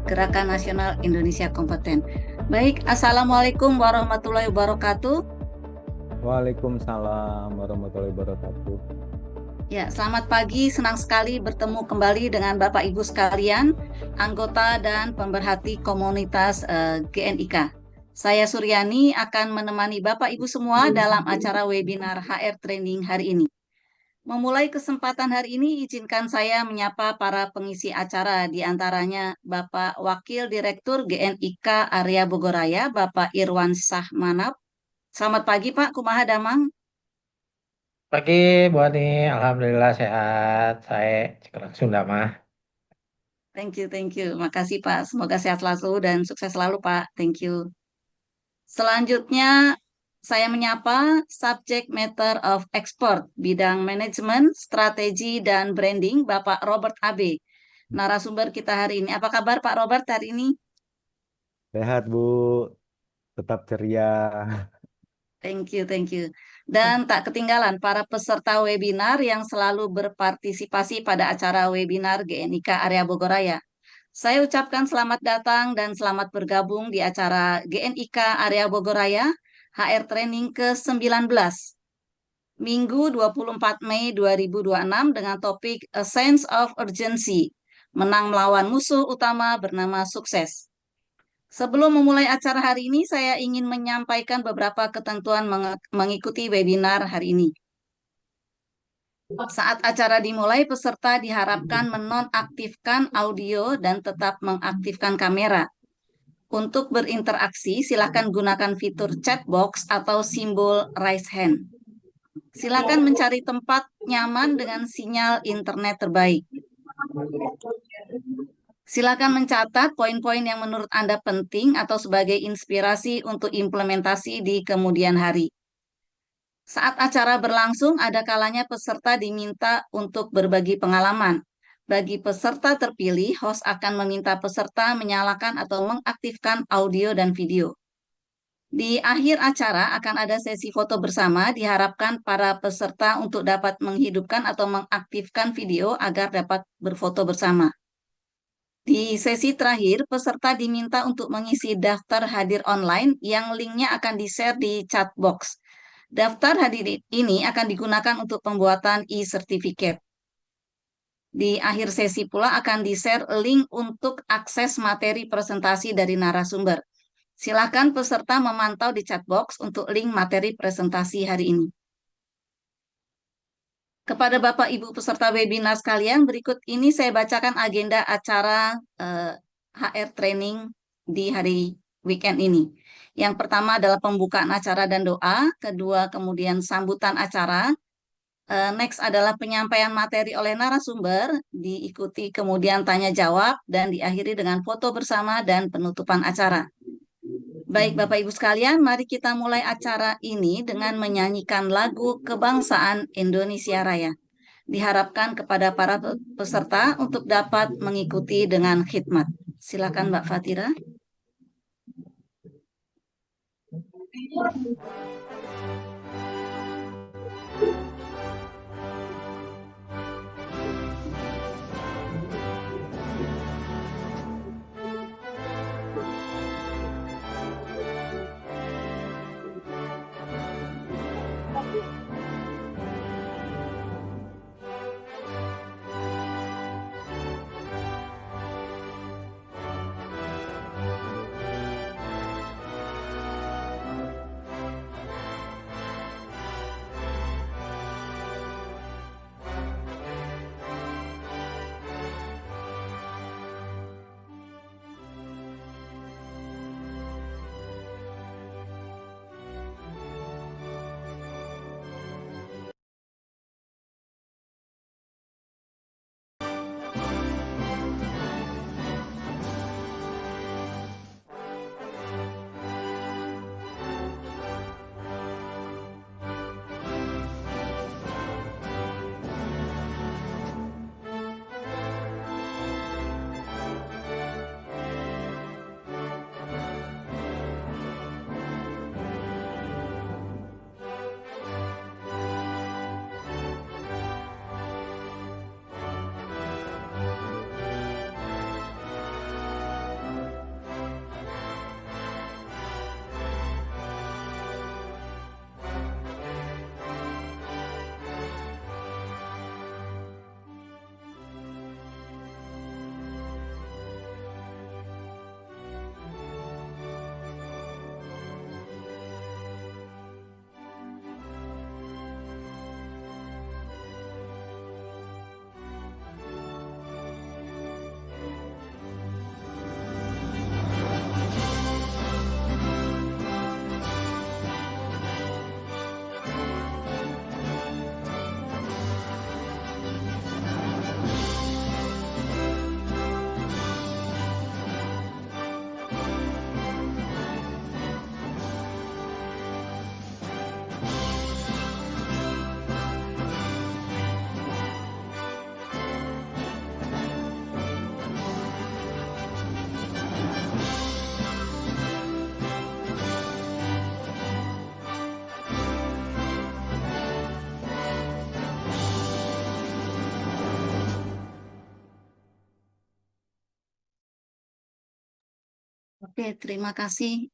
Gerakan Nasional Indonesia Kompeten. Baik, Assalamualaikum warahmatullahi wabarakatuh. Waalaikumsalam warahmatullahi wabarakatuh. Ya, selamat pagi. Senang sekali bertemu kembali dengan Bapak Ibu sekalian, anggota dan pemerhati komunitas GNIK. Saya Suryani akan menemani Bapak Ibu semua dalam acara webinar HR Training hari ini. Memulai kesempatan hari ini, izinkan saya menyapa para pengisi acara, di antaranya Bapak Wakil Direktur GNIK Area Bogoraya, Bapak Irwan Sahmanap. Selamat pagi Pak, kumaha damang? Pagi, Bu Ani. Alhamdulillah sehat. Saya Cikarang Sunda mah. Thank you. Makasih Pak, semoga sehat selalu dan sukses selalu Pak. Thank you. Selanjutnya, saya menyapa Subject Matter of Export, bidang manajemen, strategi, dan branding, Bapak Robert AB. Narasumber kita hari ini. Apa kabar Pak Robert hari ini? Sehat, Bu. Tetap ceria. Thank you. Dan tak ketinggalan para peserta webinar yang selalu berpartisipasi pada acara webinar GNIK Area Bogoraya. Saya ucapkan selamat datang dan selamat bergabung di acara GNIK Area Bogoraya HR Training ke-19, Minggu 24 Mei 2026 dengan topik A Sense of Urgency, menang melawan musuh utama bernama sukses. Sebelum memulai acara hari ini, saya ingin menyampaikan beberapa ketentuan mengikuti webinar hari ini. Saat acara dimulai, peserta diharapkan menonaktifkan audio dan tetap mengaktifkan kamera. Untuk berinteraksi, silakan gunakan fitur chat box atau simbol raise hand. Silakan mencari tempat nyaman dengan sinyal internet terbaik. Silakan mencatat poin-poin yang menurut Anda penting atau sebagai inspirasi untuk implementasi di kemudian hari. Saat acara berlangsung, ada kalanya peserta diminta untuk berbagi pengalaman. Bagi peserta terpilih, host akan meminta peserta menyalakan atau mengaktifkan audio dan video. Di akhir acara akan ada sesi foto bersama, diharapkan para peserta untuk dapat menghidupkan atau mengaktifkan video agar dapat berfoto bersama. Di sesi terakhir, peserta diminta untuk mengisi daftar hadir online yang linknya akan di-share di chat box. Daftar hadir ini akan digunakan untuk pembuatan e-certificate. Di akhir sesi pula akan di-share link untuk akses materi presentasi dari narasumber. Silakan peserta memantau di chat box untuk link materi presentasi hari ini. Kepada Bapak Ibu peserta webinar sekalian, berikut ini saya bacakan agenda acara HR Training di hari weekend ini. Yang pertama adalah pembukaan acara dan doa, kedua kemudian sambutan acara, next adalah penyampaian materi oleh narasumber, diikuti kemudian tanya jawab, dan diakhiri dengan foto bersama dan penutupan acara. Baik Bapak Ibu sekalian, mari kita mulai acara ini dengan menyanyikan lagu Kebangsaan Indonesia Raya. Diharapkan kepada para peserta untuk dapat mengikuti dengan khidmat. Silakan Mbak Fatira. Oke, terima kasih.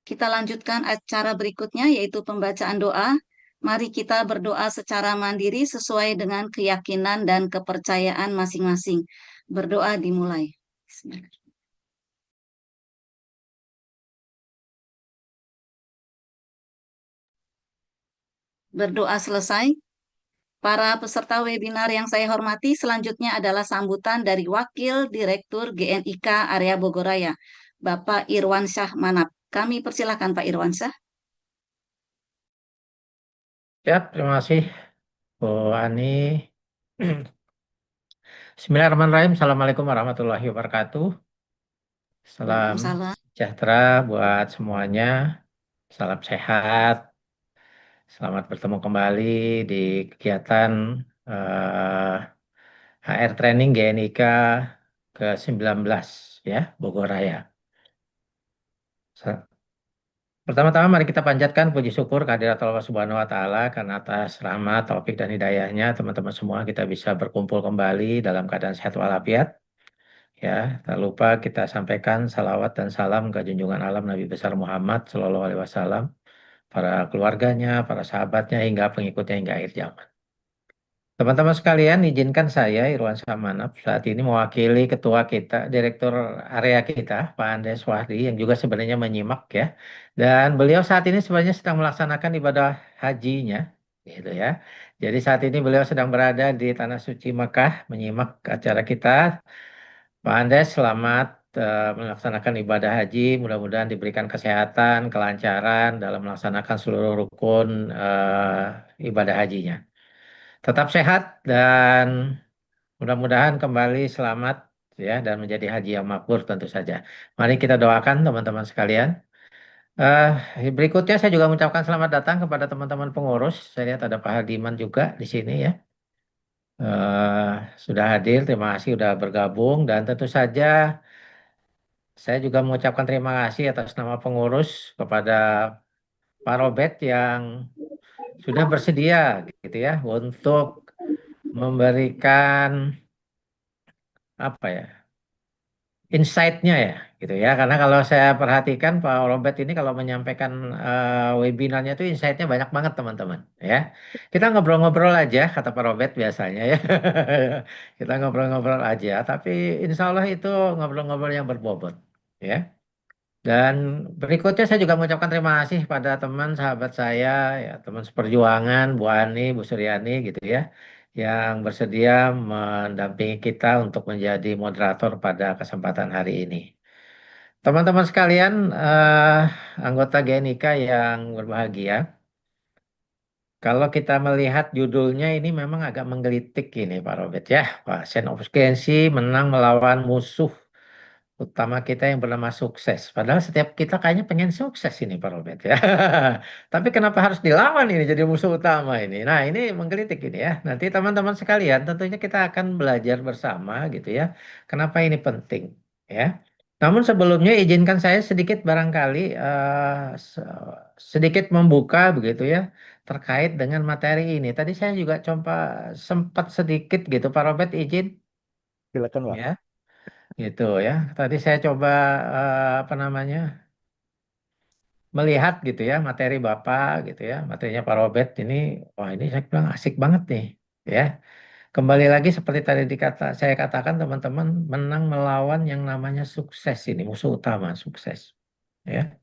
Kita lanjutkan acara berikutnya, yaitu pembacaan doa. Mari kita berdoa secara mandiri sesuai dengan keyakinan dan kepercayaan masing-masing. Berdoa dimulai. Bismillah. Berdoa selesai. Para peserta webinar yang saya hormati, selanjutnya adalah sambutan dari Wakil Direktur GNIK Area Bogoraya, Bapak Irwansyah Manap. Kami persilakan Pak Irwansyah. Ya, terima kasih Bu Ani. Bismillahirrahmanirrahim. Assalamualaikum warahmatullahi wabarakatuh. Salam Waalaikumsalam. sejahtera buat semuanya. Salam sehat. Selamat bertemu kembali di kegiatan eh, HR Training GNIK ke-19 ya, Bogor Raya. Pertama-tama mari kita panjatkan puji syukur kehadirat Allah Subhanahu wa taala karena atas rahmat, taufik dan hidayahnya teman-teman semua kita bisa berkumpul kembali dalam keadaan sehat walafiat. Ya, tak lupa kita sampaikan salawat dan salam ke junjungan alam Nabi besar Muhammad Shallallahu Alaihi Wasallam, para keluarganya, para sahabatnya hingga pengikutnya hingga akhir zaman. Teman-teman sekalian, izinkan saya Irwan Samanap saat ini mewakili ketua kita, direktur area kita, Pak Andes Wahdi, yang juga sebenarnya menyimak ya. Dan beliau saat ini sebenarnya sedang melaksanakan ibadah hajinya, gitu ya. Jadi saat ini beliau sedang berada di Tanah Suci Mekah, menyimak acara kita. Pak Andes, selamat melaksanakan ibadah haji. Mudah-mudahan diberikan kesehatan, kelancaran dalam melaksanakan seluruh rukun ibadah hajinya. Tetap sehat dan mudah-mudahan kembali selamat ya dan menjadi haji yang makbul tentu saja. Mari kita doakan teman-teman sekalian. Berikutnya saya juga mengucapkan selamat datang kepada teman-teman pengurus. Saya lihat ada Pak Hardiman juga di sini ya. Eh, sudah hadir, terima kasih sudah bergabung dan tentu saja saya juga mengucapkan terima kasih atas nama pengurus kepada Pak Robert yang sudah bersedia gitu ya untuk memberikan apa ya insight-nya ya gitu ya karena kalau saya perhatikan Pak Robert ini kalau menyampaikan webinarnya itu insight-nya banyak banget teman-teman ya kita ngobrol-ngobrol aja kata Pak Robert biasanya ya kita ngobrol-ngobrol aja tapi insya Allah itu ngobrol-ngobrol yang berbobot ya dan berikutnya saya juga mengucapkan terima kasih pada teman sahabat saya ya teman seperjuangan Bu Ani Bu Suryani gitu ya yang bersedia mendampingi kita untuk menjadi moderator pada kesempatan hari ini. Teman-teman sekalian, anggota GNIK yang berbahagia, kalau kita melihat judulnya ini memang agak menggelitik ini Pak Robert ya. Passion of Gengsi menang melawan musuh utama kita yang bernama sukses. Padahal setiap kita kayaknya pengen sukses ini Pak Robert ya. Tapi kenapa harus dilawan ini jadi musuh utama ini? Nah ini menggelitik ini ya. Nanti teman-teman sekalian tentunya kita akan belajar bersama gitu ya. Kenapa ini penting ya. Namun sebelumnya izinkan saya sedikit barangkali sedikit membuka begitu ya terkait dengan materi ini. Tadi saya juga coba sempat sedikit gitu Pak Robert izin Silakan, Pak. ya. Gitu ya. Tadi saya coba apa namanya melihat gitu ya materi Bapak gitu ya, materinya Pak Robert ini, wah ini saya bilang asik banget nih, ya. Kembali lagi seperti tadi saya katakan teman-teman menang melawan yang namanya sukses ini musuh utama sukses, ya.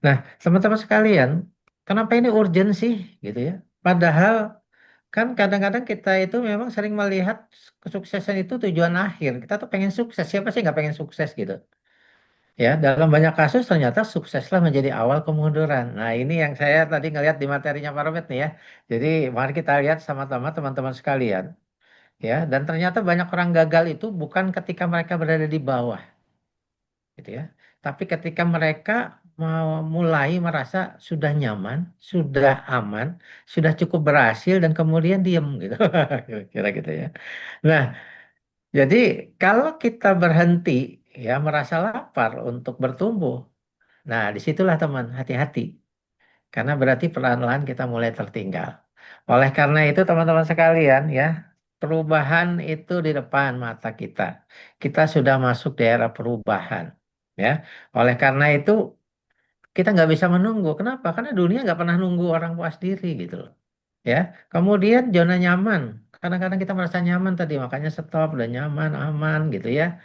Nah teman-teman sekalian, kenapa ini urgent sih gitu ya? Padahal kan kadang-kadang kita itu memang sering melihat kesuksesan itu tujuan akhir. Kita tuh pengen sukses. Siapa sih nggak pengen sukses gitu? Ya, dalam banyak kasus ternyata sukseslah menjadi awal kemunduran. Nah, ini yang saya tadi ngelihat di materinya Pak Robert nih ya. Jadi, mari kita lihat sama-sama teman-teman sekalian. Ya, dan ternyata banyak orang gagal itu bukan ketika mereka berada di bawah, gitu ya. Tapi ketika mereka mulai merasa sudah nyaman, sudah aman, sudah cukup berhasil dan kemudian diem gitu. Kira gitu ya. Nah, jadi kalau kita berhenti ya merasa lapar untuk bertumbuh. Nah, disitulah teman, hati-hati. Karena berarti perlahan-lahan kita mulai tertinggal. Oleh karena itu, teman-teman sekalian, ya, perubahan itu di depan mata kita. Kita sudah masuk di era perubahan. ya. Oleh karena itu kita nggak bisa menunggu. Kenapa? Karena dunia nggak pernah nunggu orang puas diri gitu loh. Ya, kemudian zona nyaman. Kadang-kadang kita merasa nyaman tadi, makanya stop, udah nyaman, aman gitu ya.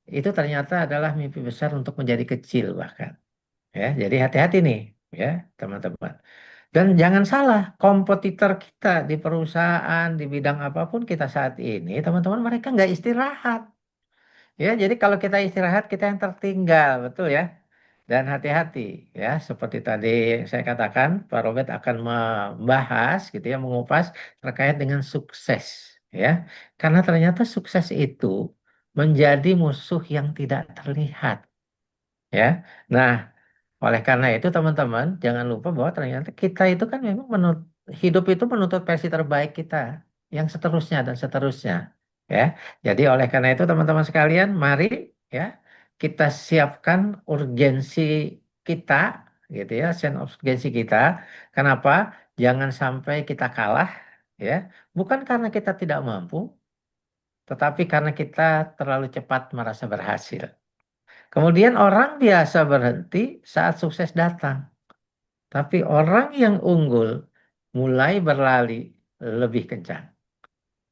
Itu ternyata adalah mimpi besar untuk menjadi kecil bahkan. Ya, jadi hati-hati nih, ya teman-teman. Dan jangan salah, kompetitor kita di perusahaan, di bidang apapun kita saat ini, teman-teman mereka nggak istirahat. Ya, jadi kalau kita istirahat, kita yang tertinggal, betul ya. Dan hati-hati ya, seperti tadi saya katakan, Pak Robert akan membahas gitu ya, mengupas terkait dengan sukses ya. Karena ternyata sukses itu menjadi musuh yang tidak terlihat ya. Nah, oleh karena itu teman-teman jangan lupa bahwa ternyata kita itu kan memang hidup itu menuntut versi terbaik kita yang seterusnya dan seterusnya ya. Jadi oleh karena itu teman-teman sekalian mari ya kita siapkan urgensi kita gitu ya, sense of urgensi kita. Kenapa? Jangan sampai kita kalah ya. Bukan karena kita tidak mampu, tetapi karena kita terlalu cepat merasa berhasil. Kemudian orang biasa berhenti saat sukses datang. Tapi orang yang unggul mulai berlari lebih kencang.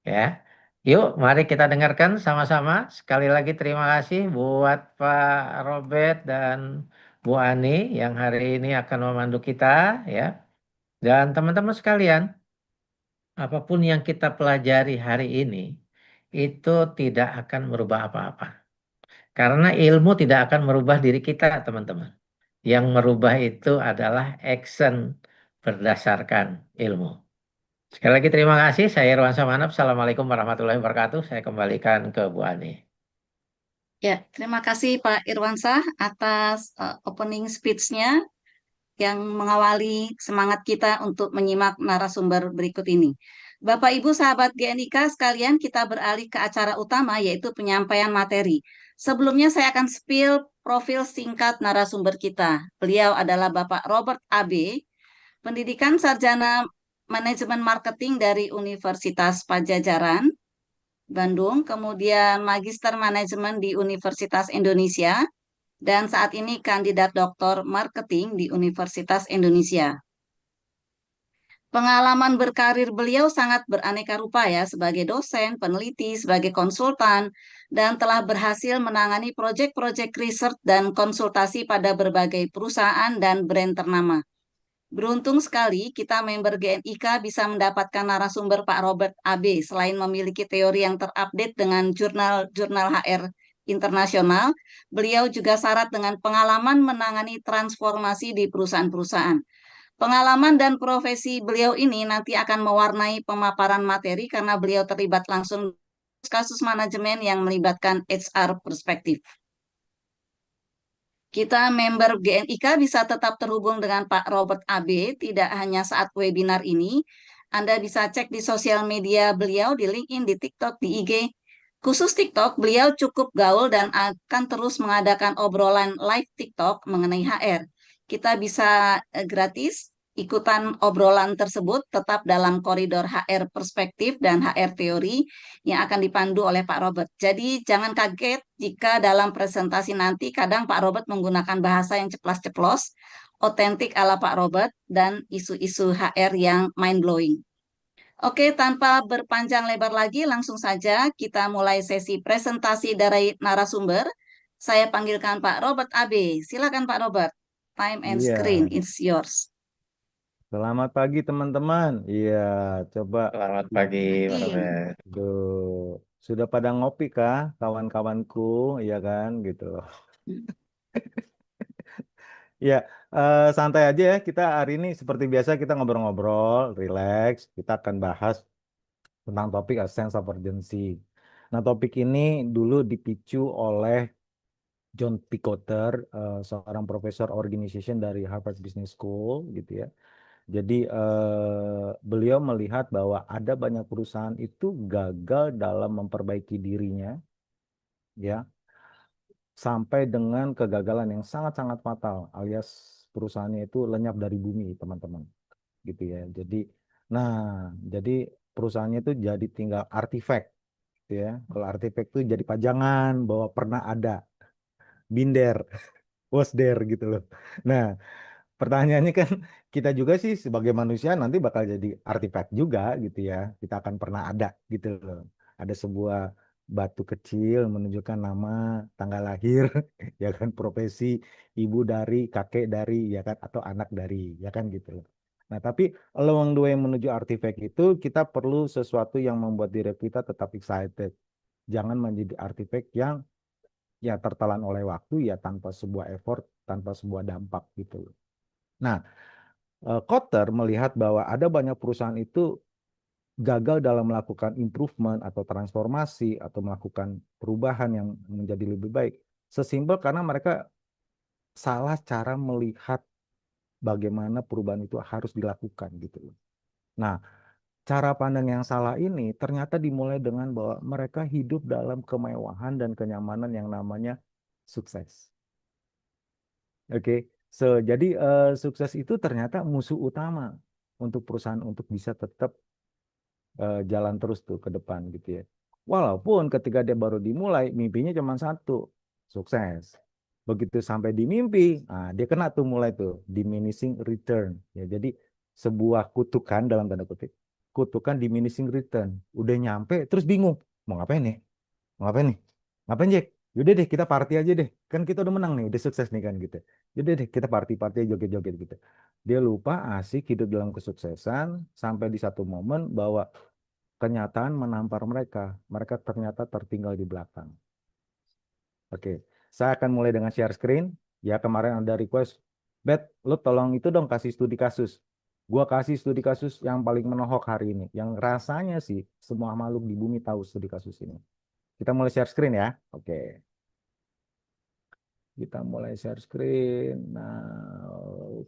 Ya, yuk mari kita dengarkan sama-sama. Sekali lagi terima kasih buat Pak Robert dan Bu Ani yang hari ini akan memandu kita. Ya, dan teman-teman sekalian, apapun yang kita pelajari hari ini itu tidak akan merubah apa-apa. Karena ilmu tidak akan merubah diri kita, teman-teman. Yang merubah itu adalah action berdasarkan ilmu. Sekali lagi terima kasih. Saya Irwan Samanap. Assalamualaikum warahmatullahi wabarakatuh. Saya kembalikan ke Bu Ani. Ya, terima kasih Pak Irwansah atas opening speech-nya yang mengawali semangat kita untuk menyimak narasumber berikut ini. Bapak Ibu sahabat GNIK sekalian, kita beralih ke acara utama yaitu penyampaian materi. Sebelumnya saya akan spill profil singkat narasumber kita. Beliau adalah Bapak Robert AB, pendidikan sarjana manajemen marketing dari Universitas Pajajaran, Bandung, kemudian magister manajemen di Universitas Indonesia, dan saat ini kandidat doktor marketing di Universitas Indonesia. Pengalaman berkarir beliau sangat beraneka rupa ya, sebagai dosen, peneliti, sebagai konsultan, dan telah berhasil menangani proyek-proyek riset dan konsultasi pada berbagai perusahaan dan brand ternama. Beruntung sekali kita member GNIK bisa mendapatkan narasumber Pak Robert AB. Selain memiliki teori yang terupdate dengan jurnal-jurnal HR internasional, beliau juga syarat dengan pengalaman menangani transformasi di perusahaan-perusahaan. Pengalaman dan profesi beliau ini nanti akan mewarnai pemaparan materi karena beliau terlibat langsung kasus manajemen yang melibatkan HR perspektif. Kita member GNIK bisa tetap terhubung dengan Pak Robert AB, tidak hanya saat webinar ini. Anda bisa cek di sosial media beliau, di LinkedIn, di TikTok, di IG. Khusus TikTok, beliau cukup gaul dan akan terus mengadakan obrolan live TikTok mengenai HR. Kita bisa gratis ikutan obrolan tersebut tetap dalam koridor HR perspektif dan HR teori yang akan dipandu oleh Pak Robert. Jadi jangan kaget jika dalam presentasi nanti kadang Pak Robert menggunakan bahasa yang ceplas-ceplos, otentik ala Pak Robert, dan isu-isu HR yang mind-blowing. Oke, tanpa berpanjang lebar lagi, langsung saja kita mulai sesi presentasi dari narasumber. Saya panggilkan Pak Robert AB. Silakan Pak Robert. Time and Iya, screen, it's yours. selamat pagi teman-teman. Iya, coba. Selamat pagi, Pak Pagi. Robert. Duh, sudah pada ngopi kah kawan-kawanku, iya kan, gitu. Ya, santai aja ya. Kita hari ini seperti biasa kita ngobrol-ngobrol, relax. Kita akan bahas tentang topik a sense of urgency. Nah, topik ini dulu dipicu oleh John Picotter, seorang profesor organization dari Harvard Business School, gitu ya. Jadi beliau melihat bahwa ada banyak perusahaan itu gagal dalam memperbaiki dirinya, ya, sampai dengan kegagalan yang sangat-sangat fatal, alias perusahaannya itu lenyap dari bumi, teman-teman, gitu ya. Nah, jadi perusahaannya itu jadi tinggal artifak, gitu ya. Kalau artifak itu jadi pajangan bahwa pernah ada. been there, was there gitu loh. Nah, pertanyaannya kan kita juga sih sebagai manusia nanti bakal jadi artifact juga gitu ya. Kita akan pernah ada gitu loh. Ada sebuah batu kecil menunjukkan nama, tanggal lahir, ya kan, profesi, ibu dari, kakek dari, ya kan, atau anak dari, ya kan gitu loh. Nah, tapi along the way menuju artifact itu kita perlu sesuatu yang membuat diri kita tetap excited. Jangan menjadi artifact yang ya tertelan oleh waktu ya tanpa sebuah effort, tanpa sebuah dampak gitu loh. Nah, Kotter melihat bahwa ada banyak perusahaan itu gagal dalam melakukan improvement atau transformasi atau melakukan perubahan yang menjadi lebih baik. Sesimpel karena mereka salah cara melihat bagaimana perubahan itu harus dilakukan gitu loh. Nah, cara pandang yang salah ini ternyata dimulai dengan bahwa mereka hidup dalam kemewahan dan kenyamanan yang namanya sukses. Oke, jadi sukses itu ternyata musuh utama untuk perusahaan untuk bisa tetap jalan terus tuh ke depan gitu ya. Walaupun ketika dia baru dimulai, mimpinya cuma satu, sukses. Begitu sampai di mimpi, nah dia kena tuh mulai tuh diminishing return. Ya, jadi sebuah kutukan dalam tanda kutip, kutukan diminishing return. Udah nyampe, terus bingung, mau ngapain nih? Mau ngapain nih? Ngapain Jack? Yaudah deh kita party aja deh. Kan kita udah menang nih, udah sukses nih kan gitu. Yaudah deh kita party-party joget-joget gitu. Dia lupa asik hidup dalam kesuksesan sampai di satu momen bahwa kenyataan menampar mereka. Mereka ternyata tertinggal di belakang. Oke, saya akan mulai dengan share screen. Ya kemarin ada request, Bet, lo tolong itu dong kasih studi kasus. Gua kasih studi kasus yang paling menohok hari ini. Yang rasanya sih semua makhluk di bumi tahu studi kasus ini. Kita mulai share screen ya. Oke, kita mulai share screen. Nah,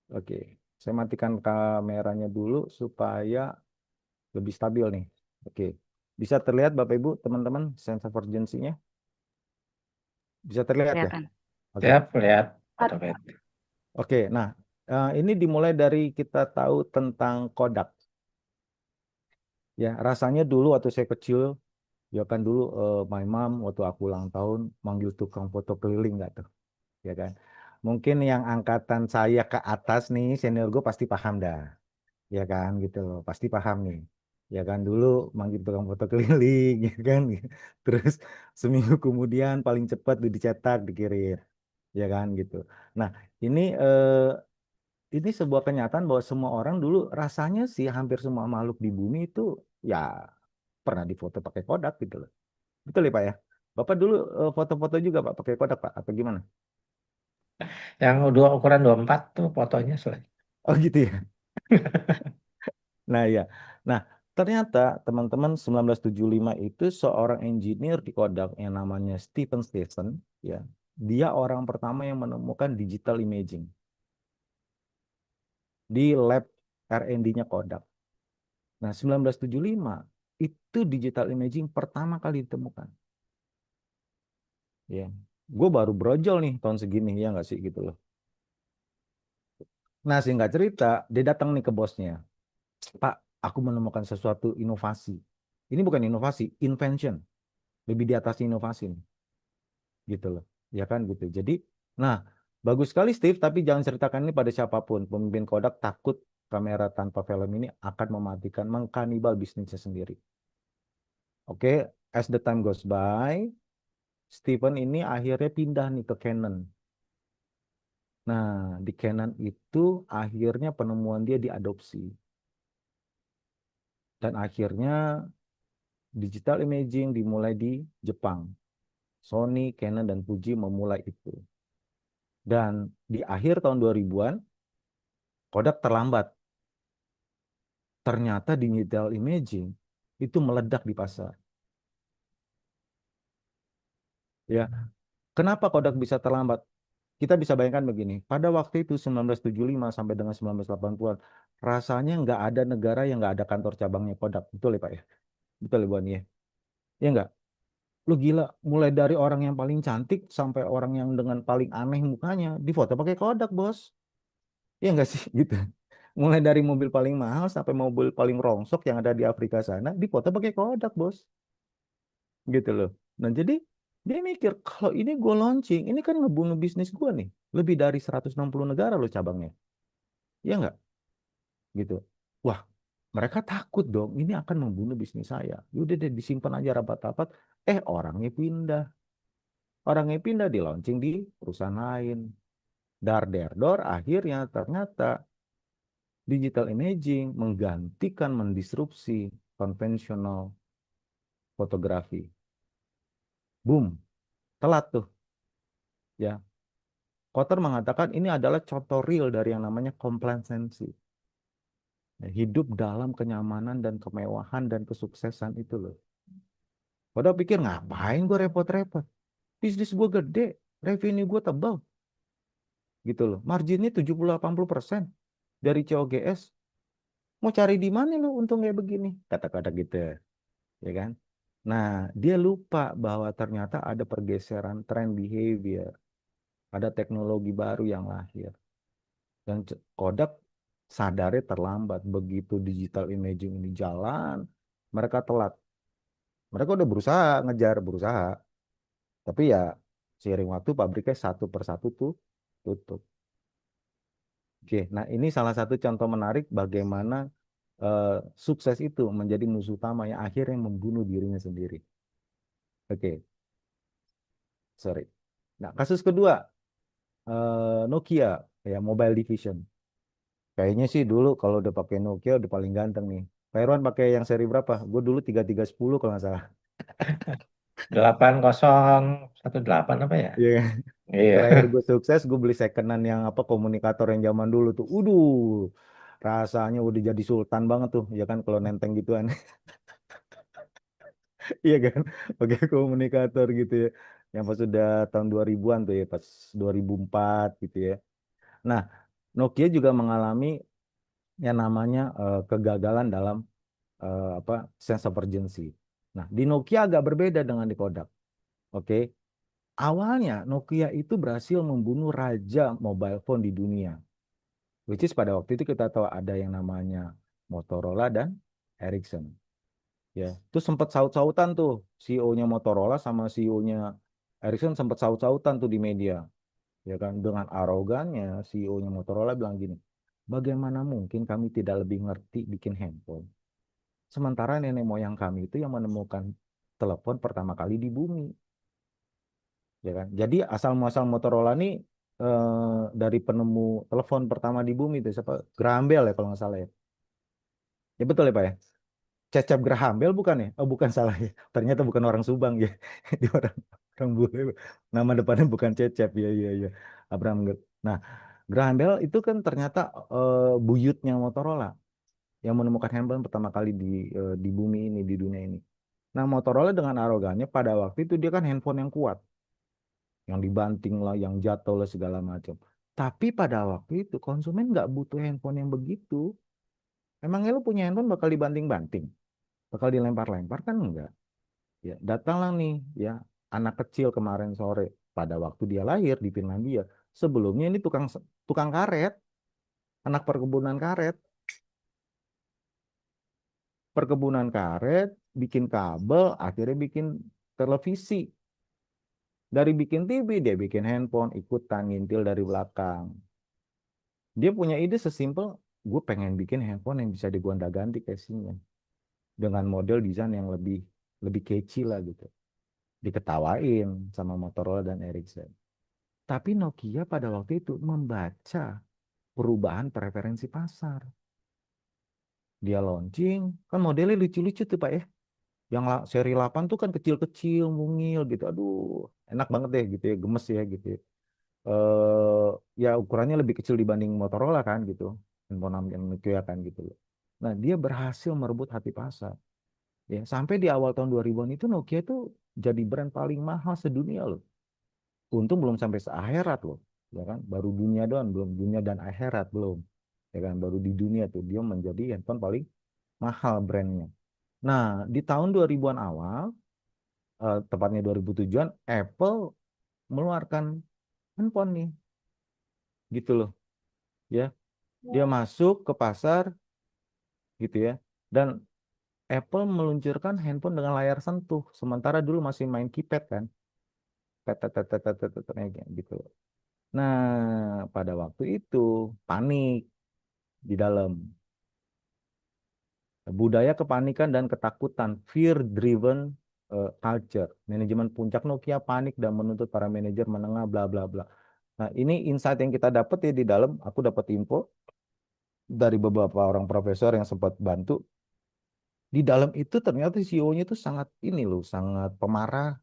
oke, saya matikan kameranya dulu supaya lebih stabil nih. Oke, bisa terlihat Bapak Ibu, teman-teman, sense of urgency-nya? Bisa terlihat ya? Kelihatan. Oke. Siap, lihat. Foto bed. Oke, nah ini dimulai dari kita tahu tentang Kodak. Ya, rasanya dulu waktu saya kecil, ya kan dulu my mom waktu aku ulang tahun manggil tukang foto keliling nggak tuh, ya kan? Mungkin yang angkatan saya ke atas nih, senior gue pasti paham dah, ya kan gitu loh, pasti paham nih. Ya kan dulu manggil tukang foto keliling, ya kan? Terus seminggu kemudian paling cepat dicetak, dikirim, ya kan gitu. Nah, ini ini sebuah kenyataan bahwa semua orang dulu rasanya sih hampir semua makhluk di bumi itu ya pernah difoto pakai Kodak gitu loh. Betul ya Pak ya? Bapak dulu foto-foto juga Pak pakai Kodak Pak atau gimana? Yang ukuran 24 tuh fotonya selesai. Oh gitu ya. Nah ya. Nah, ternyata teman-teman 1975 itu seorang engineer di Kodak yang namanya Stephen Stephen ya. Dia orang pertama yang menemukan digital imaging di lab R&D-nya Kodak. Nah, 1975 itu digital imaging pertama kali ditemukan. Ya, gue baru brojol nih tahun segini ya nggak sih gitu loh. Nah, singkat cerita, dia datang nih ke bosnya. Pak, aku menemukan sesuatu inovasi. Ini bukan inovasi, invention. Lebih di atas inovasi nih, gitu loh. Ya kan gitu. Jadi, nah, bagus sekali Steve, tapi jangan ceritakan ini pada siapapun. Pemimpin Kodak takut kamera tanpa film ini akan mematikan, mengkanibal bisnisnya sendiri. Oke, as the time goes by, Stephen ini akhirnya pindah nih ke Canon. Nah, di Canon itu akhirnya penemuan dia diadopsi. Dan akhirnya digital imaging dimulai di Jepang. Sony, Canon, dan Fuji memulai itu. Dan di akhir tahun 2000-an, Kodak terlambat. Ternyata digital imaging itu meledak di pasar. Ya, kenapa Kodak bisa terlambat? Kita bisa bayangkan begini, pada waktu itu 1975 sampai dengan 1980-an, rasanya nggak ada negara yang nggak ada kantor cabangnya Kodak. Betul ya Pak ya? Betul ya Bu Ani ya? Ya nggak? Lu gila, mulai dari orang yang paling cantik sampai orang yang dengan paling aneh mukanya, difoto pakai Kodak, Bos. Ya nggak sih? Gitu. Mulai dari mobil paling mahal sampai mobil paling rongsok yang ada di Afrika sana, difoto pakai Kodak, Bos. Gitu loh. Nah, jadi Dia mikir, kalau ini gue launching, ini kan ngebunuh bisnis gue nih. Lebih dari 160 negara loh cabangnya. Iya nggak? Gitu. Wah, mereka takut dong, ini akan membunuh bisnis saya. Yaudah deh, disimpan aja rapat-rapat. Orangnya pindah. Orangnya pindah di launching di perusahaan lain. Dar der dor, akhirnya ternyata digital imaging menggantikan, mendisrupsi konvensional fotografi. Boom, telat tuh. Ya, Kotter mengatakan ini adalah contoh real dari yang namanya complacency. Ya, hidup dalam kenyamanan dan kemewahan dan kesuksesan itu loh. Udah pikir ngapain gue repot-repot? Bisnis gue gede, revenue gue tebal. Gitu loh. Marginnya 70-80% dari COGS. Mau cari di mana lo untung kayak begini? Kata-kata gitu. Ya kan? Nah, dia lupa bahwa ternyata ada pergeseran tren behavior. Ada teknologi baru yang lahir. Dan Kodak sadarnya terlambat. Begitu digital imaging ini jalan, mereka telat. Mereka udah berusaha ngejar, berusaha. Tapi ya seiring waktu pabriknya satu persatu tuh tutup. Oke, nah ini salah satu contoh menarik bagaimana eh, sukses itu menjadi musuh utama yang akhirnya membunuh dirinya sendiri. Oke, sorry. Nah, kasus kedua, Nokia, ya mobile division. Kayaknya sih dulu kalau udah pakai Nokia udah paling ganteng nih. Pak Irwan pakai yang seri berapa? Gue dulu 3310 kalau nggak salah. 8018 apa ya? Iya. Iya. Terakhir gue sukses, gue beli secondan yang apa komunikator yang zaman dulu tuh. Rasanya udah jadi sultan banget tuh, ya kan kalau nenteng gituan. Iya kan, pakai komunikator gitu ya. Yang pas sudah tahun 2000-an tuh ya, pas 2004 gitu ya. Nah, Nokia juga mengalami yang namanya kegagalan dalam apa sense of urgency. Nah, di Nokia agak berbeda dengan di Kodak. Oke. Awalnya Nokia itu berhasil membunuh raja mobile phone di dunia. Which is pada waktu itu kita tahu ada yang namanya Motorola dan Ericsson. Ya, itu sempat saut-sautan tuh CEO-nya Motorola sama CEO-nya Ericsson sempat saut-sautan tuh di media. Ya kan, dengan arogannya CEO-nya Motorola bilang gini, bagaimana mungkin kami tidak lebih ngerti bikin handphone? Sementara nenek moyang kami itu yang menemukan telepon pertama kali di bumi. Ya kan? Jadi asal muasal Motorola ini dari penemu telepon pertama di bumi itu siapa? Graham Bell ya kalau nggak salah ya. Ya betul ya Pak ya. Cecep Graham Bell bukan ya? Oh bukan salah ya. Ternyata bukan orang Subang ya. Dia orang bule. Nama depannya bukan Cecep ya ya ya. Abraham. Nah, Graham Bell itu kan ternyata buyutnya Motorola yang menemukan handphone pertama kali di bumi ini di dunia ini. Nah, Motorola dengan arogannya pada waktu itu dia kan handphone yang kuat, yang dibanting lah, yang jatuh lah segala macam. Tapi pada waktu itu konsumen nggak butuh handphone yang begitu. Emangnya lu punya handphone bakal dibanting-banting, bakal dilempar-lempar kan enggak? Ya, datanglah nih ya anak kecil kemarin sore pada waktu dia lahir di Finlandia. Sebelumnya ini tukang tukang karet, anak perkebunan karet, perkebunan karet, bikin kabel, akhirnya bikin televisi. Dari bikin TV dia bikin handphone, ikutan ngintil dari belakang. Dia punya ide sesimpel, gue pengen bikin handphone yang bisa digonta-ganti casingnya dengan model desain yang lebih lebih catchy lah gitu. Diketawain sama Motorola dan Ericsson. Tapi Nokia pada waktu itu membaca perubahan preferensi pasar. Dia launching, kan modelnya lucu-lucu tuh Pak ya. Yang seri 8 tuh kan kecil-kecil, mungil gitu. Aduh, enak banget deh gitu ya, gemes ya gitu ya. Ya ukurannya lebih kecil dibanding Motorola kan gitu. Handphone yang Nokia kan gitu loh. Nah, dia berhasil merebut hati pasar. Ya, sampai di awal tahun 2000-an itu Nokia itu jadi brand paling mahal sedunia loh. Untung belum sampai seakhirat loh. Ya kan, baru dunia doang, belum dunia dan akhirat belum. Ya kan, baru di dunia tuh dia menjadi handphone paling mahal brandnya. Nah, di tahun 2000-an awal, tepatnya 2007-an, Apple mengeluarkan handphone nih, gitu loh. Ya, dia masuk ke pasar gitu ya. Dan Apple meluncurkan handphone dengan layar sentuh. Sementara dulu masih main keypad kan. gitu. Nah, pada waktu itu panik di dalam. Budaya kepanikan dan ketakutan, fear-driven culture. Manajemen puncak Nokia panik dan menuntut para manajer menengah, bla bla bla. Nah, ini insight yang kita dapat ya di dalam. Aku dapat info dari beberapa orang profesor yang sempat bantu. Di dalam itu ternyata CEO-nya itu sangat ini loh, sangat pemarah,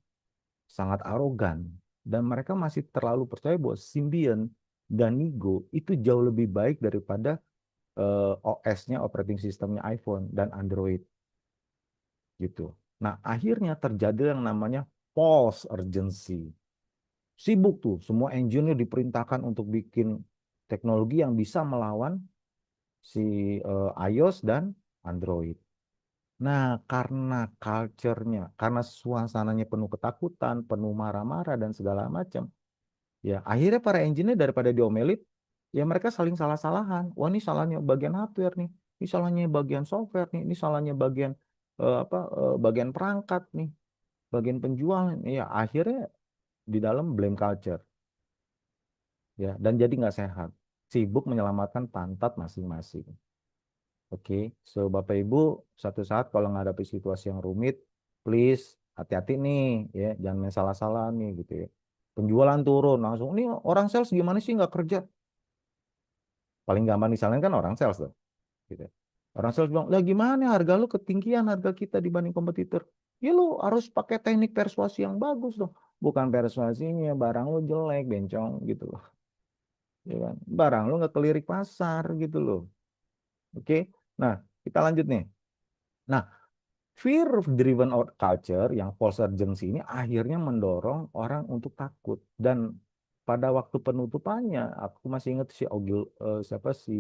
sangat arogan. Dan mereka masih terlalu percaya bahwa Symbian dan Nigo itu jauh lebih baik daripada OS-nya, operating systemnya iPhone dan Android gitu. Nah, akhirnya terjadi yang namanya false urgency. Sibuk tuh, semua engineer diperintahkan untuk bikin teknologi yang bisa melawan si iOS dan Android. Nah, karena culture-nya, karena suasananya penuh ketakutan, penuh marah-marah dan segala macam, ya akhirnya para engineer daripada diomelin, ya mereka saling salah-salahan. Wah, ini salahnya bagian hardware nih, ini salahnya bagian software nih, ini salahnya bagian bagian perangkat nih, bagian penjual. Ya akhirnya di dalam blame culture, ya, dan jadi nggak sehat, sibuk menyelamatkan pantat masing-masing. Oke, so Bapak Ibu, satu saat kalau menghadapi situasi yang rumit, please hati-hati nih, ya, jangan main salah-salah nih gitu ya. Penjualan turun langsung, ini orang sales gimana sih nggak kerja? Paling gampang disalahin kan orang sales tuh, gitu. Orang sales bilang, lah gimana harga lu ketinggian harga kita dibanding kompetitor? Ya lu harus pakai teknik persuasi yang bagus dong. Bukan persuasinya, barang lu jelek, bencong gitu loh. Ya kan? Barang lu nggak kelirik pasar gitu loh. Oke, nah kita lanjut nih. Nah, fear-driven culture yang false urgency ini akhirnya mendorong orang untuk takut. Dan pada waktu penutupannya, aku masih ingat si Ogil, siapa si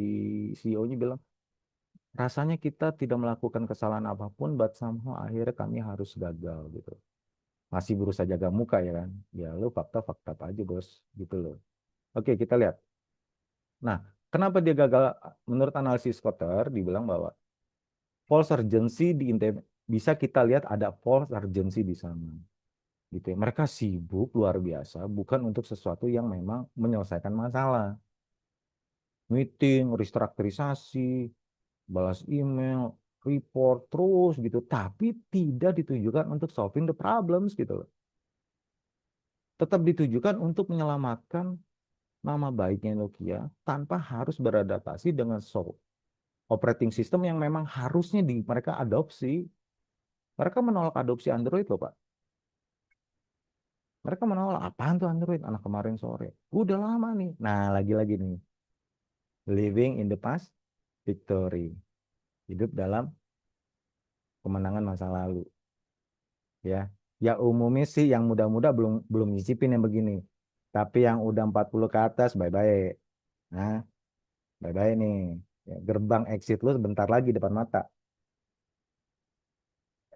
CEO-nya bilang, rasanya kita tidak melakukan kesalahan apapun, but somehow akhirnya kami harus gagal gitu. Masih berusaha jaga muka ya kan. Ya lu fakta-fakta aja bos gitu loh. Oke, kita lihat. Nah, kenapa dia gagal? Menurut analisis Kotter, dibilang bahwa false urgency bisa kita lihat ada false urgency di sana. Gitu ya. Mereka sibuk luar biasa, bukan untuk sesuatu yang memang menyelesaikan masalah. Meeting, restrukturisasi, balas email, report terus gitu, tapi tidak ditujukan untuk solving the problems gitu loh. Tetap ditujukan untuk menyelamatkan nama baiknya Nokia tanpa harus beradaptasi dengan operating system yang memang harusnya mereka adopsi. Mereka menolak adopsi Android loh, Pak. Mereka menolak, apaan tuh Android? Anak kemarin sore. Udah lama nih. Nah, lagi-lagi nih. Living in the past, victory. Hidup dalam kemenangan masa lalu. Ya, ya umumnya sih yang muda-muda belum belum nyicipin yang begini. Tapi yang udah 40 ke atas, bye-bye. Nah, bye-bye nih. Ya, gerbang exit lu sebentar lagi depan mata.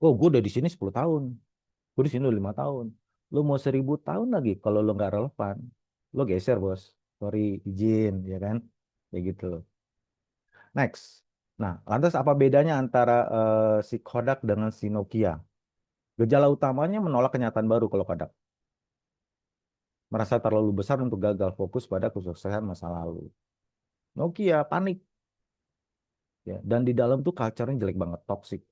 Oh, gue udah di sini 10 tahun. Gue di sini udah 5 tahun. Lu mau 1000 tahun lagi kalau lu nggak relevan. Lu geser, bos. Sorry, izin, ya kan? Ya gitu. Next. Nah, lantas apa bedanya antara si Kodak dengan si Nokia? Gejala utamanya menolak kenyataan baru kalau Kodak. Merasa terlalu besar untuk gagal, fokus pada kesuksesan masa lalu. Nokia panik. Ya, dan di dalam tuh culture-nya jelek banget, toxic.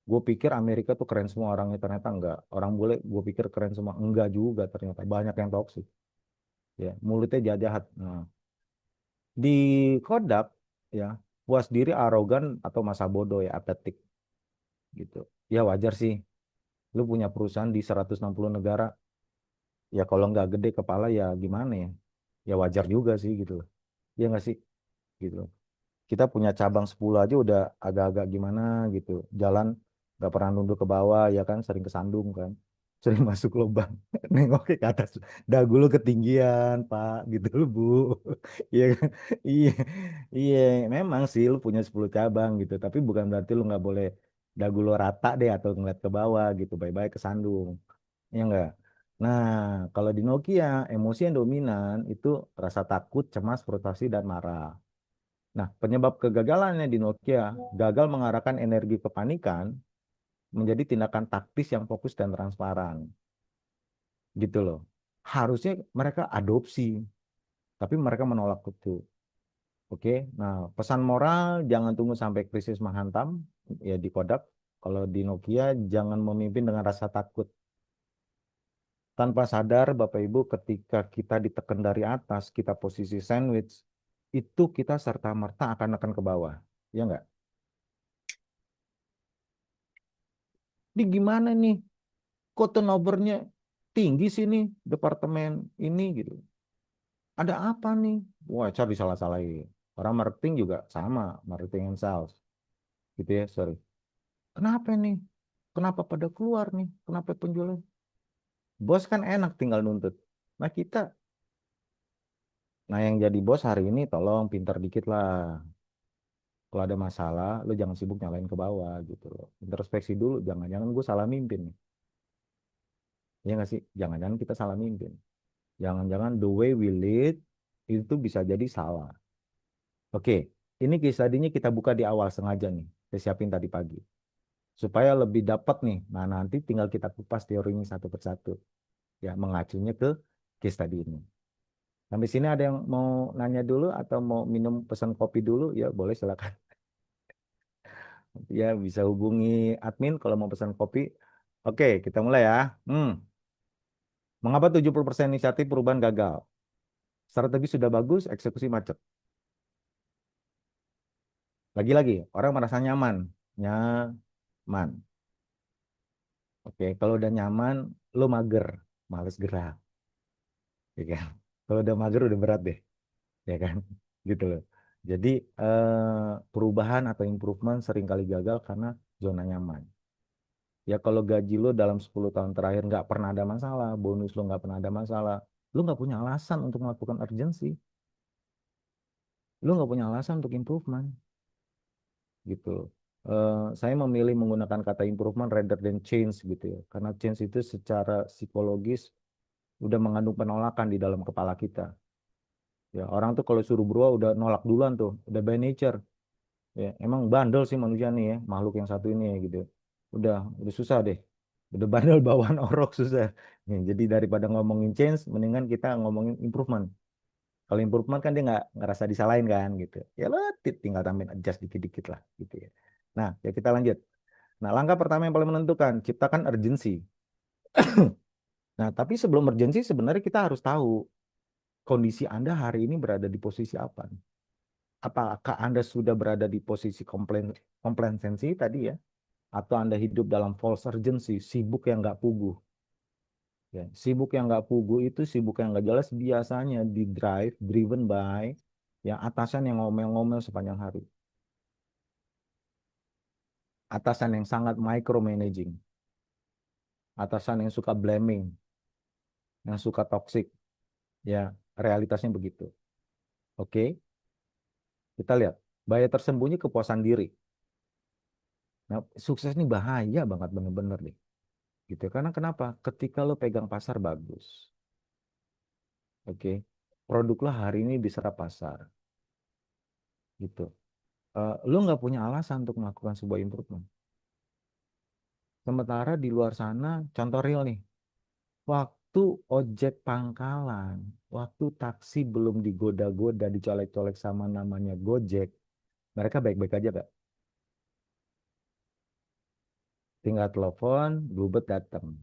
Gue pikir Amerika tuh keren semua orangnya, ternyata enggak. Orang bule gue pikir keren semua, enggak juga ternyata. Banyak yang toxic. Ya, mulutnya jahat-jahat. Nah, di Kodak ya, puas diri, arogan atau masa bodoh ya, apatik gitu. Ya wajar sih. Lu punya perusahaan di 160 negara, ya kalau nggak gede kepala ya gimana ya? Ya wajar juga sih gitu loh. Ya nggak sih? Gitu. Kita punya cabang 10 aja udah agak-agak gimana gitu. Jalan nggak pernah nunduk ke bawah ya kan, sering kesandung kan. Sering masuk lubang, nengok ke atas. Dagu lu ketinggian, Pak, gitu loh, Bu. Iya kan? Iya. Iya, memang sih lu punya 10 cabang gitu, tapi bukan berarti lu nggak boleh dagu lu rata deh atau ngeliat ke bawah gitu, baik-baik kesandung. Ya enggak? Nah, kalau di Nokia, emosi yang dominan itu rasa takut, cemas, frustasi, dan marah. Nah, penyebab kegagalannya di Nokia, gagal mengarahkan energi kepanikan menjadi tindakan taktis yang fokus dan transparan. Gitu loh. harusnya mereka adopsi, tapi mereka menolak itu. Oke, nah pesan moral jangan tunggu sampai krisis menghantam, ya di Kodak. Kalau di Nokia jangan memimpin dengan rasa takut. Tanpa sadar Bapak Ibu ketika kita ditekan dari atas, kita posisi sandwich, itu kita serta-merta akan ke bawah. Ya enggak? Ini gimana nih? Kok turnovernya tinggi sih nih departemen ini gitu. Ada apa nih? Wah, cari salah-salahin. Orang marketing juga sama, marketing and sales. Gitu ya, sorry. Kenapa nih? Kenapa pada keluar nih? Kenapa penjualan? Bos kan enak tinggal nuntut. Nah kita, nah yang jadi bos hari ini tolong pintar dikit lah. Kalau ada masalah, lu jangan sibuk nyalain ke bawah gitu loh. Introspeksi dulu, jangan-jangan gue salah mimpin nih. Ya nggak sih? Jangan-jangan kita salah mimpin. Jangan-jangan the way we lead itu bisa jadi salah. Oke, ini case study-nya kita buka di awal sengaja nih. Saya siapin tadi pagi. Supaya lebih dapat nih. Nah, nanti tinggal kita kupas teorinya satu persatu. Ya, mengacunya ke case study ini. Sampai sini ada yang mau nanya dulu atau mau minum pesan kopi dulu? Ya, boleh silakan. Ya, bisa hubungi admin kalau mau pesan kopi. Oke, kita mulai ya. Mengapa 70% inisiatif perubahan gagal? Strategi sudah bagus, eksekusi macet. Lagi-lagi, orang merasa nyaman. Nyaman. Oke, kalau udah nyaman, lo mager, males gerak, ya kan? Kalau udah mager udah berat deh, ya kan? Gitu loh. Jadi perubahan atau improvement seringkali gagal karena zona nyaman. Ya kalau gaji lo dalam 10 tahun terakhir nggak pernah ada masalah, bonus lo nggak pernah ada masalah, lo nggak punya alasan untuk melakukan urgency, lo nggak punya alasan untuk improvement, gitu. Saya memilih menggunakan kata improvement rather than change gitu ya, karena change itu secara psikologis udah mengandung penolakan di dalam kepala kita. Ya, orang tuh kalau suruh berubah udah nolak duluan tuh, udah by nature. Ya, emang bandel sih manusia nih ya, makhluk yang satu ini ya gitu. Udah susah deh. Udah bandel bawaan orok susah. Ya, jadi daripada ngomongin change, mendingan kita ngomongin improvement. Kalau improvement kan dia nggak ngerasa disalahin kan gitu. Ya lo tinggal tambahin adjust dikit-dikit lah gitu ya. Nah, ya kita lanjut. Nah, langkah pertama yang paling menentukan, ciptakan urgency. Nah, tapi sebelum urgency sebenarnya kita harus tahu kondisi Anda hari ini berada di posisi apa nih? Apakah Anda sudah berada di posisi complacency tadi ya? Atau Anda hidup dalam false urgency, sibuk yang nggak pugu. Ya, sibuk yang nggak pugu itu sibuk yang nggak jelas biasanya driven by yang atasan yang ngomel-ngomel sepanjang hari. Atasan yang sangat micromanaging. Atasan yang suka blaming, yang suka toxic. Ya, realitasnya begitu. Oke, kita lihat. Bahaya tersembunyi kepuasan diri. Nah, sukses ini bahaya banget bener-bener deh. Gitu. Karena kenapa? Ketika lo pegang pasar bagus, oke, produk lo hari ini diserap pasar, gitu. Lo nggak punya alasan untuk melakukan sebuah improvement. Sementara di luar sana, contoh real nih, waktu ojek pangkalan, waktu taksi belum digoda-goda, dicolek-colek sama namanya Gojek, mereka baik-baik aja, Kak. Tinggal telepon, Bluebird datang.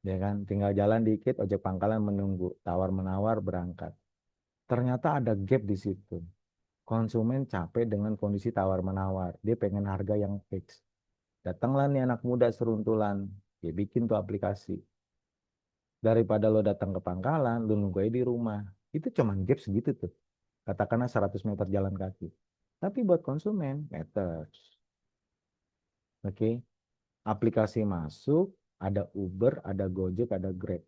Ya kan, tinggal jalan dikit, ojek pangkalan menunggu, tawar-menawar berangkat. Ternyata ada gap di situ. Konsumen capek dengan kondisi tawar-menawar. Dia pengen harga yang fix. Datanglah nih anak muda seruntulan. Dia bikin tuh aplikasi. Daripada lo datang ke pangkalan, lo nunggu aja di rumah. Itu cuma gap segitu tuh. Katakanlah 100 meter jalan kaki. Tapi buat konsumen, matters. Oke, aplikasi masuk, ada Uber, ada Gojek, ada Grab.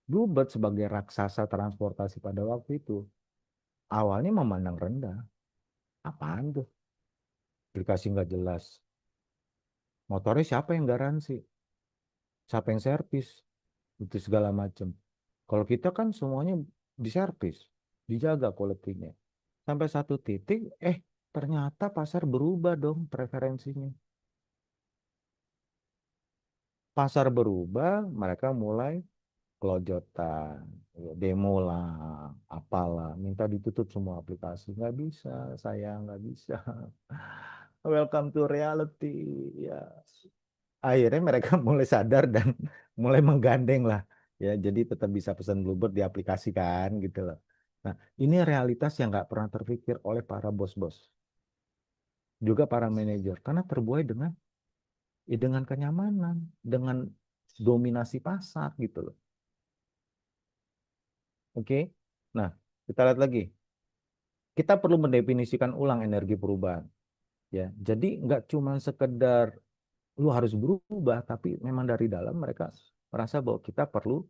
Bluebird sebagai raksasa transportasi pada waktu itu, awalnya memandang rendah. Apaan tuh? Aplikasi nggak jelas. Motornya siapa yang garansi? Siapa yang servis? Itu segala macam. Kalau kita kan semuanya diservis, dijaga quality-nya. Sampai satu titik, ternyata pasar berubah dong preferensinya. pasar berubah, mereka mulai kelojotan, ya, demo lah, apalah, minta ditutup semua aplikasi. Nggak bisa, saya nggak bisa. Welcome to reality. Ya, akhirnya mereka mulai sadar dan mulai menggandeng lah. Ya, jadi tetap bisa pesan Bluebird diaplikasikan gitu loh. Nah, ini realitas yang nggak pernah terpikir oleh para bos-bos, juga para manajer, karena terbuai dengan dengan kenyamanan, dengan dominasi pasar gitu loh. Oke. Nah, kita lihat lagi. Kita perlu mendefinisikan ulang energi perubahan. Ya, jadi nggak cuma sekedar lu harus berubah, tapi memang dari dalam mereka merasa bahwa kita perlu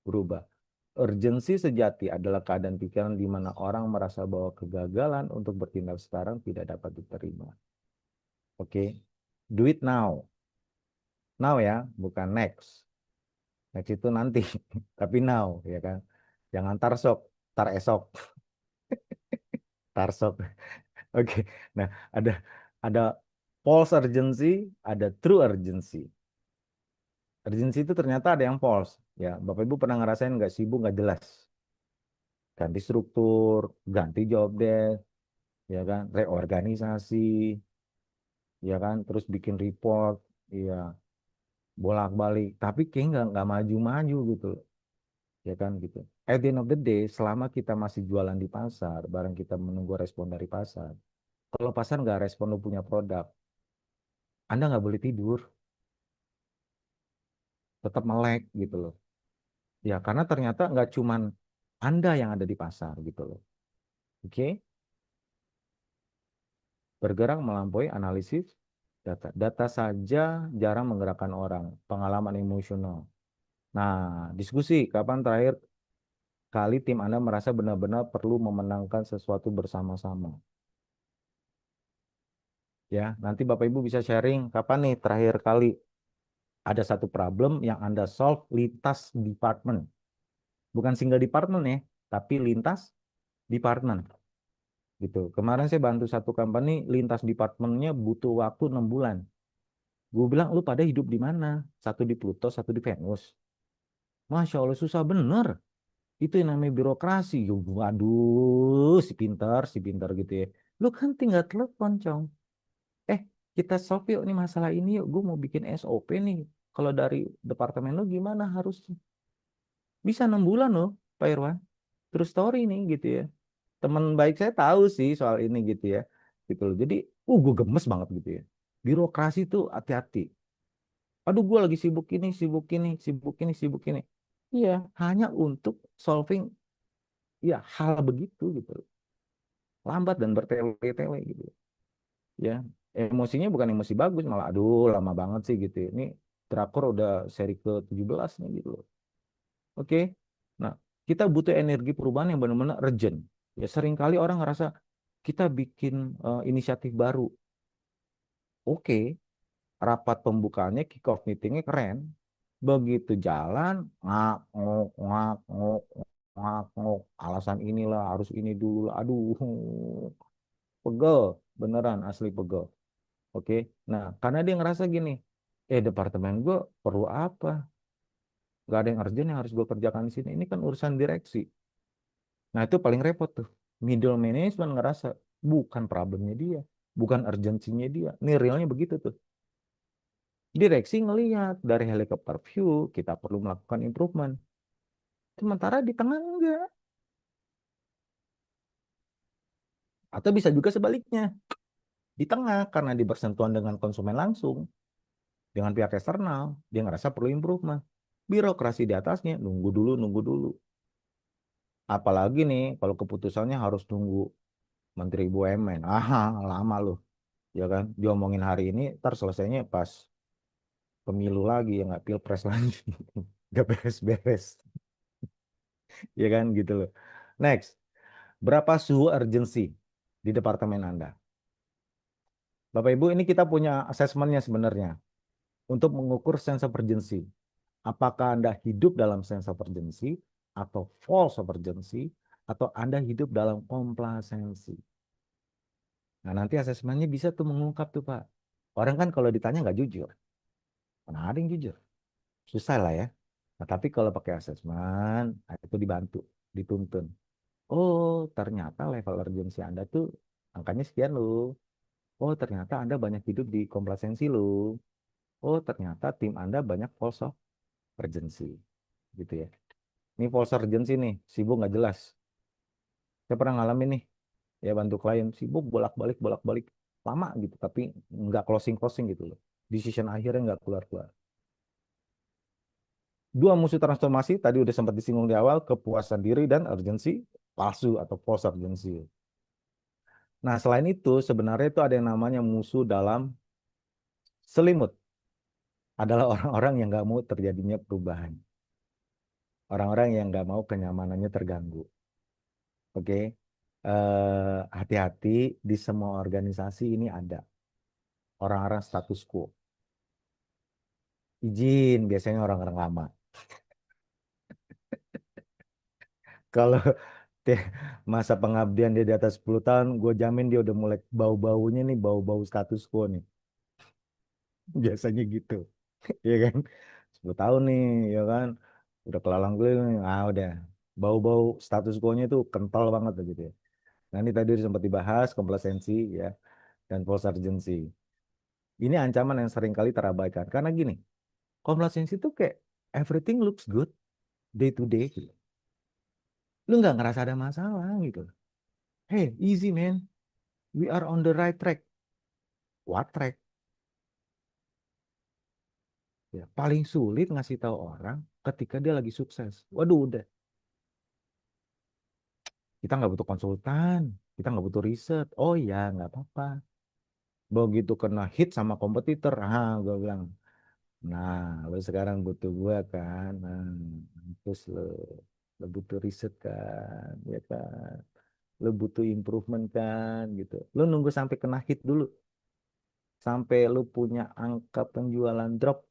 berubah. Urgensi sejati adalah keadaan pikiran di mana orang merasa bahwa kegagalan untuk bertindak sekarang tidak dapat diterima. Oke, do it now. Now ya, bukan next. Next itu nanti, tapi now, ya kan? Jangan tar sok, tar esok, tar sok. Oke, nah ada false urgency, ada true urgency. Urgency itu ternyata ada yang false. Ya, Bapak Ibu pernah ngerasain nggak sibuk nggak jelas? Ganti struktur, ganti job desk, ya kan? Reorganisasi, ya kan? Terus bikin report, ya bolak-balik. Tapi kayak nggak maju-maju gitu, ya kan gitu. At the end of the day, selama kita masih jualan di pasar, barang kita menunggu respon dari pasar. Kalau pasar nggak respon lu punya produk, Anda nggak boleh tidur, tetap melek gitu loh. Ya, karena ternyata nggak cuman Anda yang ada di pasar gitu loh. Oke, bergerak melampaui analisis data. Data saja jarang menggerakkan orang, pengalaman emosional. Nah, diskusi kapan terakhir kali tim Anda merasa benar-benar perlu memenangkan sesuatu bersama-sama. Ya, nanti Bapak Ibu bisa sharing kapan nih terakhir kali ada satu problem yang Anda solve lintas department. Bukan single department ya, tapi lintas department. Gitu. Kemarin saya bantu satu company lintas departemennya butuh waktu 6 bulan. Gue bilang lu pada hidup di mana? Satu di Pluto, satu di Venus. Masya Allah susah bener. Itu yang namanya birokrasi. Yo, waduh, si pintar gitu ya. Lu kan tinggal telepon, Cong. Eh, kita solve yuk nih masalah ini yuk. Gue mau bikin SOP nih. Kalau dari departemen lu gimana harusnya? Bisa 6 bulan loh, Pak Irwan. True story nih gitu ya. Teman baik saya tahu sih soal ini gitu ya. Gitu loh. Jadi, gue gemes banget gitu ya. Birokrasi tuh hati-hati. Aduh, gue lagi sibuk ini, sibuk ini, sibuk ini, sibuk ini. Iya, hanya untuk solving ya hal begitu gitu. Lambat dan bertele-tele gitu. Ya, emosinya bukan emosi bagus, malah aduh lama banget sih gitu ya. Ini drakor udah seri ke-17 nih gitu loh. Oke. Nah, kita butuh energi perubahan yang benar-benar urgent. Ya, seringkali orang ngerasa kita bikin inisiatif baru. Oke, rapat pembukaannya, kick off meetingnya keren. Begitu jalan, ngak, ngok, alasan inilah, harus ini dulu. Aduh, pegel, beneran asli pegel. Oke, nah karena dia ngerasa gini, departemen gue perlu apa? Gak ada yang urgent yang harus gue kerjakan di sini. Ini kan urusan direksi. Nah itu paling repot tuh. Middle management ngerasa bukan problemnya dia, bukan urgensinya dia. Ini realnya begitu tuh. Direksi ngelihat dari helikopter view, kita perlu melakukan improvement. Sementara di tengah enggak. Atau bisa juga sebaliknya. Di tengah, karena di bersentuhan dengan konsumen langsung, dengan pihak eksternal, dia ngerasa perlu improvement. Birokrasi di atasnya, nunggu dulu, nunggu dulu. Apalagi nih, kalau keputusannya harus nunggu Menteri BUMN. Aha, lama loh. Ya kan, diomongin hari ini, ntar selesainya pas pemilu lagi, ya nggak pilpres lagi. Nggak beres-beres. Ya kan, gitu loh. Next. Berapa suhu urgency di departemen Anda? Bapak Ibu, ini kita punya asesmennya sebenarnya untuk mengukur sense of urgency. Apakah Anda hidup dalam sense of urgency atau false of urgency atau Anda hidup dalam komplasensi. Nah, nanti asesmennya bisa tuh mengungkap tuh, Pak. Orang kan kalau ditanya nggak jujur. Mana ada yang jujur? Susah lah ya. Nah, tapi kalau pakai asesmen, nah itu dibantu, dituntun. Oh, ternyata level urgensi Anda tuh angkanya sekian loh. Oh, ternyata Anda banyak hidup di komplasensi loh. Oh, ternyata tim Anda banyak false of urgency. Gitu ya. Ini false urgency nih, sibuk nggak jelas. Saya pernah ngalamin nih, ya bantu klien, sibuk bolak-balik. Lama gitu, tapi nggak closing-closing gitu loh. Decision akhirnya nggak keluar-keluar. Dua musuh transformasi, tadi udah sempat disinggung di awal, kepuasan diri dan urgensi palsu atau false urgency. Nah, selain itu, sebenarnya itu ada yang namanya musuh dalam selimut. Adalah orang-orang yang nggak mau terjadinya perubahan. Orang-orang yang nggak mau kenyamanannya terganggu. Oke, hati-hati di semua organisasi ini ada orang-orang status quo. Izin biasanya orang-orang lama. Kalau te- masa pengabdian dia di atas 10 tahun, gue jamin dia udah mulai bau-baunya nih, bau-bau status quo nih. Biasanya gitu. Iya kan? 10 tahun nih, ya kan? Udah kelalang keliling, udah. Bau-bau status quo-nya itu kental banget tuh gitu ya. Nah, ini tadi sempat dibahas, komplasensi ya, dan false urgency. Ini ancaman yang sering kali terabaikan. Karena gini, komplasensi itu kayak everything looks good day to day gitu. Lu nggak ngerasa ada masalah gitu. Hey, easy man. We are on the right track. What track? Ya, paling sulit ngasih tahu orang ketika dia lagi sukses. Waduh, udah. Kita nggak butuh konsultan, kita nggak butuh riset. Oh ya, nggak apa-apa. Begitu kena hit sama kompetitor, gue bilang, nah, lo sekarang butuh gua kan, nah, terus lo butuh riset kan, ya kan, lo butuh improvement kan, gitu. Lo nunggu sampai kena hit dulu, sampai lo punya angka penjualan drop,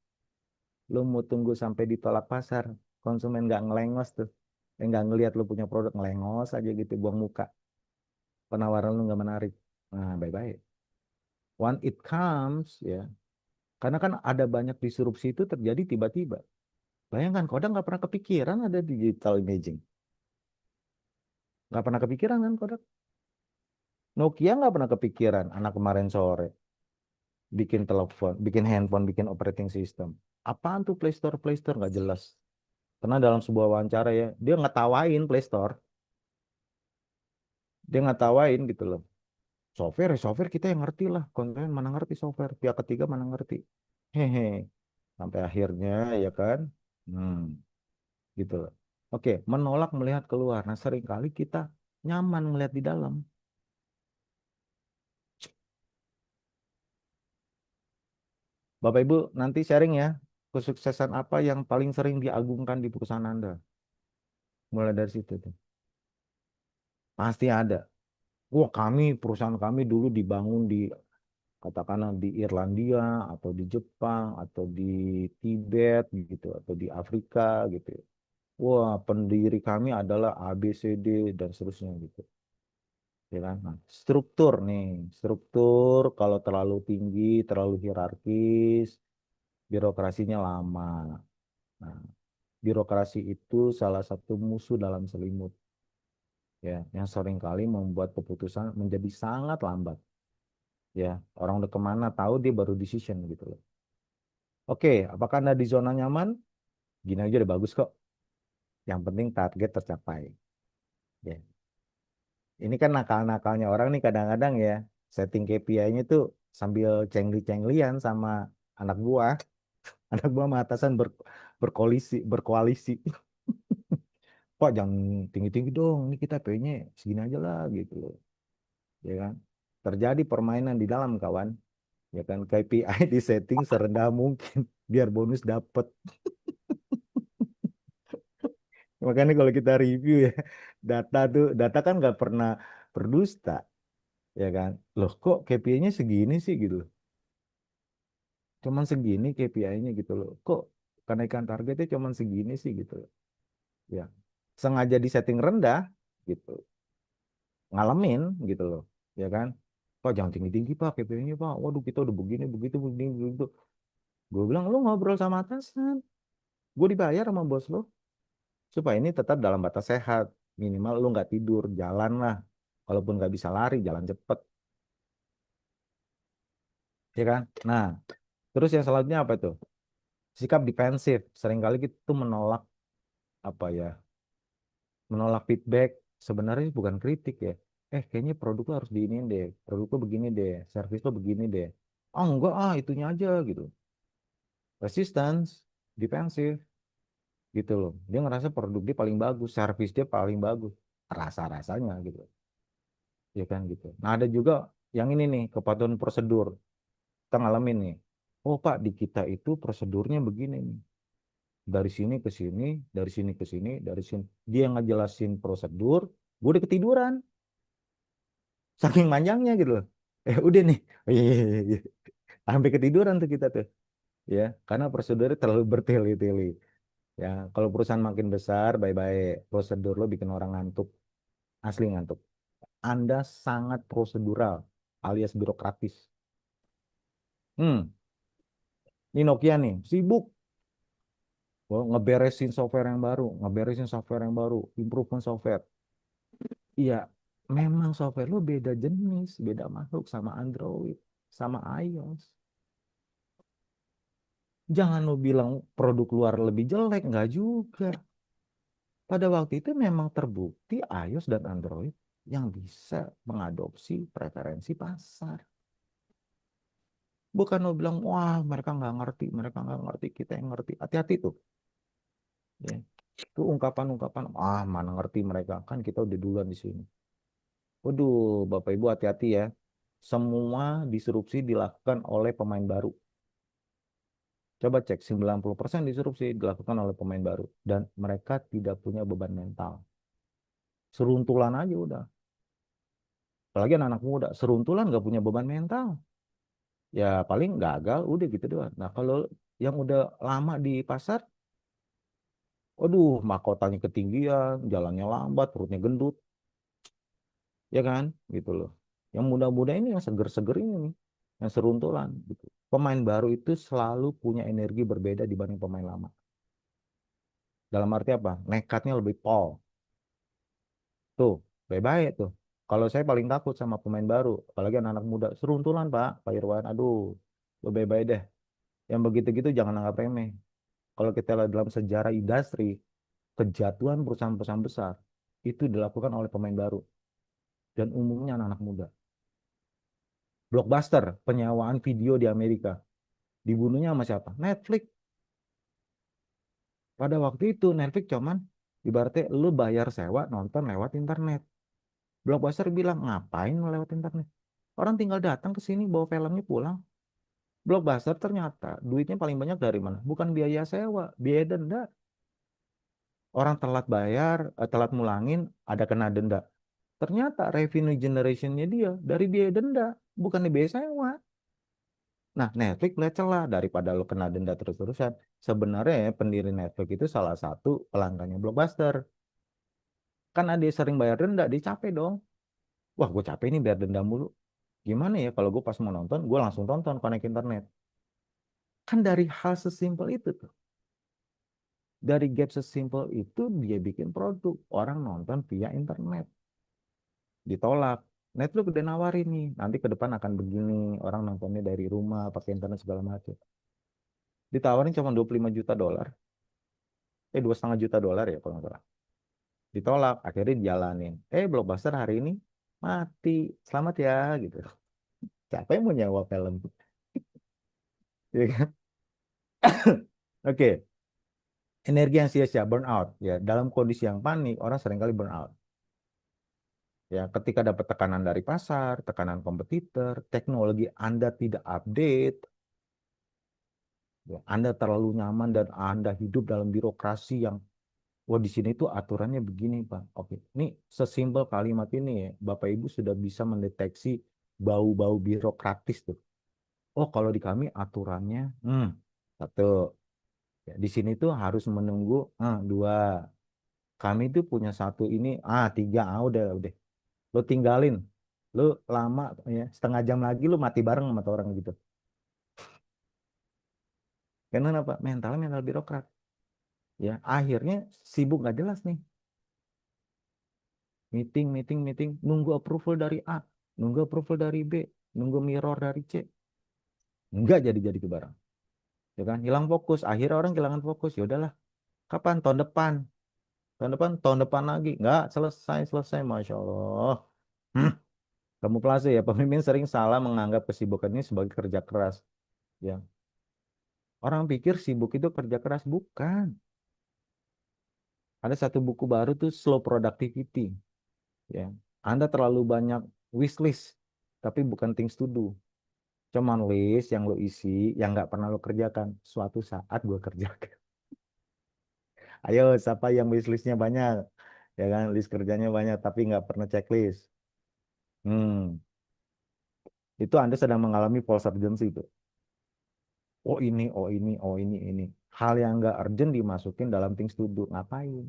lo mau tunggu sampai ditolak pasar, konsumen nggak ngelengos tuh, nggak ngelihat lo punya produk ngelengos aja gitu, buang muka, penawaran lo nggak menarik, nah bye-bye. When it comes, ya, karena kan ada banyak disrupsi itu terjadi tiba-tiba. Bayangkan, Kodak nggak pernah kepikiran ada digital imaging. Nggak pernah kepikiran kan Kodak. Nokia nggak pernah kepikiran anak kemarin sore. Bikin telepon, bikin handphone, bikin operating system. Apaan tuh Play Store? Play Store nggak jelas. Karena dalam sebuah wawancara ya, dia ngetawain Play Store. Dia ngetawain gitu loh. Software kita yang ngerti lah. Konsumen mana ngerti software. Pihak ketiga mana ngerti. Hehe. Sampai akhirnya ya kan. Hmm, gitu loh. Oke, menolak melihat keluar. Nah, seringkali kita nyaman melihat di dalam. Bapak Ibu nanti sharing ya, kesuksesan apa yang paling sering diagungkan di perusahaan Anda. Mulai dari situ tuh. Pasti ada. Wah, perusahaan kami dulu dibangun di katakanlah di Irlandia atau di Jepang atau di Tibet gitu atau di Afrika gitu. Wah, pendiri kami adalah A B C D dan seterusnya gitu. Ya kan? Nah, struktur nih, struktur kalau terlalu tinggi, terlalu hierarkis, birokrasinya lama. Nah, birokrasi itu salah satu musuh dalam selimut, ya, yang seringkali membuat keputusan menjadi sangat lambat. Ya, orang udah kemana tahu dia baru decision gitu loh. Oke, apakah Anda di zona nyaman? Gini aja udah bagus kok. Yang penting target tercapai. Ya, ini kan nakal-nakalnya orang nih kadang-kadang ya, setting KPI-nya tuh sambil cengli-cenglian sama anak buah. Anak buah sama atasan berkoalisi. Pak jangan tinggi-tinggi dong, ini kita PI-nya segini aja lah gitu loh. Ya kan? Terjadi permainan di dalam kawan, ya kan KPI di setting serendah mungkin biar bonus dapat. Makanya kalau kita review ya data kan nggak pernah berdusta, ya kan? Loh kok KPI-nya segini sih gitu loh. Cuman segini KPI-nya gitu loh. Kok kenaikan targetnya cuman segini sih gitu loh. Ya. Sengaja di setting rendah gitu. Ngalamin gitu loh, ya kan? Pak jangan tinggi-tinggi Pak KPI-nya Pak. Waduh kita udah begini begitu begini begitu. Gue bilang lu ngobrol sama atasan. Gue dibayar sama bos lo supaya ini tetap dalam batas sehat. Minimal lu nggak tidur, jalan lah. Kalaupun nggak bisa lari, jalan cepet, ya kan? Nah, terus yang selanjutnya apa itu? Sikap defensif. Seringkali kita tuh menolak apa ya? Menolak feedback. Sebenarnya bukan kritik ya. Kayaknya produk lo harus diinin deh. Produk lo begini deh. Servis lo begini deh. Oh enggak, itunya aja gitu. Resistance, defensif gitu loh. Dia ngerasa produk dia paling bagus, servis dia paling bagus. Rasa-rasanya gitu. Ya kan gitu. Nah, ada juga yang ini nih, kepatuhan prosedur. Kita ngalamin nih. Oh, Pak, di kita itu prosedurnya begini nih. Dari sini ke sini, dari sini ke sini, dari sini. Dia ngejelasin prosedur, gue udah ketiduran. Saking panjangnya gitu loh. Udah nih. Oh, iya, iya, iya, iya. Sampai ketiduran tuh kita tuh. Ya, karena prosedurnya terlalu bertele-tele. Ya, kalau perusahaan makin besar, bye-bye. Prosedur lo bikin orang ngantuk. Asli ngantuk. Anda sangat prosedural, alias birokratis. Hmm, ini Nokia nih, sibuk. Ngeberesin software yang baru, ngeberesin software yang baru, improvement software. Iya, memang software lo beda jenis, beda makhluk sama Android, sama iOS. Jangan lo bilang produk luar lebih jelek, nggak juga. Pada waktu itu memang terbukti iOS dan Android yang bisa mengadopsi preferensi pasar. Bukan lo bilang, wah mereka nggak ngerti, kita yang ngerti. Hati-hati tuh. Ya. Itu ungkapan-ungkapan, mana ngerti mereka. Kan kita udah duluan di sini. Waduh, Bapak Ibu hati-hati ya. Semua disrupsi dilakukan oleh pemain baru. Coba cek, 90% disrupsi dilakukan oleh pemain baru. Dan mereka tidak punya beban mental. Seruntulan aja udah. Apalagi anak muda, seruntulan nggak punya beban mental. Ya paling gagal, udah gitu doang. Nah kalau yang udah lama di pasar, waduh, mahkotanya ketinggian, jalannya lambat, perutnya gendut, ya kan? Gitu loh. Yang muda-muda ini yang seger-seger ini nih, yang seruntulan gitu. Pemain baru itu selalu punya energi berbeda dibanding pemain lama. Dalam arti apa? Nekatnya lebih pol. Tuh, baik-baik tuh. Kalau saya paling takut sama pemain baru, apalagi anak-anak muda, seruntulan Pak Irwan. Aduh, lo baik-baik deh. Yang begitu-gitu jangan anggap remeh. Kalau kita lihat dalam sejarah industri, kejatuhan perusahaan-perusahaan besar itu dilakukan oleh pemain baru dan umumnya anak-anak muda. Blockbuster, penyewaan video di Amerika, dibunuhnya sama siapa? Netflix. Pada waktu itu Netflix cuman ibaratnya lu bayar sewa nonton lewat internet. Blockbuster bilang ngapain lewat internet? Orang tinggal datang ke sini bawa filmnya pulang. Blockbuster ternyata duitnya paling banyak dari mana? Bukan biaya sewa, biaya denda. Orang telat bayar, telat mulangin, ada kena denda. Ternyata revenue generationnya dia dari biaya denda, bukan di biaya sewa. Nah, Netflix melihat celah daripada lo kena denda terus-terusan. Sebenarnya pendiri Netflix itu salah satu pelanggannya Blockbuster. Kan ada yang sering bayar denda, dia capek dong. Wah, gue capek nih bayar denda mulu. Gimana ya kalau gue pas mau nonton, gue langsung tonton connect internet. Kan dari hal sesimpel itu tuh. Dari gap sesimpel itu dia bikin produk. Orang nonton via internet. Ditolak. Netflix udah nawarin nih, nanti ke depan akan begini, orang nontonnya dari rumah, pakai internet segala macam. Ditawarin cuma 25 juta dolar, 2,5 juta dolar ya kalau nggak salah. Ditolak, akhirnya dijalanin. Blockbuster hari ini mati, selamat ya gitu. Siapa yang mau nyawa film? Ya kan? Oke, energi yang sia-sia, burnout. Ya, dalam kondisi yang panik, orang seringkali burnout. Ya, ketika dapat tekanan dari pasar, tekanan kompetitor, teknologi Anda tidak update, ya, Anda terlalu nyaman dan Anda hidup dalam birokrasi yang, wah di sini tuh aturannya begini, Pak. Oke, ini sesimpel kalimat ini ya, Bapak Ibu sudah bisa mendeteksi bau-bau birokratis tuh. Oh, kalau di kami aturannya, satu, ya, di sini tuh harus menunggu, dua. Kami tuh punya satu ini, tiga, udah. Lo tinggalin, lo lama ya, setengah jam lagi lo mati bareng sama orang gitu. Karena apa? Mental birokrat. Ya, akhirnya sibuk nggak jelas nih. Meeting, nunggu approval dari A, nunggu approval dari B, nunggu mirror dari C. Nggak jadi ke barang. Ya kan? Hilang fokus. Akhirnya orang kehilangan fokus. Ya udahlah. Kapan? Tahun depan. Tahun depan lagi. Nggak selesai. Masya Allah. Hmm. Kamuflase ya. Pemimpin sering salah menganggap kesibukan ini sebagai kerja keras. Ya. Orang pikir sibuk itu kerja keras. Bukan. Ada satu buku baru tuh Slow Productivity. Ya. Anda terlalu banyak wishlist. Tapi bukan things to do. Cuman list yang lo isi, yang nggak pernah lo kerjakan. Suatu saat gue kerjakan. Ayo, siapa yang wishlistnya banyak? Ya kan, list kerjanya banyak, tapi nggak pernah checklist. Hmm, itu Anda sedang mengalami false urgency itu. Oh ini. Hal yang nggak urgent dimasukin dalam things to do. Ngapain?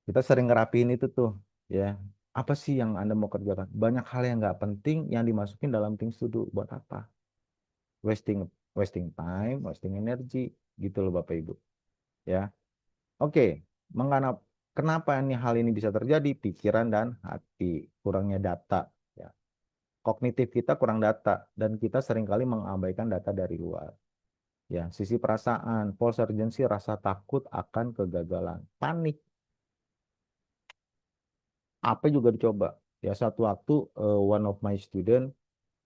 Kita sering ngerapiin itu tuh. Ya, apa sih yang Anda mau kerjakan? Banyak hal yang nggak penting yang dimasukin dalam things to do. Buat apa? Wasting, wasting time, wasting energy. Gitu loh Bapak Ibu. Ya. Oke, kenapa hal ini bisa terjadi? Pikiran dan hati, kurangnya data. Ya. Kognitif kita kurang data dan kita seringkali mengabaikan data dari luar. Ya, sisi perasaan, false urgency, rasa takut akan kegagalan, panik, apa juga dicoba. Ya, satu waktu one of my student,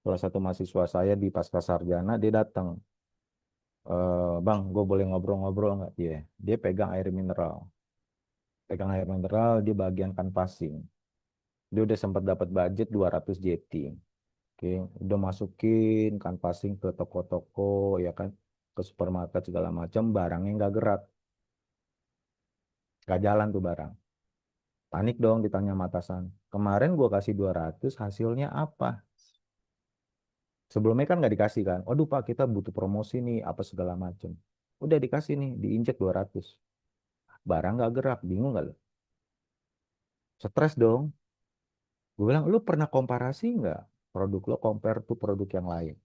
salah satu mahasiswa saya di pasca sarjana, dia datang, Bang, gue boleh ngobrol-ngobrol nggak? Iya, dia pegang air mineral, dia bagian kanvasing. Dia udah sempat dapat budget 200 JT. Oke, udah masukin kanvasing ke toko-toko ya kan, ke supermarket segala macam, barangnya nggak gerak, nggak jalan tuh barang. Panik dong ditanya sama atasan. Kemarin gua kasih 200, hasilnya apa? Sebelumnya kan nggak dikasih kan. Waduh Pak, kita butuh promosi nih, apa segala macam. Udah dikasih nih, diinjek 200. Barang nggak gerak, bingung nggak lo? Stres dong. Gue bilang, lu pernah komparasi nggak produk lo compare tuh produk yang lain?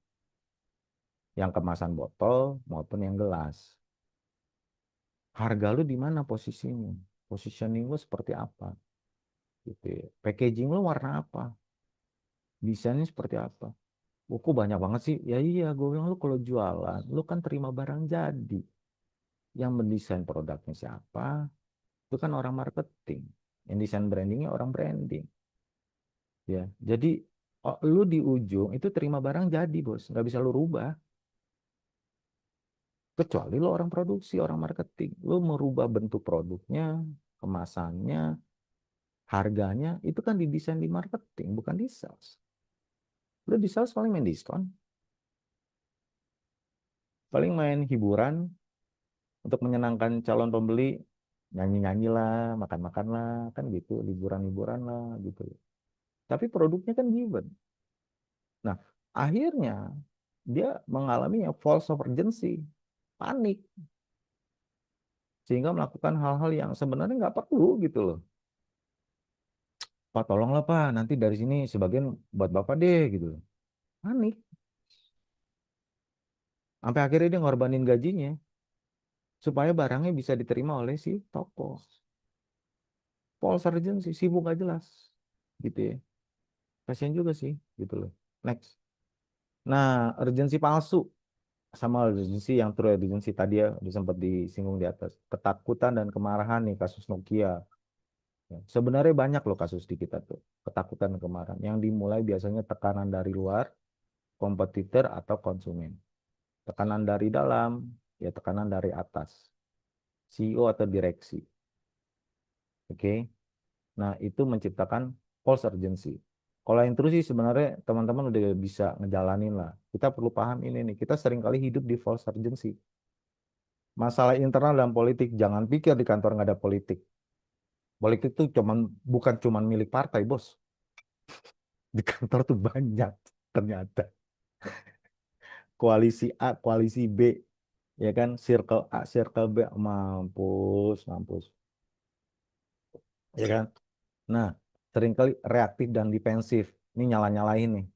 Yang kemasan botol maupun yang gelas. Harga lu di mana posisinya? Positioning lu seperti apa? Gitu ya. Packaging lu warna apa? Desainnya seperti apa? Oh, kok banyak banget sih? Ya iya, gue bilang lu kalau jualan, lu kan terima barang jadi. Yang mendesain produknya siapa? Itu kan orang marketing. Yang desain brandingnya orang branding. Ya, jadi lu di ujung itu terima barang jadi, bos. Nggak bisa lu rubah. Kecuali lu orang produksi, orang marketing. Lu merubah bentuk produknya, kemasannya, harganya itu kan didesain di marketing, bukan di sales. Lu di sales paling main diskon, paling main hiburan untuk menyenangkan calon pembeli, nyanyi-nyanyi lah, makan-makan lah, kan gitu, liburan-liburan lah, gitu. Tapi produknya kan given. Nah, akhirnya dia mengalami yang false of urgency, panik, sehingga melakukan hal-hal yang sebenarnya nggak perlu gitu loh. Pak, tolonglah Pak, nanti dari sini sebagian buat Bapak deh, gitu. Panik. Sampai akhirnya dia ngorbanin gajinya supaya barangnya bisa diterima oleh si toko. False urgency, sibuk gak jelas. Gitu ya. Kasian juga sih, gitu loh. Next. Nah, urgensi palsu sama urgensi yang true urgency tadi ya, udah sempat disinggung di atas. Ketakutan dan kemarahan nih kasus Nokia. Ya, sebenarnya banyak loh kasus di kita tuh. Ketakutan dan kemarahan. Yang dimulai biasanya tekanan dari luar, kompetitor atau konsumen. Tekanan dari dalam, ya tekanan dari atas. CEO atau direksi. Oke. Nah, itu menciptakan false urgency. Kalau yang terus sih sebenarnya teman-teman udah bisa ngejalanin lah. Kita perlu paham ini nih. Kita seringkali hidup di false urgency. Masalah internal dan politik, jangan pikir di kantor nggak ada politik. Politik itu bukan cuman milik partai, bos. Di kantor tuh banyak ternyata. Koalisi A, koalisi B, ya kan? Circle A, circle B, mampus, mampus. Ya kan? Nah, seringkali reaktif dan defensif. Ini nyala-nyalain nih.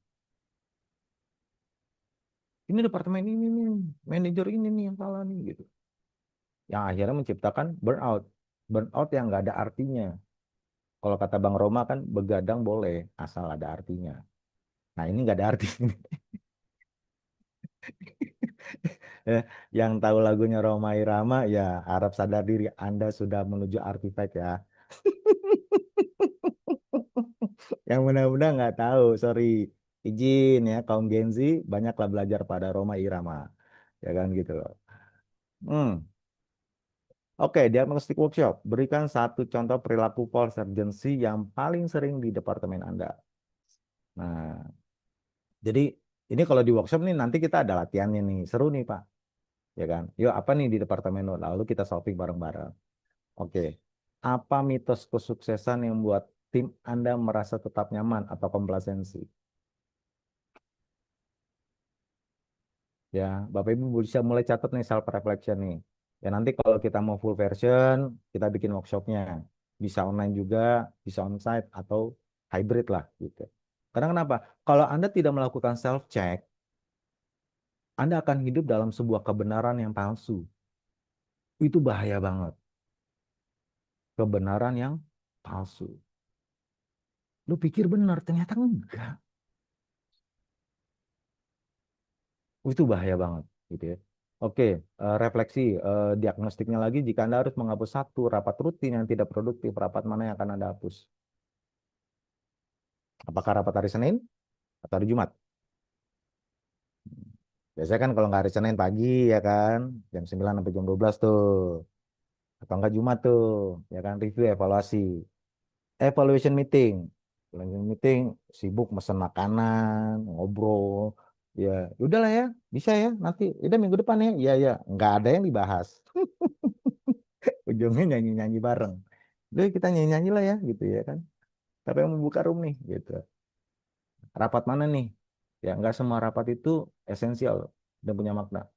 Ini departemen ini nih, manajer ini nih yang salah nih gitu. yang akhirnya menciptakan burnout. Burnout yang nggak ada artinya. Kalau kata Bang Roma kan begadang boleh asal ada artinya. Nah ini nggak ada artinya. Eh, yang tahu lagunya Roma Irama ya harap sadar diri Anda sudah menuju artifak ya. Yang mudah-mudah nggak tahu, sorry. Izin ya kaum Gen Z banyaklah belajar pada Roma Irama. Ya kan gitu loh. Hmm. Oke, diagnostik workshop. Berikan satu contoh perilaku false urgency yang paling sering di departemen Anda. Nah, jadi ini kalau di workshop nih nanti kita ada latihannya nih. Seru nih, Pak. Ya kan? Yuk, apa nih di departemen lo? Lalu kita solving bareng-bareng. Oke. Apa mitos kesuksesan yang membuat tim Anda merasa tetap nyaman atau komplasensi? Ya, Bapak Ibu bisa mulai catat nih self reflection nih. Ya nanti kalau kita mau full version, kita bikin workshopnya. Bisa online juga, bisa onsite atau hybrid lah gitu. Karena kenapa? Kalau Anda tidak melakukan self check, Anda akan hidup dalam sebuah kebenaran yang palsu. Itu bahaya banget. Kebenaran yang palsu. Lu pikir benar, ternyata enggak. Itu bahaya banget gitu ya. Oke, refleksi diagnostiknya lagi jika Anda harus menghapus satu rapat rutin yang tidak produktif, rapat mana yang akan Anda hapus? Apakah rapat hari Senin atau hari Jumat? Biasanya kan kalau nggak hari Senin pagi ya kan, jam 9 sampai jam 12 tuh. Atau enggak Jumat tuh, ya kan review evaluasi. Evaluation meeting. Evaluation meeting sibuk mesen makanan, ngobrol. Ya, udahlah ya, bisa ya nanti. Udah minggu depan ya. Iya ya, nggak ada yang dibahas. Ujungnya nyanyi-nyanyi bareng. Udah kita nyanyi-nyanyi lah ya gitu ya kan. Tapi yang membuka room nih gitu. Rapat mana nih? Ya nggak semua rapat itu esensial dan punya makna.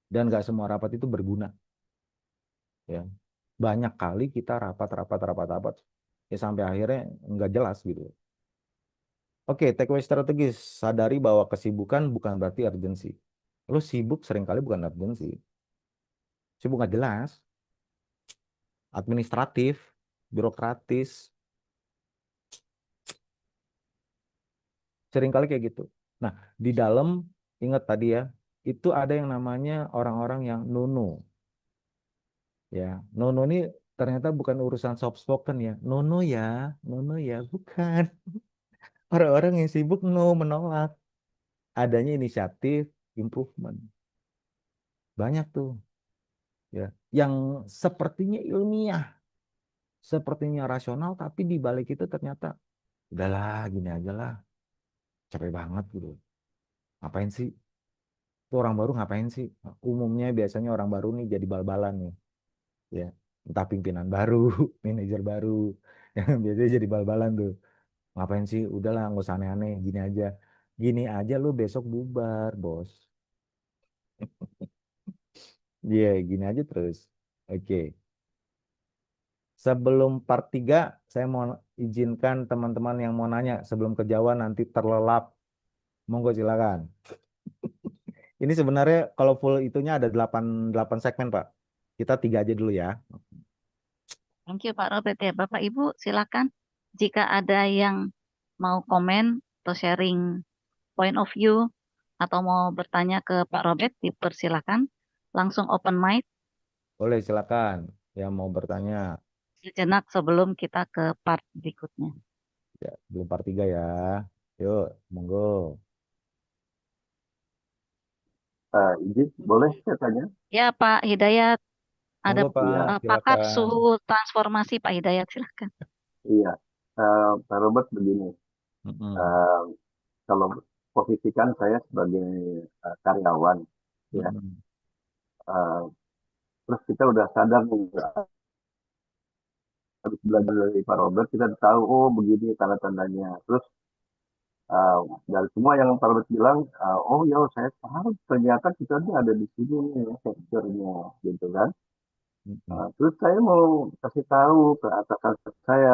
Dan nggak semua rapat itu berguna. Ya. Banyak kali kita rapat. Ya sampai akhirnya nggak jelas gitu. Oke, takeaway strategis. Sadari bahwa kesibukan bukan berarti urgensi. Lo sibuk seringkali bukan urgensi. Sibuk nggak jelas. Administratif, birokratis. Seringkali kayak gitu. Nah, di dalam, ingat tadi ya, itu ada yang namanya orang-orang yang nono. Ya, nono ini ternyata bukan urusan soft spoken ya. Nono ya, bukan. Orang-orang yang sibuk no, menolak. Adanya inisiatif, improvement. Banyak tuh. Ya, yang sepertinya ilmiah, sepertinya rasional, tapi di balik itu ternyata, udahlah, gini aja lah. Capek banget gitu. Ngapain sih? Tuh orang baru ngapain sih? Umumnya biasanya orang baru nih jadi bal-balan nih. Ya, entah pimpinan baru, manajer baru, yang biasanya jadi bal-balan tuh. Ngapain sih? Udahlah, nggak usah aneh-aneh, gini aja. Gini aja lu besok bubar, bos. Iya, gini aja terus. Oke. Sebelum part 3, saya mau izinkan teman-teman yang mau nanya sebelum kejauhan nanti terlelap. Monggo silakan. Ini sebenarnya kalau full itunya ada 8 segmen, Pak. Kita 3 aja dulu ya. Thank you Pak Robert ya. Bapak Ibu silakan jika ada yang mau komen atau sharing point of view atau mau bertanya ke Pak Robert dipersilakan langsung open mic Boleh silakan. Yang mau bertanya. sejenak sebelum kita ke part berikutnya. Ya, belum part 3 ya. Yuk, monggo. Izin, boleh saya tanya? Ya Pak Hidayat, ada Monggo, Pak. Iya, pakar Silakan. suhu transformasi Pak Hidayat silakan. iya. Pak Robert begini, Mm-mm. eh, kalau posisikan saya sebagai karyawan, ya, Mm-mm. eh, terus kita udah sadar nih, habis belajar dari Pak Robert, kita tahu, oh begini tanda-tandanya. Terus eh, dari semua yang Pak Robert bilang, oh ya saya tahu, ternyata kita tuh ada di sini nih sektornya, gitu kan. Mm-mm. Terus saya mau kasih tahu ke atasan saya,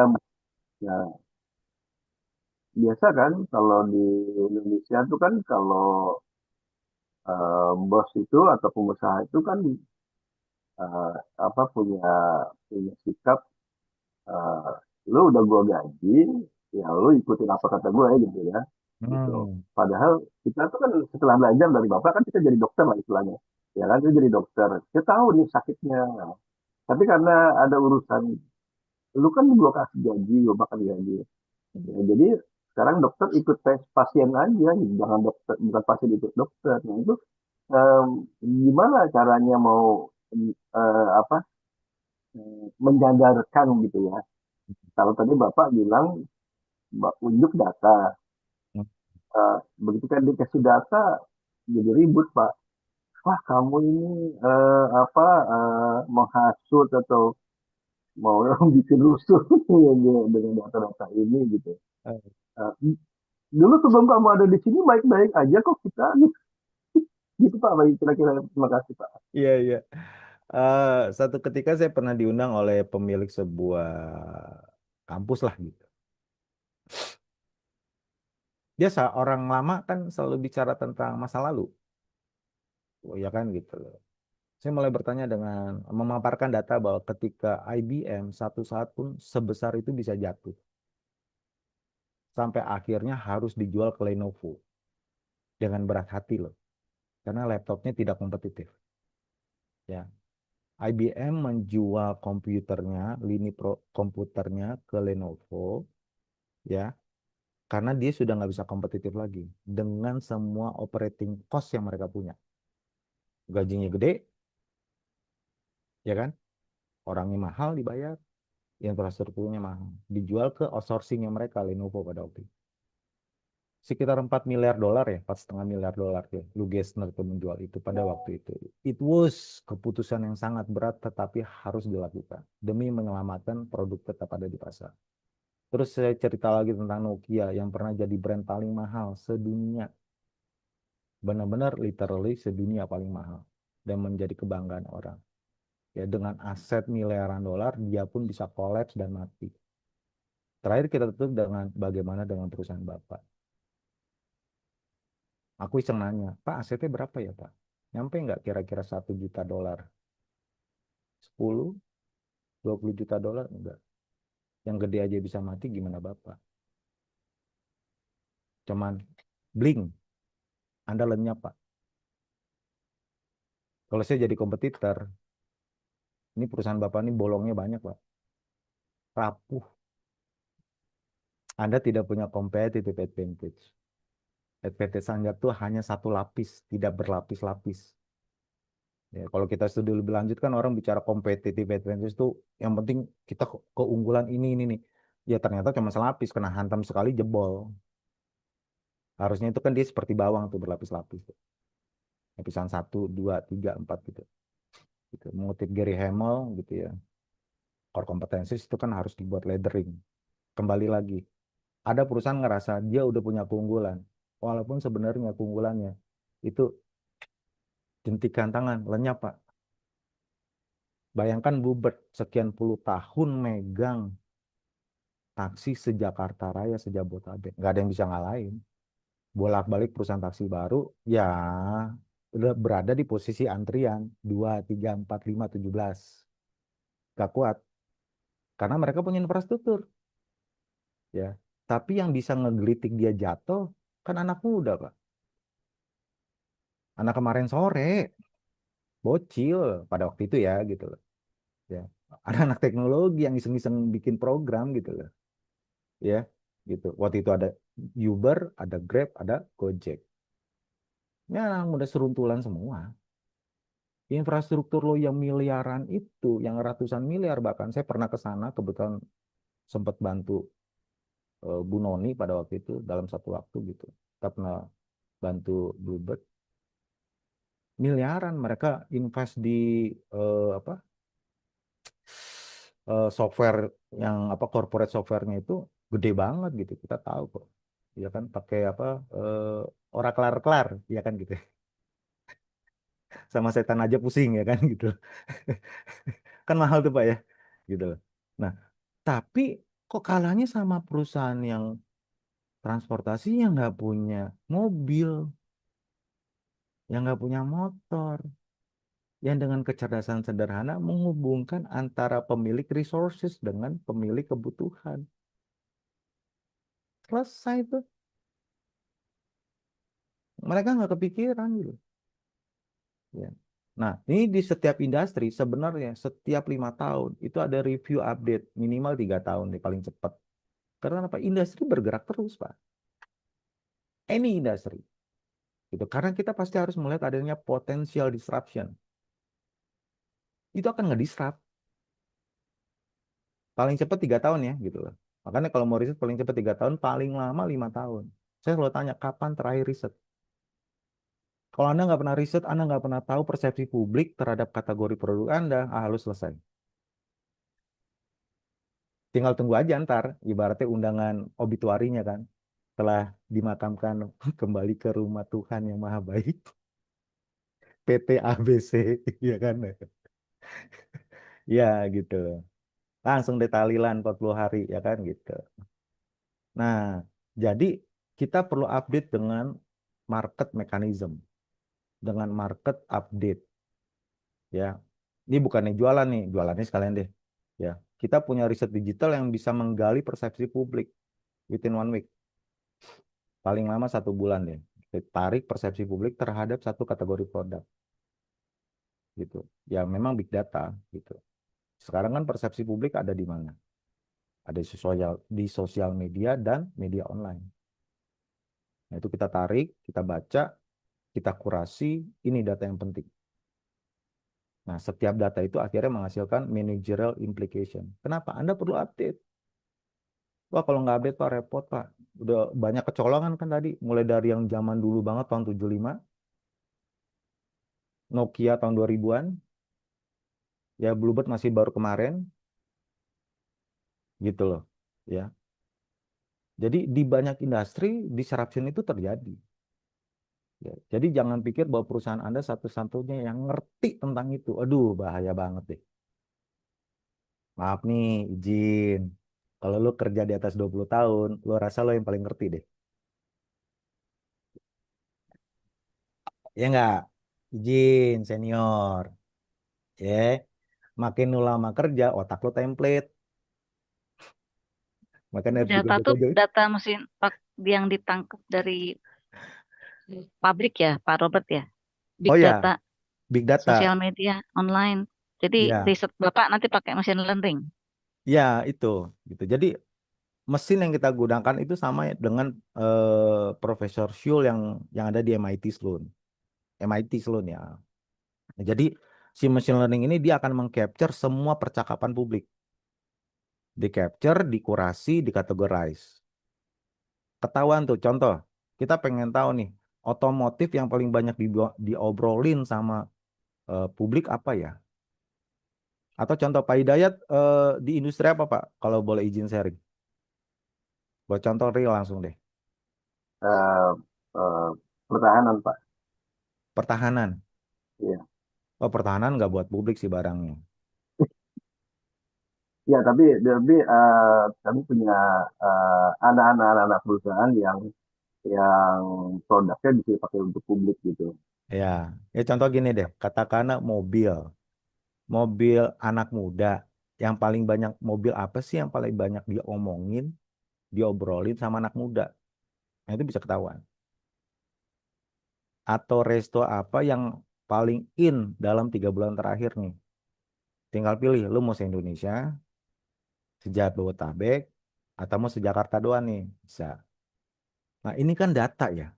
ya, biasa kan kalau di Indonesia itu kan kalau bos itu atau pengusaha itu kan eh, apa punya sikap, eh, lu udah gua gaji, ya lu ikutin apa kata gue gitu ya, gitu. Hmm. Padahal kita tuh kan setelah belajar dari bapak kan kita jadi dokter lah istilahnya, ya kan kita jadi dokter, kita tahu nih sakitnya. Tapi karena ada urusan, lu kan gua kasih gaji, gua makan gaji. Ya, jadi sekarang dokter ikut tes pasien aja, gitu. Jangan dokter, bukan pasien ikut dokter. Nah itu em, gimana caranya mau apa menyadarkan gitu ya. Kalau tadi bapak bilang unjuk data, begitu kan dikasih data jadi ribut pak. Wah kamu ini apa menghasut atau mau bikin rusuh dengan data-data ini gitu. Eh, Eh, dulu sebelum kamu ada di sini baik-baik aja kok kita gitu Pak. Baik kira-kira, terima kasih Pak. Iya, iya. Satu ketika saya pernah diundang oleh pemilik sebuah kampus lah gitu. Dia orang lama kan selalu bicara tentang masa lalu. Oh ya kan gitu loh. Saya mulai bertanya dengan memaparkan data bahwa ketika IBM satu saat pun sebesar itu bisa jatuh. Sampai akhirnya harus dijual ke Lenovo. Dengan berat hati loh. Karena laptopnya tidak kompetitif. Ya. IBM menjual komputernya, lini komputernya ke Lenovo. Ya. Karena dia sudah nggak bisa kompetitif lagi. Dengan semua operating cost yang mereka punya. Gajinya gede, ya kan? Orangnya mahal dibayar, infrastrukturnya mahal. Dijual ke outsourcingnya mereka, Lenovo pada waktu itu. Sekitar 4 miliar dolar ya, 4,5 miliar dolar ya. Lou Gerstner tuh menjual itu pada waktu itu. It was keputusan yang sangat berat tetapi harus dilakukan demi menyelamatkan produk tetap ada di pasar. Terus saya cerita lagi tentang Nokia yang pernah jadi brand paling mahal sedunia. Benar-benar literally sedunia paling mahal dan menjadi kebanggaan orang. Ya dengan aset miliaran dolar dia pun bisa kolaps dan mati. Terakhir kita tutup dengan bagaimana dengan perusahaan Bapak. Aku iseng nanya, Pak asetnya berapa ya Pak? Nyampe nggak kira-kira 1 juta dolar? 10, 20 juta dolar? Enggak. Yang gede aja bisa mati gimana Bapak? Cuman blink, Anda lenyap Pak. Kalau saya jadi kompetitor, ini perusahaan Bapak ini bolongnya banyak Pak. Rapuh. Anda tidak punya competitive advantage. Advantage Anda tuh hanya satu lapis, tidak berlapis-lapis. Ya, kalau kita studi lebih lanjut kan orang bicara competitive advantage itu yang penting kita keunggulan ini nih. Ya ternyata cuma selapis, kena hantam sekali jebol. Harusnya itu kan dia seperti bawang tuh berlapis-lapis. Lapisan 1, 2, 3, 4 gitu. Gitu. Mengutip Gary Hamel gitu ya. Core competencies itu kan harus dibuat lettering. Kembali lagi, ada perusahaan ngerasa dia udah punya keunggulan. Walaupun sebenarnya keunggulannya itu jentikan tangan, lenyap Pak. Bayangkan Bluebird sekian puluh tahun megang taksi se-Jakarta Raya, se-Jabodetabek. Nggak ada yang bisa ngalahin. Bolak-balik perusahaan taksi baru, ya udah berada di posisi antrian 2, 3, 4, 5, 17. Gak kuat. Karena mereka punya infrastruktur. Ya. Tapi yang bisa ngegelitik dia jatuh, kan anak muda, Pak. Anak kemarin sore, bocil pada waktu itu ya, gitu loh. Ya. Ada anak teknologi yang iseng-iseng bikin program gitu loh. Ya, gitu. Waktu itu ada Uber, ada Grab, ada Gojek. Ya, anak muda seruntulan semua. Infrastruktur lo yang miliaran itu, yang ratusan miliar bahkan saya pernah ke sana kebetulan sempat bantu Bu Noni pada waktu itu dalam satu waktu gitu. Kita pernah bantu Bluebird miliaran mereka invest di apa software yang apa corporate softwarenya itu gede banget gitu kita tahu kok ya kan pakai apa ora kelar-kelar ya kan gitu sama setan aja pusing ya kan gitu kan mahal tuh Pak ya gitu loh. Nah, tapi kok kalahnya sama perusahaan yang transportasi yang nggak punya mobil, yang nggak punya motor, yang dengan kecerdasan sederhana menghubungkan antara pemilik resources dengan pemilik kebutuhan. Selesai tuh. Mereka nggak kepikiran gitu. Ya. Nah, ini di setiap industri sebenarnya setiap 5 tahun itu ada review update minimal 3 tahun nih paling cepat. Karena apa? Industri bergerak terus, Pak. Any industry. Gitu. Karena kita pasti harus melihat adanya potential disruption. Itu akan nge-disrupt. Paling cepat 3 tahun ya, gitu loh. Makanya kalau mau riset paling cepat 3 tahun, paling lama 5 tahun. Saya selalu tanya, kapan terakhir riset? Kalau Anda nggak pernah riset, Anda nggak pernah tahu persepsi publik terhadap kategori produk Anda, harus selesai. Tinggal tunggu aja ntar, ibaratnya undangan obituarinya kan. Telah dimakamkan kembali ke rumah Tuhan yang Maha Baik. PT ABC, ya kan? Ya gitu. Langsung detailan 40 hari, ya kan gitu. Nah, jadi kita perlu update dengan market mechanism, dengan market update, ya. Ini bukannya jualan nih, jualannya sekalian deh. Ya, kita punya riset digital yang bisa menggali persepsi publik within 1 week. Paling lama 1 bulan deh. Tarik persepsi publik terhadap satu kategori produk, gitu. Ya memang big data, gitu. Sekarang kan persepsi publik ada di mana? Ada di sosial media dan media online. Nah, itu kita tarik, kita baca, kita kurasi, ini data yang penting. Nah, setiap data itu akhirnya menghasilkan managerial implication. Kenapa? Anda perlu update. Wah, kalau nggak update, Pak, repot, Pak. Udah banyak kecolongan kan tadi. Mulai dari yang zaman dulu banget, tahun 75, Nokia tahun 2000-an, ya Bluebird masih baru kemarin, gitu loh. Ya. Jadi di banyak industri, disruption itu terjadi. Ya. Jadi jangan pikir bahwa perusahaan Anda satu-satunya yang ngerti tentang itu. Aduh, bahaya banget deh. Maaf nih, izin. Kalau lu kerja di atas 20 tahun, lu rasa lo yang paling ngerti deh. Ya enggak? Izin, senior. Ya, makin lu lama kerja, otak lu template. Makanya harus Data tuh digojo-gojo. data mesin yang ditangkap dari pabrik ya, Pak Robert ya. Big Oh data, ya, big sosial data. media, online. Jadi Ya, riset Bapak nanti pakai machine learning. ya itu. Gitu. Jadi mesin yang kita gunakan itu sama dengan Profesor Shul yang ada di MIT Sloan. MIT Sloan ya. Nah, jadi si machine learning ini dia akan mengcapture semua percakapan publik. Di capture, dikurasi, dikategorize. Ketahuan tuh, contoh, kita pengen tahu nih, otomotif yang paling banyak diobrolin sama publik apa ya? Atau contoh Pak Hidayat di industri apa Pak? Kalau boleh izin sharing. Buat contoh real langsung deh. Eh, eh, Pertahanan, Pak. Pertahanan. Iya. Oh, pertahanan nggak buat publik sih barangnya. Ya, tapi kami punya anak-anak perusahaan yang produknya bisa dipakai untuk publik gitu. Ya, ya contoh gini deh, katakanlah mobil. Mobil anak muda. Yang paling banyak mobil apa sih yang paling banyak diomongin, diobrolin sama anak muda? Nah, itu bisa ketahuan. Atau resto apa yang paling in dalam 3 bulan terakhir nih? Tinggal pilih, lu mau se-Indonesia, se-Jabodetabek, atau mau se-Jakarta doang nih? Bisa. Nah, ini kan data ya.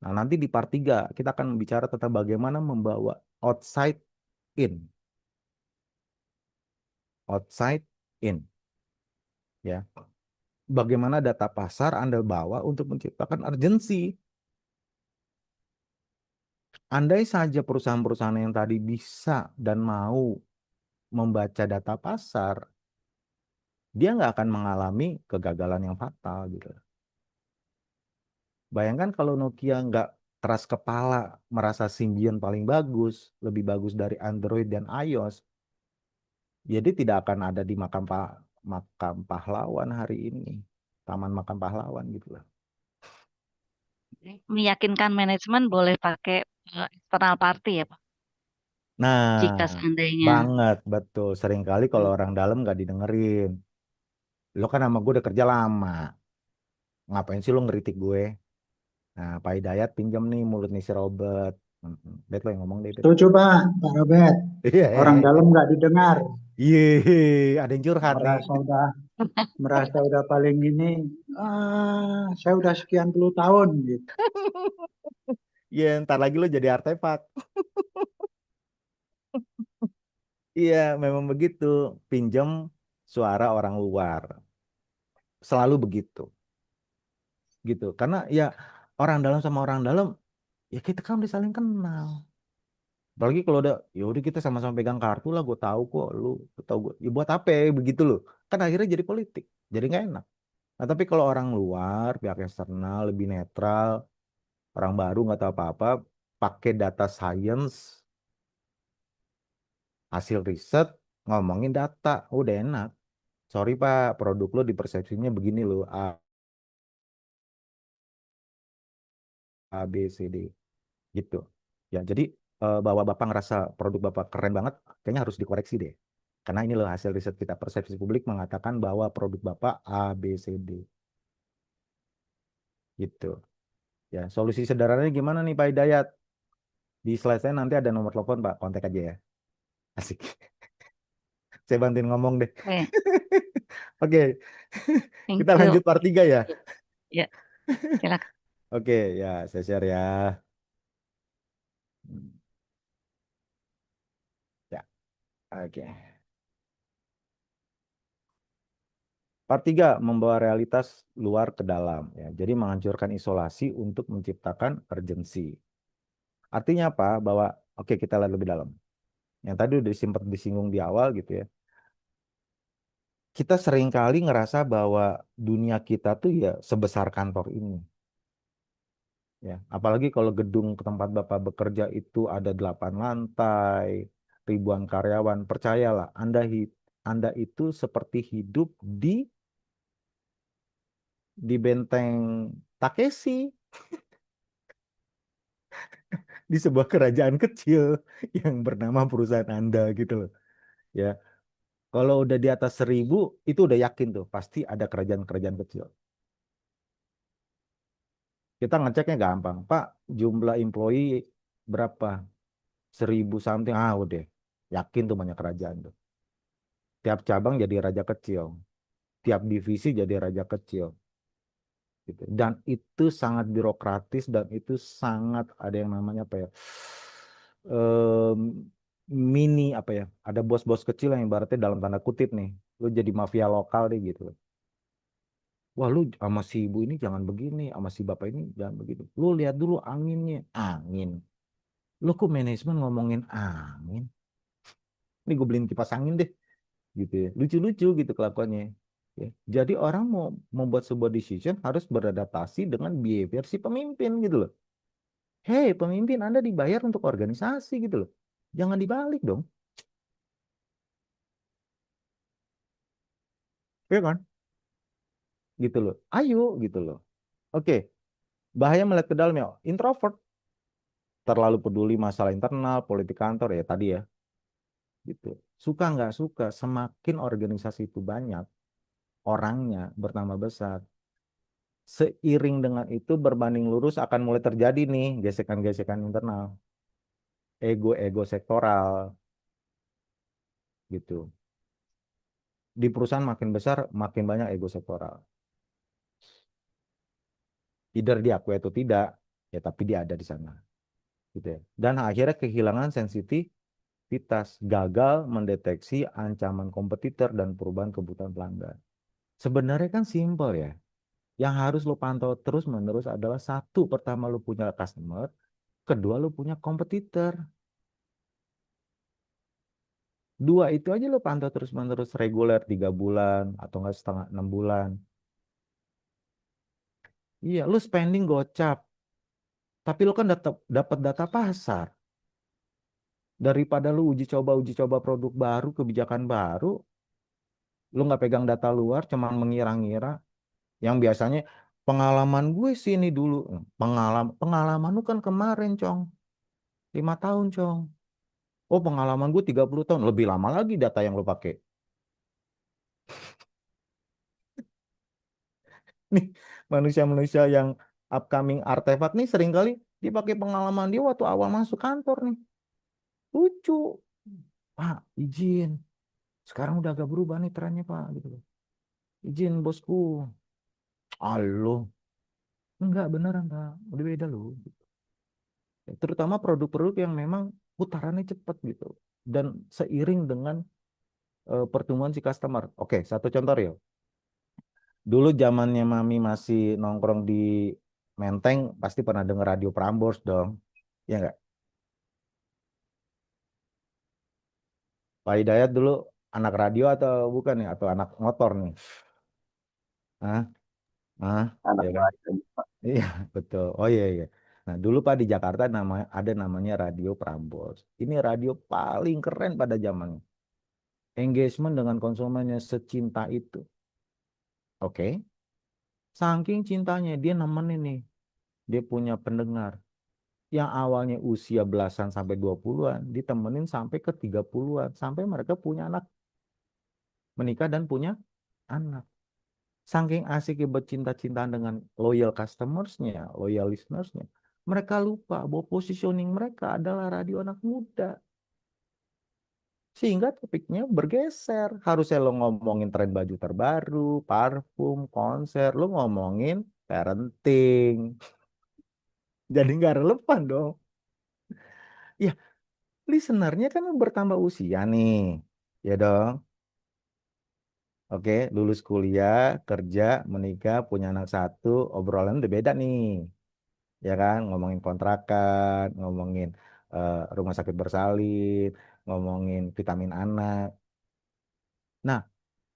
Nah, nanti di part 3 kita akan bicara tentang bagaimana membawa outside in. Outside in. Ya. Bagaimana data pasar Anda bawa untuk menciptakan urgensi. Andai saja perusahaan-perusahaan yang tadi bisa dan mau membaca data pasar, dia nggak akan mengalami kegagalan yang fatal gitu. Bayangkan kalau Nokia nggak keras kepala, merasa Symbian paling bagus, lebih bagus dari Android dan iOS, jadi tidak akan ada di makam pahlawan hari ini, Taman Makam Pahlawan gitu lah. Meyakinkan manajemen boleh pakai external party ya Pak. jika Nah, seandainya. banget, betul. Seringkali kalau orang dalam nggak didengerin. Lo kan sama gue udah kerja lama. Ngapain sih lo ngeritik gue? Nah, Pak Hidayat pinjam nih mulut nih si Robert. Bet lo yang ngomong deh, Bet. Setuju Pak, Pak Robert. Orang Iya, dalam nggak didengar, iya, ada yang curhat nih. merasa udah paling ini. Saya udah sekian puluh tahun gitu. Iya, ntar lagi lo jadi artefak. Iya, memang begitu. Pinjam suara orang luar. Selalu begitu. Gitu. Karena ya orang dalam sama orang dalam, ya kita kan udah saling kenal. Apalagi kalau udah, ya udah kita sama-sama pegang kartu lah, gue tahu kok, lu tahu gue. Ya buat apa ya, begitu loh. Kan akhirnya jadi politik. Jadi nggak enak. Nah, tapi kalau orang luar, pihak eksternal, lebih netral, orang baru nggak tahu apa-apa, pakai data science, hasil riset, ngomongin data, udah enak. Sorry Pak, produk lo di persepsinya begini loh, A, B, C, D, gitu. Ya, jadi bahwa Bapak ngerasa produk Bapak keren banget, kayaknya harus dikoreksi deh. Karena ini loh hasil riset kita, persepsi publik mengatakan bahwa produk Bapak A, B, C, D, gitu. Ya, solusi sederhananya gimana nih Pak Hidayat? Di slide saya nanti ada nomor telepon Pak, kontak aja ya. Asik. Saya bantuin ngomong deh. Oke, Oke, thank kita you. lanjut part 3 ya. Ya, silakan. Oke, ya saya share ya. Ya, oke. Part 3, membawa realitas luar ke dalam. Ya. Jadi menghancurkan isolasi untuk menciptakan urgensi. Artinya apa? Bahwa, oke kita lihat lebih dalam. Yang tadi udah sempat disinggung di awal gitu ya. Kita seringkali ngerasa bahwa dunia kita tuh ya sebesar kantor ini. Ya, apalagi kalau gedung tempat Bapak bekerja itu ada 8 lantai, ribuan karyawan. Percayalah, Anda itu seperti hidup di benteng Takeshi, di sebuah kerajaan kecil yang bernama perusahaan Anda gitu loh. Ya, kalau udah di atas 1000 itu udah yakin tuh pasti ada kerajaan-kerajaan kecil. Kita ngeceknya gampang, Pak, jumlah employee berapa? 1000 something, udah yakin tuh banyak kerajaan tuh. Tiap cabang jadi raja kecil, tiap divisi jadi raja kecil. Gitu. Dan itu sangat birokratis dan itu sangat ada yang namanya apa ya? em, Mini apa ya? Ada bos-bos kecil yang ibaratnya dalam tanda kutip nih, lu jadi mafia lokal deh gitu. Wah, lu sama si ibu ini jangan begini, sama si bapak ini jangan begitu. Lu lihat dulu anginnya, angin. Lu kok manajemen ngomongin angin? Ini gue beliin kipas angin deh, gitu ya. Lucu-lucu gitu kelakuannya. Ya. Jadi orang mau membuat sebuah decision harus beradaptasi dengan behavior si pemimpin gitu loh. Hei, pemimpin Anda dibayar untuk organisasi gitu loh. Jangan dibalik dong. Ya kan? Gitu loh. Ayo gitu loh. Oke, bahaya melihat ke dalam ya. Introvert terlalu peduli masalah internal, politik kantor ya tadi ya. Gitu. Suka nggak suka, semakin organisasi itu banyak, orangnya bertambah besar. Seiring dengan itu berbanding lurus akan mulai terjadi nih gesekan-gesekan internal. Ego-ego sektoral gitu. Di perusahaan makin besar, makin banyak ego sektoral. Either diakui atau tidak, ya tapi dia ada di sana. Gitu ya. Dan akhirnya kehilangan sensitivitas, gagal mendeteksi ancaman kompetitor dan perubahan kebutuhan pelanggan. Sebenarnya kan simpel ya. Yang harus lo pantau terus-menerus adalah satu, pertama lo punya customer, kedua lo punya kompetitor. Dua itu aja lo pantau terus-menerus reguler 3 bulan atau enggak setengah 6 bulan. Iya, lo spending gocap, tapi lo kan dapat data pasar. Daripada lu uji coba produk baru, kebijakan baru, lu nggak pegang data luar, cuman mengira-ngira. Yang biasanya pengalaman gue sih ini dulu, pengalaman lu kan kemarin, Cong, 5 tahun, Cong. Oh, pengalaman gue 30 tahun. Lebih lama lagi data yang lo pakai. Nih, manusia-manusia yang upcoming artefak nih seringkali dipakai pengalaman dia waktu awal masuk kantor nih. Lucu. Pak, izin. Sekarang udah agak berubah nih trennya, Pak. Gitu loh. Izin, bosku. Halo. Enggak, beneran, Pak. Udah beda loh. Terutama produk-produk yang memang putarannya cepat gitu. Dan seiring dengan pertumbuhan si customer. Oke, satu contoh ya. Dulu zamannya Mami masih nongkrong di Menteng, pasti pernah denger radio Prambors dong. Ya enggak? Pak Hidayat dulu anak radio atau bukan ya? Atau anak motor nih? Hah? Hah? Anak Ya kan? baik aja, Pak. Iya, betul. Oh iya, iya. Nah, dulu Pak di Jakarta ada namanya Radio Prambors. Ini radio paling keren pada zamannya. Engagement dengan konsumennya secinta itu. Oke. Saking cintanya dia nemenin nih. Dia punya pendengar. Yang awalnya usia belasan sampai 20-an, ditemenin sampai ke 30-an. Sampai mereka punya anak, menikah dan punya anak. Saking asiknya bercinta-cintaan dengan loyal customersnya, loyal listenersnya, mereka lupa bahwa positioning mereka adalah radio anak muda. Sehingga topiknya bergeser. Harusnya lo ngomongin tren baju terbaru, parfum, konser, lo ngomongin parenting. Jadi nggak relevan dong. Ya, listenernya kan bertambah usia nih. Ya dong. Oke, lulus kuliah, kerja, menikah, punya anak satu, obrolan udah beda nih. Ya kan, ngomongin kontrakan, ngomongin rumah sakit bersalin, ngomongin vitamin anak. Nah,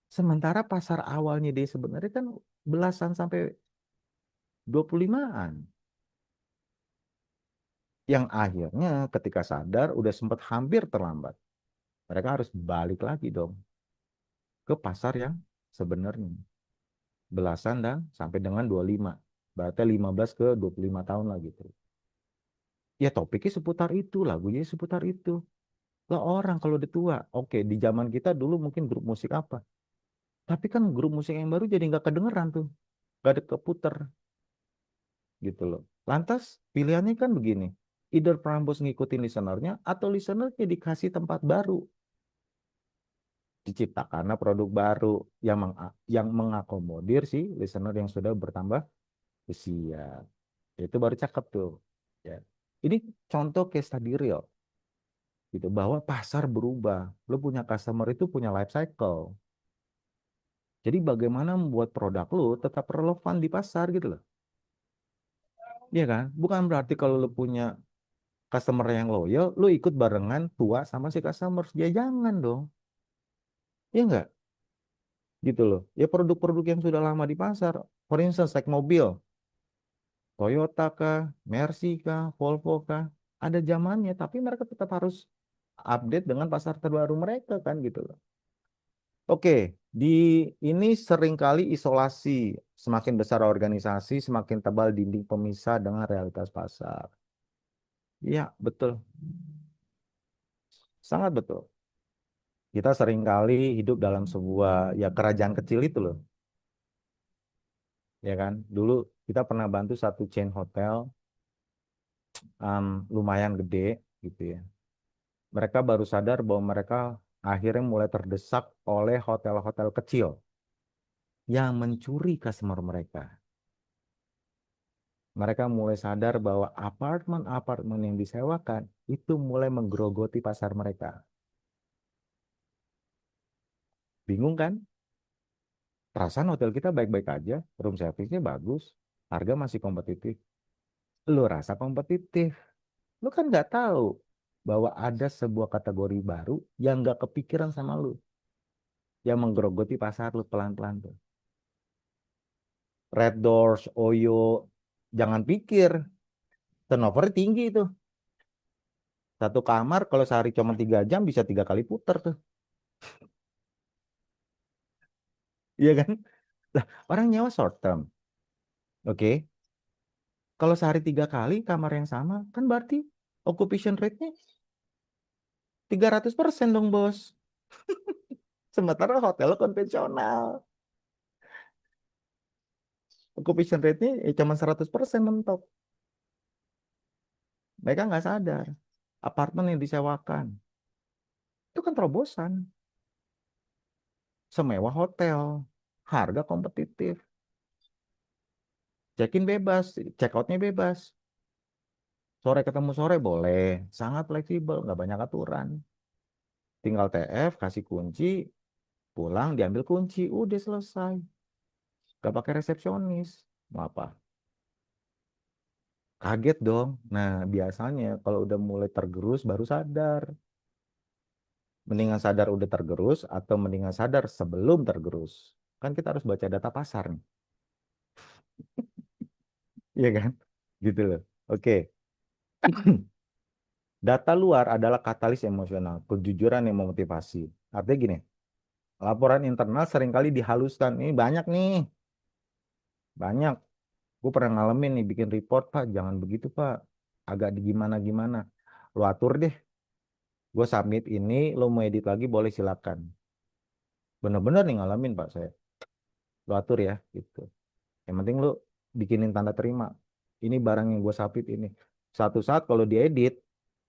sementara pasar awalnya dia sebenarnya kan belasan sampai 25-an. Yang akhirnya ketika sadar udah sempat hampir terlambat. Mereka harus balik lagi dong ke pasar yang sebenarnya. Belasan dan sampai dengan 25. Berarti 15 ke 25 tahun lah gitu. Ya topiknya seputar itu, lagunya seputar itu. Lah orang kalau udah tua, oke di zaman kita dulu mungkin grup musik apa. Tapi kan grup musik yang baru jadi nggak kedengeran tuh. Nggak ada keputer gitu loh. Lantas pilihannya kan begini. Either Prambors ngikutin listenernya atau listenernya dikasih tempat baru. Diciptakan produk baru yang mengakomodir si listener yang sudah bertambah usia. Itu baru cakep tuh. Ya. Ini contoh case study real. Gitu, bahwa pasar berubah. Lo punya customer itu punya life cycle. Jadi bagaimana membuat produk lo tetap relevan di pasar gitu loh. Iya kan? Bukan berarti kalau lo punya customer yang loyal, lo ikut barengan tua sama si customer. Ya jangan dong. Iya enggak? Gitu loh. Ya produk-produk yang sudah lama di pasar. For instance, like mobil. Toyota kah, Mercy kah, Volvo kah, ada zamannya, tapi mereka tetap harus update dengan pasar terbaru mereka kan gitu loh. Oke, di ini seringkali isolasi, semakin besar organisasi, semakin tebal dinding pemisah dengan realitas pasar. Iya, betul. Sangat betul. Kita seringkali hidup dalam sebuah ya kerajaan kecil itu loh. Ya kan? Dulu kita pernah bantu satu chain hotel lumayan gede gitu ya. Mereka baru sadar bahwa mereka akhirnya mulai terdesak oleh hotel-hotel kecil yang mencuri customer mereka. Mereka mulai sadar bahwa apartemen-apartemen yang disewakan itu mulai menggerogoti pasar mereka. Bingung kan? Perasaan hotel kita baik-baik aja, room service-nya bagus, harga masih kompetitif. Lu rasa kompetitif, lu kan nggak tahu bahwa ada sebuah kategori baru yang nggak kepikiran sama lu, yang menggerogoti pasar lu pelan-pelan tuh. Red Doors, Oyo, jangan pikir turnover tinggi itu. Satu kamar kalau sehari cuma 3 jam bisa 3 kali puter tuh. Iya kan? Lah, orang nyewa short term. Oke. Kalau sehari 3 kali kamar yang sama, kan berarti occupation rate-nya 300% dong, Bos. Sementara hotel konvensional. Occupation rate-nya cuma 100% mentok. Mereka nggak sadar. Apartemen yang disewakan. Itu kan terobosan. Semewah hotel. Harga kompetitif. Check-in bebas. Check-out-nya bebas. Sore ketemu sore boleh. Sangat fleksibel. Nggak banyak aturan. Tinggal TF, kasih kunci. Pulang, diambil kunci. Udah selesai. Nggak pakai resepsionis. Mau apa? Kaget dong. Nah, biasanya kalau udah mulai tergerus baru sadar. Mendingan sadar udah tergerus atau mendingan sadar sebelum tergerus. Kan kita harus baca data pasar nih. Iya kan? Gitu loh. Oke. Data luar adalah katalis emosional, kejujuran yang memotivasi. Artinya gini, laporan internal seringkali dihaluskan. Ini banyak nih. Banyak. Gue pernah ngalamin nih bikin report, Pak. Jangan begitu, Pak. Agak di gimana-gimana. Lo atur deh. Gue submit ini, lo mau edit lagi boleh silakan. Bener-bener nih ngalamin Pak saya. Lo atur ya gitu. Yang penting lo bikinin tanda terima. Ini barang yang gue submit ini. Satu saat kalau diedit,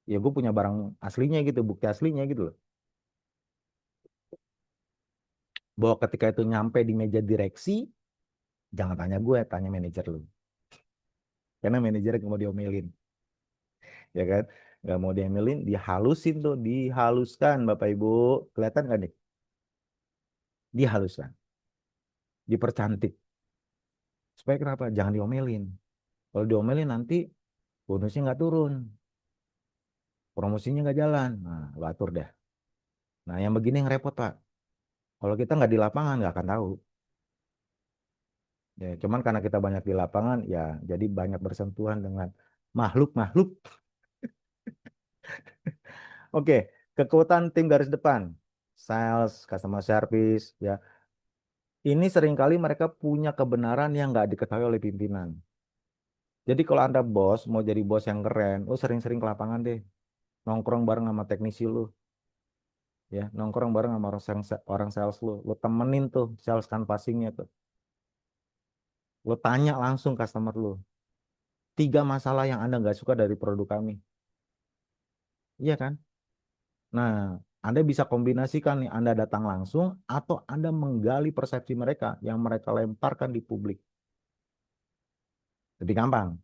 ya gue punya barang aslinya gitu, bukti aslinya gitu loh. Bahwa ketika itu nyampe di meja direksi, jangan tanya gue, tanya manajer lo. Karena manajernya nggak mau diomelin. Ya kan? Nggak mau diomelin, dihalusin tuh, dihaluskan Bapak Ibu. Kelihatan nggak nih? Dihaluskan, dipercantik. Supaya kenapa? Jangan diomelin. Kalau diomelin nanti bonusnya nggak turun, promosinya nggak jalan. Nah, lo atur deh. Nah, yang begini yang repot Pak. Kalau kita nggak di lapangan nggak akan tahu. Ya, cuman karena kita banyak di lapangan, ya jadi banyak bersentuhan dengan makhluk-makhluk. Oke, kekuatan tim garis depan, sales, customer service, ya. Ini seringkali mereka punya kebenaran yang nggak diketahui oleh pimpinan. Jadi kalau Anda bos, mau jadi bos yang keren, oh sering-sering ke lapangan deh. Nongkrong bareng sama teknisi lu. Ya nongkrong bareng sama orang sales lu temenin tuh sales canvassingnya tuh, lu tanya langsung customer lu 3 masalah yang Anda nggak suka dari produk kami, iya kan? Nah, Anda bisa kombinasikan nih, Anda datang langsung atau Anda menggali persepsi mereka yang mereka lemparkan di publik. Lebih gampang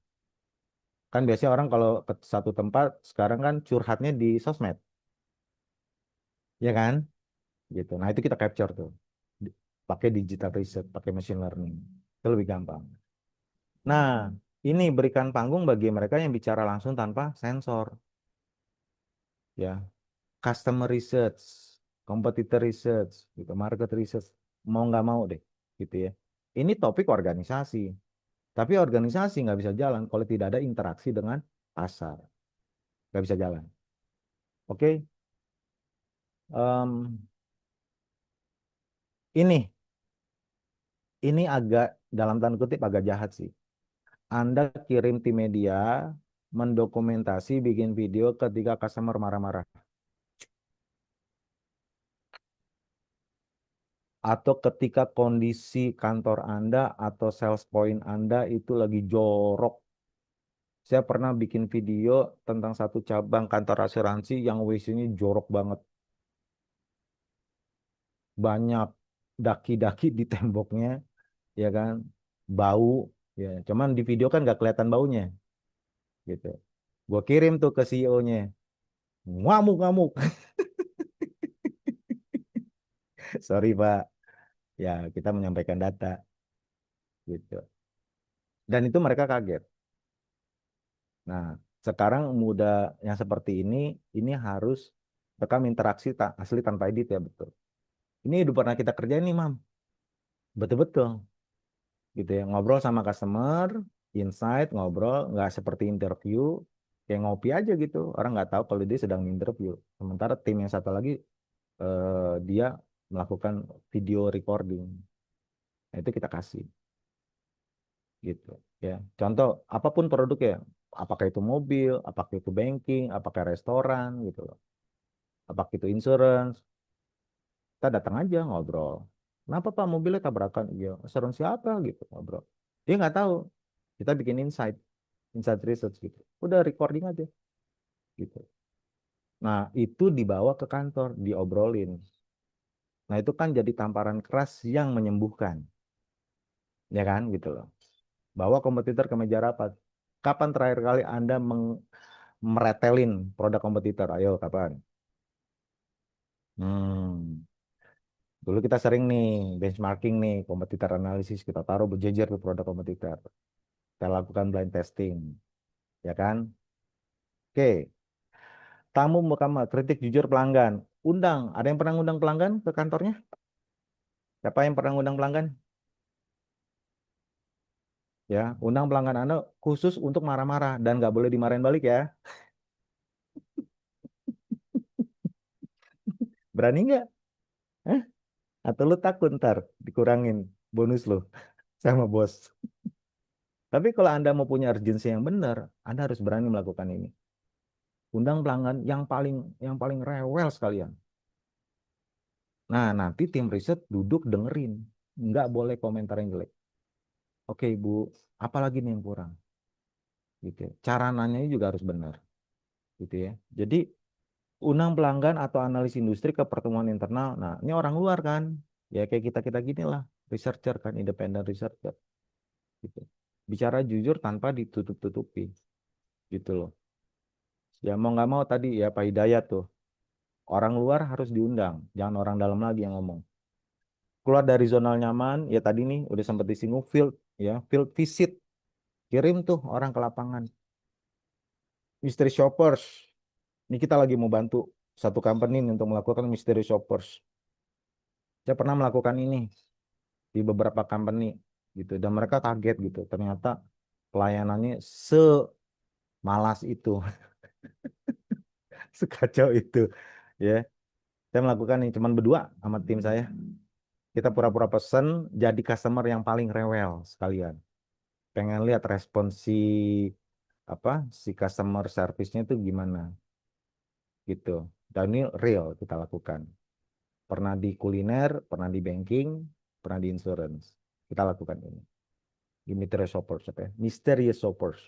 kan, biasanya orang kalau ke satu tempat sekarang kan curhatnya di sosmed, ya kan? Gitu, nah itu kita capture tuh. Pakai digital research, pakai machine learning, itu lebih gampang. Nah, ini berikan panggung bagi mereka yang bicara langsung tanpa sensor. Ya, customer research, competitor research, gitu, market research, mau nggak mau deh, gitu ya. Ini topik organisasi, tapi organisasi nggak bisa jalan kalau tidak ada interaksi dengan pasar, nggak bisa jalan. Oke, Em, ini agak dalam tanda kutip agak jahat sih. Anda kirim tim media mendokumentasi bikin video ketika customer marah-marah. Atau ketika kondisi kantor Anda atau sales point Anda itu lagi jorok. Saya pernah bikin video tentang satu cabang kantor asuransi yang WC-nya jorok banget. Banyak daki-daki di temboknya, ya kan, bau. Ya, cuman di video kan nggak kelihatan baunya, gitu. Gue kirim tuh ke CEO-nya, ngamuk-ngamuk. Sorry Pak, ya kita menyampaikan data, gitu. Dan itu mereka kaget. Nah, sekarang muda yang seperti ini harus rekam interaksi asli tanpa edit ya, betul. Ini udah pernah kita kerjain nih, Mam. Betul-betul. Gitu ya, ngobrol sama customer, insight, ngobrol, nggak seperti interview, kayak ngopi aja gitu. Orang nggak tahu kalau dia sedang interview. Sementara tim yang satu lagi, dia melakukan video recording. Nah, itu kita kasih. Gitu ya, contoh apapun produknya, apakah itu mobil, apakah itu banking, apakah restoran gitu loh. apa itu insurance, kita datang aja ngobrol. Kenapa Pak mobilnya tabrakan? Iya, asuransi apa gitu ngobrol. Dia nggak tahu. Kita bikin insight research gitu. Udah recording aja gitu. Nah, itu dibawa ke kantor, diobrolin. Nah, itu kan jadi tamparan keras yang menyembuhkan. Ya kan gitu loh. Bawa kompetitor ke meja rapat. Kapan terakhir kali Anda meretelin produk kompetitor? Ayo, kapan? Hmm. Dulu kita sering nih benchmarking nih, kompetitor analisis, kita taruh berjejer tuh produk kompetitor. Kita lakukan blind testing, ya kan? Oke, tamu Mukama, kritik jujur pelanggan. Undang, ada yang pernah undang pelanggan ke kantornya? Siapa yang pernah undang pelanggan? Ya, undang pelanggan Anda khusus untuk marah-marah dan nggak boleh dimarahin balik ya. Berani nggak? Hah? Atau lu takut ntar dikurangin bonus lu sama bos? Tapi kalau Anda mau punya urgensi yang benar, Anda harus berani melakukan ini. Undang pelanggan yang paling rewel sekalian. Nah, nanti tim riset duduk dengerin. Nggak boleh komentar yang jelek. Oke, Ibu, apalagi nih yang kurang? Gitu ya. Cara nanya juga harus benar. Gitu ya. Jadi, undang pelanggan atau analis industri ke pertemuan internal. Nah, ini orang luar kan. Ya kayak kita-kita gini lah. Researcher kan, independent researcher. Gitu. Bicara jujur tanpa ditutup-tutupi. Gitu loh. Ya mau nggak mau tadi ya Pak Hidayat tuh. Orang luar harus diundang. Jangan orang dalam lagi yang ngomong. Keluar dari zona nyaman, ya tadi nih udah sempat disinggung field visit, kirim tuh orang ke lapangan. Mystery shoppers, ini kita lagi mau bantu satu company nih untuk melakukan mystery shoppers. Saya pernah melakukan ini di beberapa company gitu, dan mereka kaget gitu, ternyata pelayanannya semalas itu, sekacau itu, ya. Saya melakukan ini cuman berdua sama tim saya. Kita pura-pura pesen jadi customer yang paling rewel sekalian. Pengen lihat respon si customer service-nya itu gimana gitu. Dan ini real kita lakukan. Pernah di kuliner, pernah di banking, pernah di insurance. Kita lakukan ini. Di Mysterious Shoppers, apa ya? Mysterious Shoppers.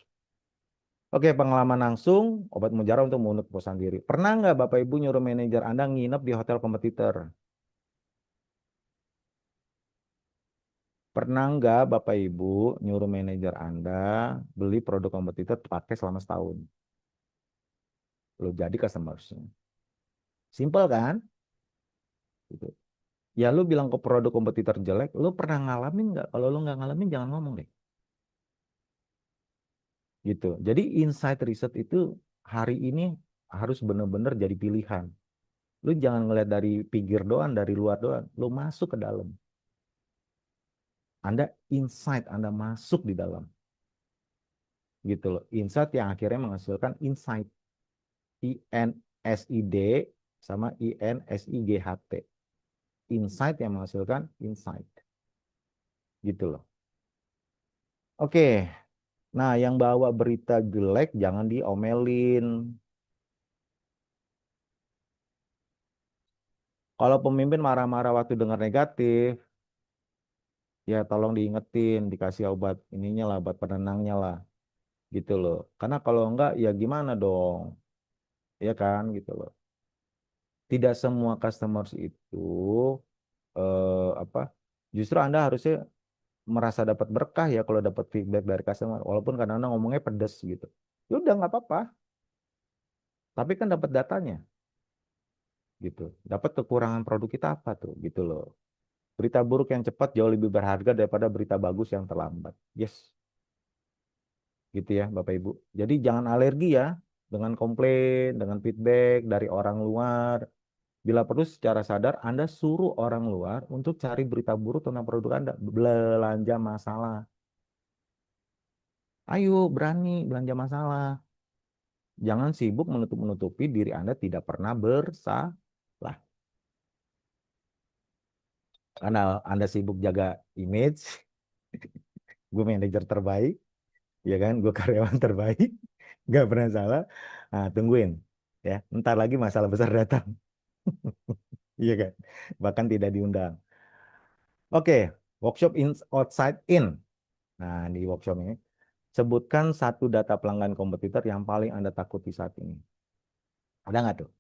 Oke, pengalaman langsung, obat mujarab untuk menunduk kepuasan diri. Pernah nggak Bapak Ibu nyuruh manajer Anda nginep di hotel kompetitor? Pernah nggak Bapak Ibu nyuruh manajer Anda beli produk kompetitor pakai selama setahun? Lo jadi customer-nya. Simple kan? Gitu. Ya lu bilang ke produk kompetitor jelek, lu pernah ngalamin nggak? Kalau lu nggak ngalamin jangan ngomong deh. Gitu. Jadi insight research itu hari ini harus benar-benar jadi pilihan. Lu jangan ngeliat dari pinggir doang, dari luar doang. Lu masuk ke dalam. Anda masuk di dalam. Gitu loh. Insight yang akhirnya menghasilkan insight. INSID sama INSIGHT. Insight yang menghasilkan insight. Gitu loh. Oke. Nah, yang bawa berita jelek jangan diomelin. Kalau pemimpin marah-marah waktu dengar negatif, ya tolong diingetin, dikasih obat ininya lah, obat penenangnya lah, gitu loh. Karena kalau enggak, ya gimana dong, ya kan, gitu loh. Tidak semua customers itu apa? Justru Anda harusnya merasa dapat berkah ya kalau dapat feedback dari customer, walaupun kadang-kadang ngomongnya pedes gitu. Ya udah nggak apa-apa, tapi kan dapat datanya, gitu. Dapat kekurangan produk kita apa tuh, gitu loh. Berita buruk yang cepat jauh lebih berharga daripada berita bagus yang terlambat. Yes, gitu ya Bapak Ibu. Jadi jangan alergi ya dengan komplain, dengan feedback dari orang luar. Bila perlu secara sadar Anda suruh orang luar untuk cari berita buruk tentang produk Anda. Belanja masalah. Ayo berani belanja masalah. Jangan sibuk menutup-nutupi diri Anda tidak pernah bersalah. Karena Anda sibuk jaga image, gue manajer terbaik, ya kan, gue karyawan terbaik, nggak pernah salah. Nah, tungguin, ya, ntar lagi masalah besar datang. Iya kan? Bahkan tidak diundang. Oke, workshop outside in. Nah, di workshop ini sebutkan satu data pelanggan kompetitor yang paling Anda takuti saat ini. Ada nggak tuh?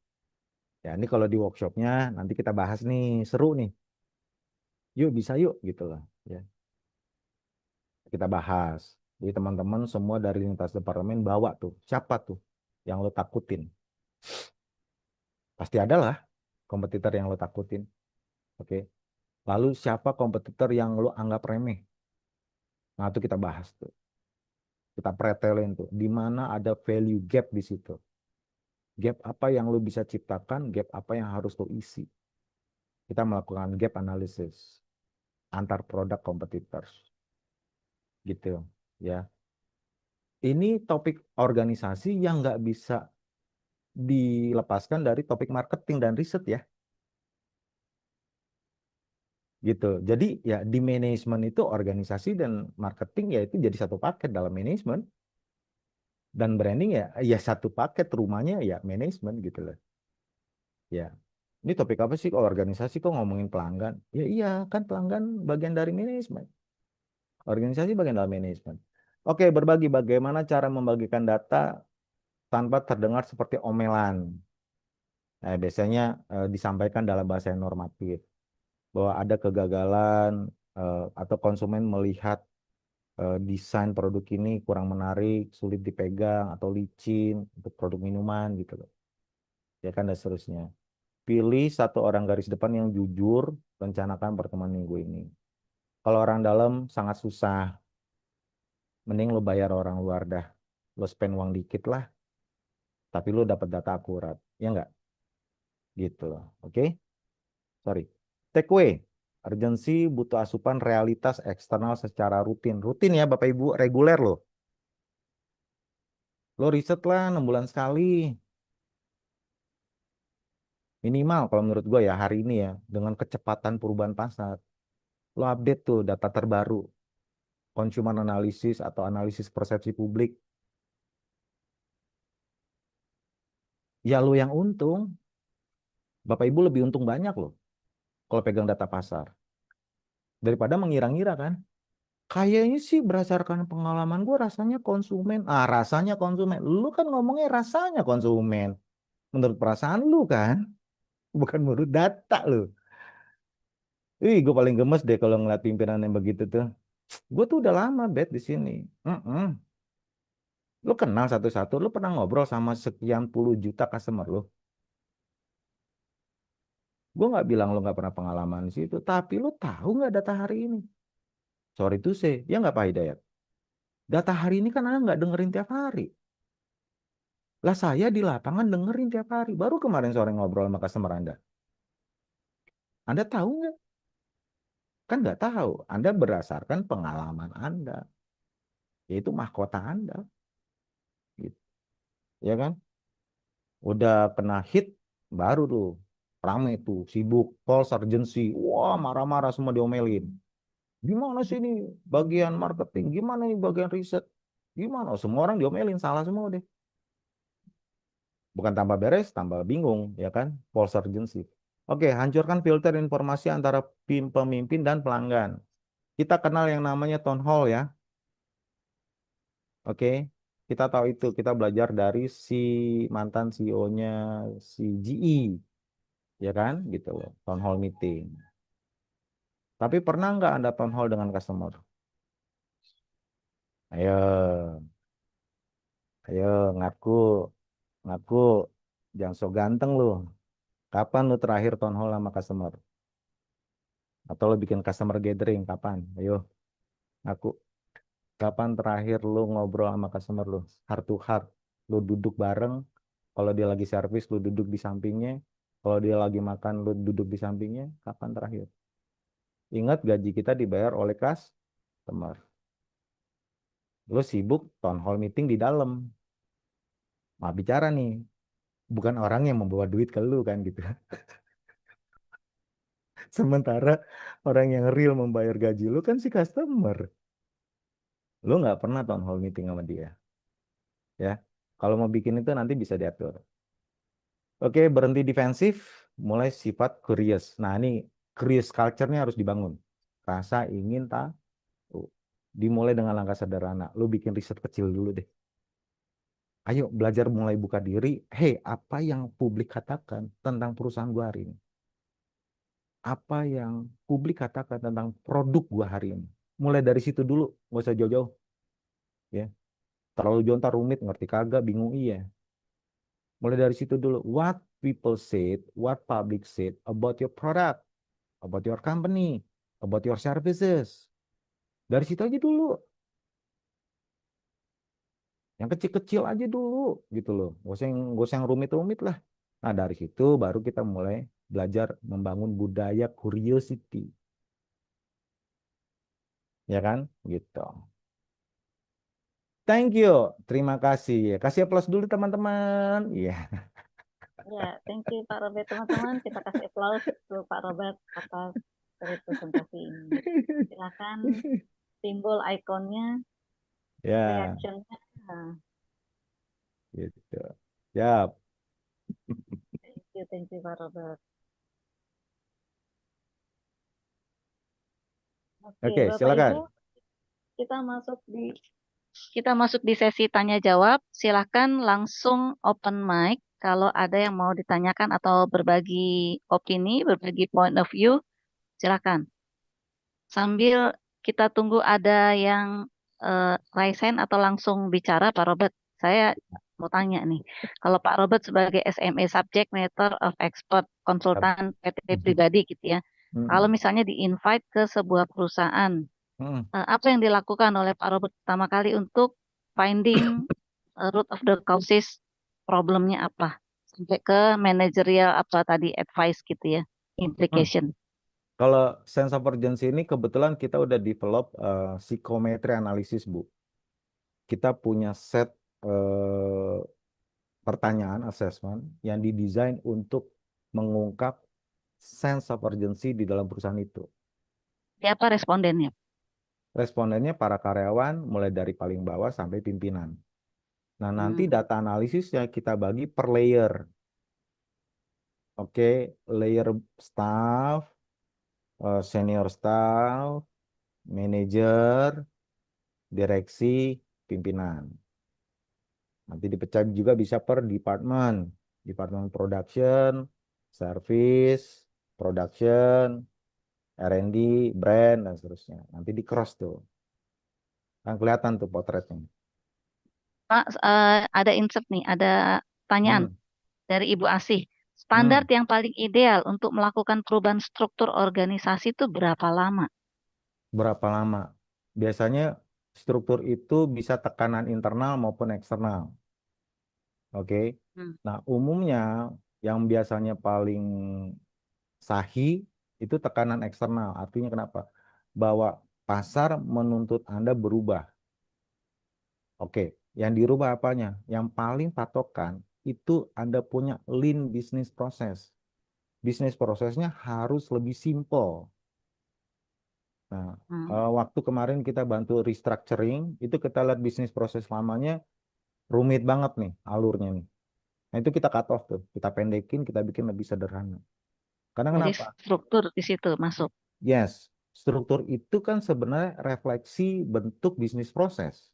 Ya, ini kalau di workshopnya nanti kita bahas nih, seru nih. Yuk bisa yuk gitu lah. Ya, kita bahas. Jadi teman-teman semua dari lintas departemen bawa tuh. Siapa tuh yang lo takutin? Pasti ada lah kompetitor yang lo takutin. Oke. Lalu siapa kompetitor yang lo anggap remeh? Nah, itu kita bahas tuh. Kita pretelin tuh. Di mana ada value gap di situ. Gap apa yang lo bisa ciptakan, gap apa yang harus lo isi. Kita melakukan gap analysis antar produk competitors. Gitu ya. Ini topik organisasi yang nggak bisa dilepaskan dari topik marketing dan riset ya. Gitu. Jadi ya di manajemen itu organisasi dan marketing ya itu jadi satu paket dalam manajemen, dan branding ya satu paket, rumahnya ya manajemen gitu loh. Ya. Ini topik apa sih, kok organisasi kok ngomongin pelanggan? Ya iya kan, pelanggan bagian dari manajemen. Organisasi bagian dari manajemen. Oke, berbagi bagaimana cara membagikan data tanpa terdengar seperti omelan. Nah, biasanya disampaikan dalam bahasa yang normatif bahwa ada kegagalan atau konsumen melihat desain produk ini kurang menarik, sulit dipegang atau licin untuk produk minuman gitu loh. Ya kan, dan seterusnya. Pilih satu orang garis depan yang jujur, rencanakan pertemuan minggu ini. Kalau orang dalam sangat susah, mending lo bayar orang luar dah. Lo spend uang dikit lah, tapi lo dapat data akurat. Ya enggak? Gitu loh. Oke? Sorry. Take away. Urgensi butuh asupan realitas eksternal secara rutin. Rutin ya Bapak Ibu, reguler loh. Lo riset lah 6 bulan sekali. Minimal kalau menurut gue ya hari ini ya, dengan kecepatan perubahan pasar. Lo update tuh data terbaru. Consumer analysis atau analisis persepsi publik. Ya lo yang untung. Bapak Ibu lebih untung banyak loh kalau pegang data pasar. Daripada mengira-ngira kan. Kayaknya sih berdasarkan pengalaman gue rasanya konsumen. Ah, rasanya konsumen. Lu kan ngomongnya rasanya konsumen. Menurut perasaan lu kan. Bukan menurut data lu. Gue paling gemes deh kalau ngeliat pimpinan yang begitu tuh. Gue tuh udah lama bet di sini. Lu kenal satu-satu. Lu pernah ngobrol sama sekian puluh juta customer lu. Gue nggak bilang lu nggak pernah pengalaman di situ. Tapi lu tahu nggak data hari ini? Sorry to say. Ya nggak Pak Hidayat? Data hari ini kan Anda nggak dengerin tiap hari. Lah saya di lapangan dengerin tiap hari. Baru kemarin sore ngobrol sama customer Anda. Anda tahu nggak? Kan nggak tahu. Anda berdasarkan pengalaman Anda. Yaitu mahkota Anda. Gitu. Ya kan? Udah kena hit, baru tuh. Rame tuh, sibuk. False urgency. Wah, marah-marah semua diomelin. Gimana sih ini bagian marketing? Gimana ini bagian riset? Gimana? Oh, semua orang diomelin. Salah semua deh. Bukan tambah beres, tambah bingung. Ya kan? False urgency. Oke, hancurkan filter informasi antara pemimpin dan pelanggan. Kita kenal yang namanya town hall ya. Oke, kita tahu itu. Kita belajar dari si mantan CEO-nya si GE, ya kan? Gitu loh, town hall meeting. Tapi pernah nggak Anda town hall dengan customer? Ayo, ayo ngaku, ngaku. Jangan so ganteng lu. Kapan lu terakhir town hall sama customer? Atau lu bikin customer gathering? Kapan? Ayo, ngaku. Kapan terakhir lu ngobrol sama customer lu? Heart to heart. Lu duduk bareng. Kalau dia lagi servis, lu duduk di sampingnya. Kalau dia lagi makan, lu duduk di sampingnya. Kapan terakhir? Ingat gaji kita dibayar oleh customer. Lu sibuk town hall meeting di dalam. Nah, bicara nih. Bukan orang yang membawa duit ke lu kan gitu. Sementara orang yang real membayar gaji lu kan si customer. Lu nggak pernah town hall meeting sama dia. Ya. Kalau mau bikin itu nanti bisa diatur. Oke, berhenti defensif. mulai sifat curious. Nah, ini curious culture-nya harus dibangun. Rasa ingin tahu. Dimulai dengan langkah sederhana. Lu bikin riset kecil dulu deh. Ayo belajar mulai buka diri. Hey, apa yang publik katakan tentang perusahaan gua hari ini? Apa yang publik katakan tentang produk gua hari ini? Mulai dari situ dulu, nggak usah jauh-jauh. Ya, terlalu jauh ntar rumit, ngerti kagak, bingung iya. Mulai dari situ dulu. What people said, what public said about your product, about your company, about your services. Dari situ aja dulu. Yang kecil-kecil aja dulu gitu loh. Gak usah yang rumit-rumit lah. Nah, dari situ baru kita mulai belajar membangun budaya curiosity. Ya kan? Gitu. Thank you. Terima kasih. Kasih aplaus dulu teman-teman. Iya. Ya, thank you Pak Robert. Teman-teman, kita kasih aplaus untuk Pak Robert atas presentasi ini. Silakan simbol ikonnya, Ya, reactionnya. Nah, gitu. Siap. thank you Pak Robert. Oke, Oke, Bapak silakan. Ibu, kita masuk di sesi tanya jawab. Silakan langsung open mic kalau ada yang mau ditanyakan atau berbagi opini, berbagi point of view, silakan. Sambil kita tunggu ada yang raise hand atau langsung bicara, Pak Robert. Saya mau tanya nih, kalau Pak Robert sebagai SME Subject Matter of Expert konsultan PT pribadi gitu ya, kalau misalnya di-invite ke sebuah perusahaan, apa yang dilakukan oleh Pak Robert pertama kali untuk finding root of the causes, problemnya apa, sampai ke managerial apa tadi advice gitu ya, implication. Kalau sense of urgency ini kebetulan kita udah develop psikometri analisis, Bu. Kita punya set pertanyaan assessment yang didesain untuk mengungkap sense of urgency di dalam perusahaan itu. Siapa respondennya? Respondennya para karyawan mulai dari paling bawah sampai pimpinan. Nah, nanti data analisisnya kita bagi per layer. Oke, layer staff, senior staff, manajer, direksi, pimpinan. Nanti dipecah juga bisa per department. Department production, service, production, R&D, brand, dan seterusnya. Nanti di cross tuh. Kan kelihatan tuh potretnya. Pak, ada insert nih, ada pertanyaan dari Ibu Asih. Standar yang paling ideal untuk melakukan perubahan struktur organisasi itu berapa lama? Berapa lama? Biasanya struktur itu bisa tekanan internal maupun eksternal. Oke. Nah, umumnya yang biasanya paling sahih itu tekanan eksternal. Artinya kenapa? Bahwa pasar menuntut Anda berubah. Oke, yang dirubah apanya? Yang paling patokan itu Anda punya lean business process. Bisnis prosesnya harus lebih simple. Nah, waktu kemarin kita bantu restructuring, itu kita lihat bisnis proses lamanya rumit banget nih alurnya nih. Nah, itu kita cut off tuh, kita pendekin, kita bikin lebih sederhana. Karena Jadi kenapa? struktur di situ masuk. Yes, struktur itu kan sebenarnya refleksi bentuk bisnis proses.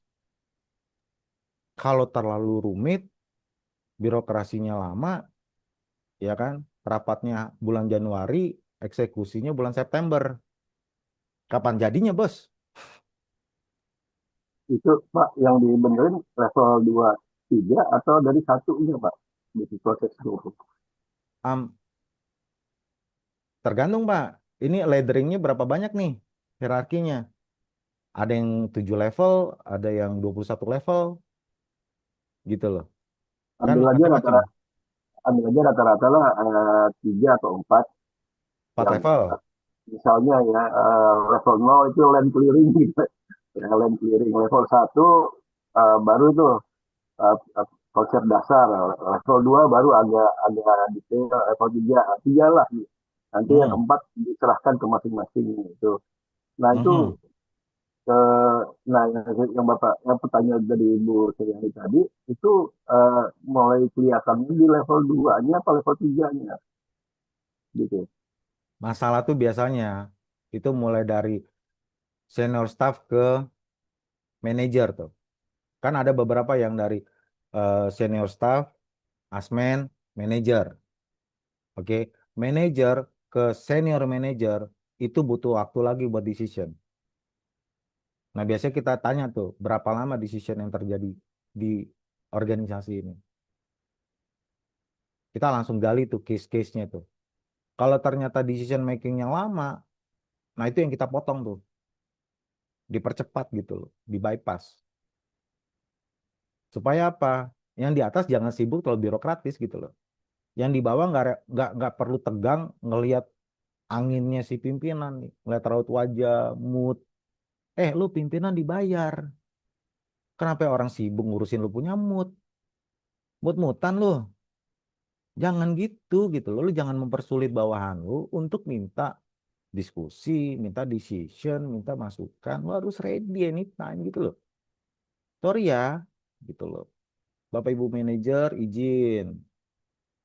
Kalau terlalu rumit, birokrasinya lama, ya kan? Rapatnya bulan Januari, eksekusinya bulan September. Kapan jadinya, Bos? Itu Pak yang dibenerin level 2, 3 atau dari satunya Pak? Di proses itu. Tergantung, Pak. Ini ladderingnya berapa banyak nih hierarkinya? Ada yang 7 level, ada yang 21 level. Gitu loh. Kan Ambil aja macam-macam. rata-rata lah 3 atau 4. 4 level. Misalnya ya level 0 itu land clearing gitu. Ya, land clearing level 1 baru itu konsep dasar. Level 2 baru agak detail, level 3 3 lah. Nanti yang 4 diserahkan ke masing-masing itu. Nah, itu nah yang Bapak yang pertanyaan dari Ibu Suryani tadi itu mulai kelihatan di level 2-nya apa level 3-nya? gitu. Masalah tuh biasanya itu mulai dari senior staff ke manajer tuh. Kan ada beberapa yang dari senior staff, asmen, manajer. Oke, manajer ke senior manager itu butuh waktu lagi buat decision. Nah, biasanya kita tanya tuh, berapa lama decision yang terjadi di organisasi ini. Kita langsung gali tuh case-case-nya tuh. Kalau ternyata decision making-nya lama, nah itu yang kita potong tuh. Dipercepat gitu loh, di bypass. Supaya apa? Yang di atas jangan sibuk terlalu birokratis gitu loh. Yang di bawah nggak perlu tegang ngelihat anginnya si pimpinan nih, ngelihat raut wajah, mood. Lu pimpinan dibayar. Kenapa orang sibuk ngurusin lu punya mood? Mood-mutan lu. Jangan gitu loh. Lu jangan mempersulit bawahan lu untuk minta diskusi, minta decision, minta masukan. Lu harus ready anytime gitu loh. Sorry ya, gitu loh. Bapak Ibu manajer izin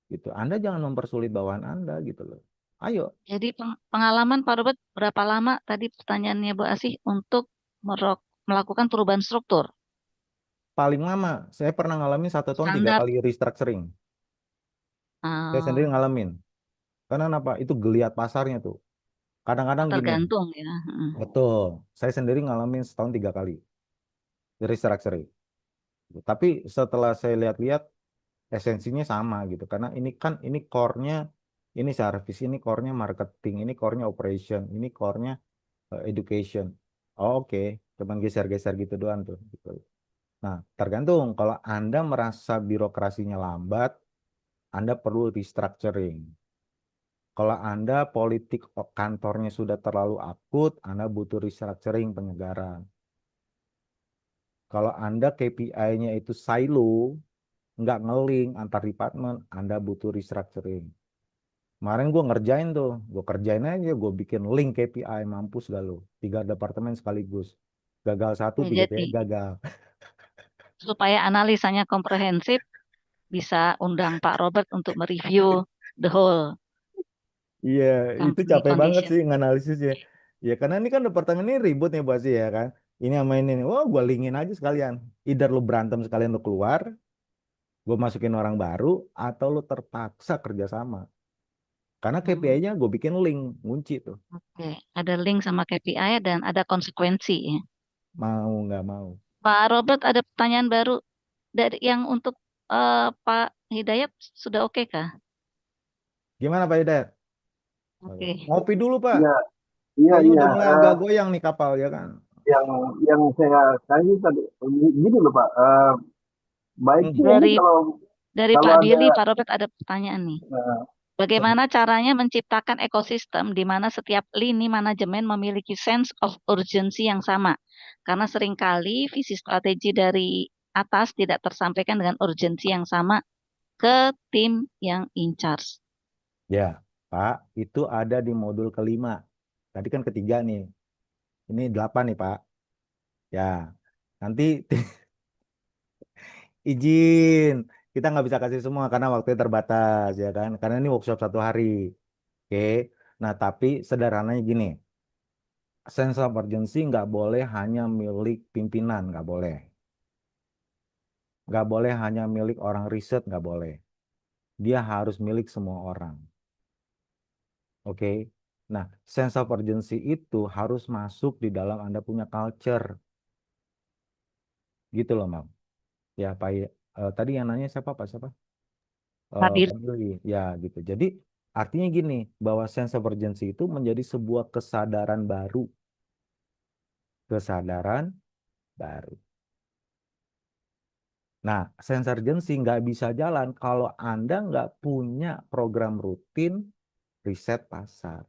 gitu. Anda jangan mempersulit bawahan Anda gitu loh. Ayo, Jadi pengalaman Pak Robert berapa lama tadi pertanyaannya Bu Asih untuk melakukan perubahan struktur? paling lama saya pernah ngalamin 1 tahun 3 Standar. kali restructuring. Saya sendiri eh, ngalamin. Karena apa? Itu geliat pasarnya tuh. Kadang-kadang gini, Tergantung ya. betul. Saya sendiri ngalamin setahun 3 kali restructuring. Tapi setelah saya lihat-lihat esensinya sama gitu. Karena ini core-nya ini service, ini core-nya marketing, ini core-nya operation, ini core-nya education. Oh, oke, cuman geser-geser gitu doang tuh. Gitu. Nah, tergantung kalau Anda merasa birokrasinya lambat, Anda perlu restructuring. Kalau Anda politik kantornya sudah terlalu akut, Anda butuh restructuring penyegaran. Kalau Anda KPI-nya itu silo, nggak ngeling antar departemen, Anda butuh restructuring. Kemarin gue kerjain aja, gue bikin link KPI, mampus gak lo? 3 departemen sekaligus. Gagal satu, Ya, 3 jadi gagal. supaya analisanya komprehensif, bisa undang Pak Robert untuk mereview the whole Iya, itu company capek banget condition. sih nganalisisnya. Ya karena ini kan departemen ini ribut nih pasti ya kan. Ini sama ini nih. Wah, gue linkin aja sekalian. Either lu berantem sekalian lu keluar, gue masukin orang baru, atau lu terpaksa kerjasama. Karena Hmm, KPI-nya gue bikin link, ngunci tuh. Oke, ada link sama KPI dan ada konsekuensi ya. Mau nggak mau. Pak Robert ada pertanyaan baru dari yang untuk Pak Hidayat sudah oke kah? Gimana Pak Hidayat? Oke. Ngopi dulu Pak. Iya, iya, Kayaknya iya. udah mulai agak goyang nih kapal ya kan. Yang yang saya tadi gini loh Pak. Baiknya ini Dari kalau dari kalau Pak ada Billy, Pak Robert ada pertanyaan nih. eh, Bagaimana caranya menciptakan ekosistem di mana setiap lini manajemen memiliki sense of urgency yang sama? Karena seringkali visi strategi dari atas tidak tersampaikan dengan urgensi yang sama ke tim yang in charge. Ya, Pak, itu ada di modul kelima. Tadi kan ketiga nih. Ini 8 nih, Pak. Ya, nanti izin. Kita nggak bisa kasih semua karena waktunya terbatas, ya kan? Karena ini workshop 1 hari. Oke. Nah, tapi sederhananya gini. Sense of urgency nggak boleh hanya milik pimpinan, nggak boleh. Nggak boleh hanya milik orang riset, nggak boleh. Dia harus milik semua orang. Oke. Nah, sense of urgency itu harus masuk di dalam Anda punya culture. Gitu loh, Mam. Ya, Pak. Tadi yang nanya siapa, Pak? Siapa? Pak Billy. Pak Billy. Ya, gitu. Jadi, artinya gini, bahwa sense of urgency itu menjadi sebuah kesadaran baru. Kesadaran baru. Nah, sense of urgency nggak bisa jalan kalau Anda nggak punya program rutin riset pasar.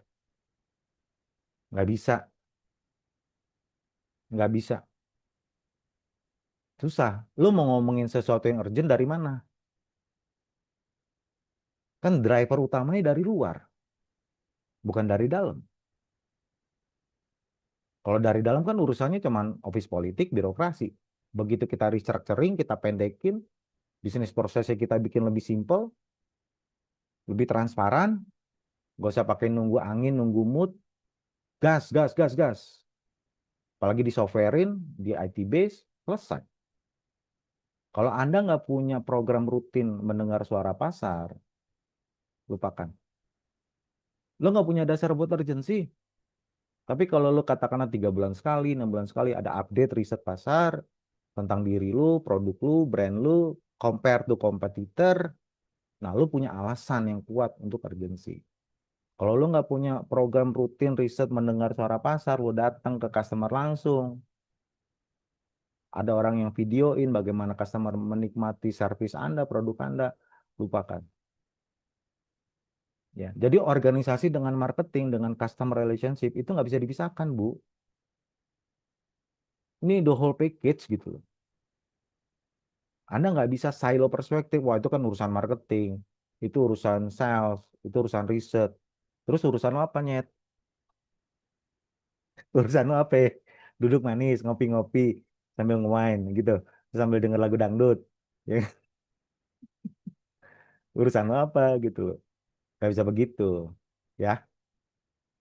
Nggak bisa. Nggak bisa. Susah. Lu mau ngomongin sesuatu yang urgent dari mana? Kan driver utamanya dari luar, bukan dari dalam. Kalau dari dalam kan urusannya cuman office politik, birokrasi. Begitu kita restructuring, kita pendekin, bisnis prosesnya kita bikin lebih simple, lebih transparan, Gak usah pakai nunggu angin, nunggu mood, gas, gas, gas, gas. Apalagi di softwarein, di IT base, selesai. Kalau Anda nggak punya program rutin mendengar suara pasar, lupakan. Lo nggak punya dasar buat urgency. Tapi kalau lo katakanlah 3 bulan sekali, 6 bulan sekali ada update riset pasar tentang diri lu, produk lu, brand lu, compare to competitor, nah lu punya alasan yang kuat untuk urgency. Kalau lu nggak punya program rutin riset mendengar suara pasar, lu datang ke customer langsung, ada orang yang videoin bagaimana customer menikmati servis Anda, produk Anda, lupakan. Ya, jadi organisasi dengan marketing, dengan customer relationship itu nggak bisa dipisahkan, Bu. Ini the whole package gitu loh. Anda nggak bisa silo perspektif, wah itu kan urusan marketing, itu urusan sales, itu urusan riset. Terus urusan lo apa, Nyet? Urusan lo apa? Duduk manis, ngopi-ngopi, sambil nge-wine gitu, sambil denger lagu dangdut. Ya, urusan lo apa gitu loh. Nggak bisa begitu. Ya,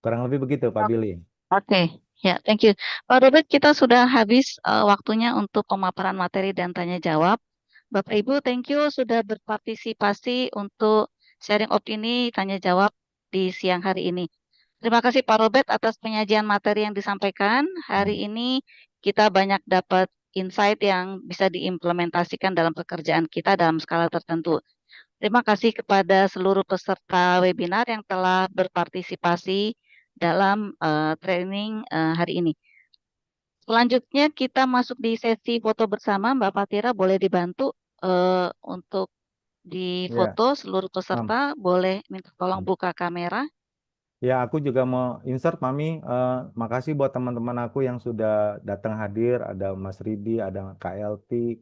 kurang lebih begitu, Pak Billy. Oke, ya, thank you. Pak Robert, kita sudah habis waktunya untuk pemaparan materi dan tanya jawab. Bapak Ibu, thank you sudah berpartisipasi untuk sharing opini, tanya jawab di siang hari ini. Terima kasih Pak Robert atas penyajian materi yang disampaikan. Hari ini kita banyak dapat insight yang bisa diimplementasikan dalam pekerjaan kita dalam skala tertentu. Terima kasih kepada seluruh peserta webinar yang telah berpartisipasi dalam training hari ini. Selanjutnya kita masuk di sesi foto bersama. Mbak Fatira boleh dibantu untuk di Ya, foto seluruh peserta. Boleh minta tolong buka kamera. ya, aku juga mau insert, Mami. Makasih buat teman-teman aku yang sudah datang hadir. Ada Mas Ridi, ada KLT,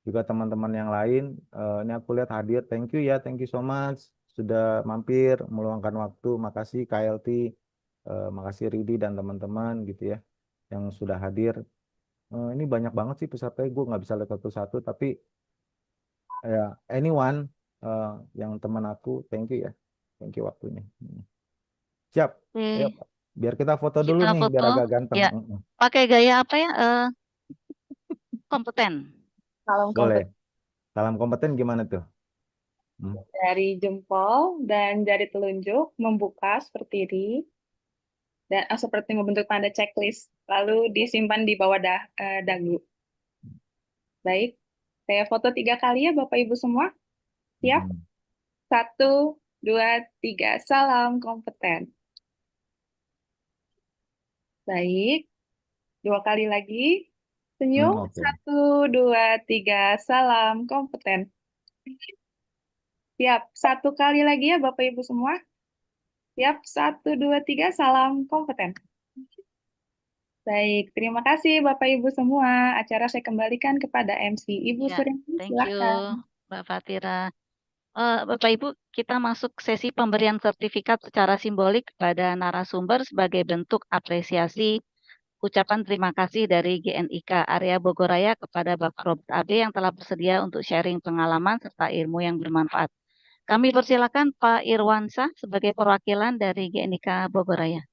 juga teman-teman yang lain. Ini aku lihat hadir. Thank you ya, thank you so much. Sudah mampir, meluangkan waktu. Makasih KLT, makasih Ridi dan teman-teman gitu ya, yang sudah hadir. Ini banyak banget sih pesertanya, gue nggak bisa lihat satu-satu. Tapi ya, anyone yang teman aku, thank you ya. Thank you waktunya. Siap. Ayo, Oke, biar kita foto dulu kita nih, biar foto. agak ganteng. Ya, pakai gaya apa ya? Kompeten. Salam Boleh. kompeten Salam kompeten gimana tuh? Hmm. dari jempol dan jari telunjuk membuka seperti ini dan seperti membentuk tanda checklist lalu disimpan di bawah dagu. Baik, saya foto 3 kali ya Bapak Ibu semua. Siap? Hmm. 1, 2, 3. Salam kompeten. Baik, 2 kali lagi. Senyum. Oke. 1, 2, 3. Salam kompeten. Siap. 1 kali lagi ya Bapak Ibu semua. Siap. 1, 2, 3. Salam kompeten. Baik, terima kasih Bapak Ibu semua. Acara saya kembalikan kepada MC. Ibu Ya, Suryani, thank you silakan. Mbak Fatira. Bapak Ibu, kita masuk sesi pemberian sertifikat secara simbolik kepada narasumber sebagai bentuk apresiasi ucapan terima kasih dari GNIK Area Bogoraya kepada Bapak Robert AB yang telah bersedia untuk sharing pengalaman serta ilmu yang bermanfaat. Kami persilakan Pak Irwansyah sebagai perwakilan dari GNIK Bogoraya.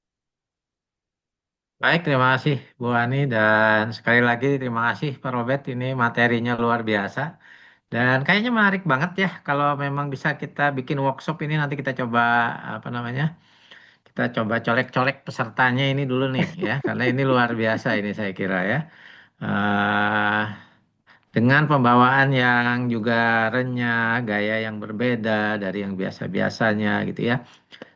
Baik, terima kasih Bu Ani dan sekali lagi terima kasih Pak Robert. Ini materinya luar biasa dan kayaknya menarik banget ya kalau memang bisa kita bikin workshop ini nanti kita coba apa namanya? Kita coba colek-colek pesertanya ini dulu nih ya karena ini luar biasa ini saya kira ya. Eh, dengan pembawaan yang juga renyah, gaya yang berbeda dari yang biasa-biasanya gitu ya.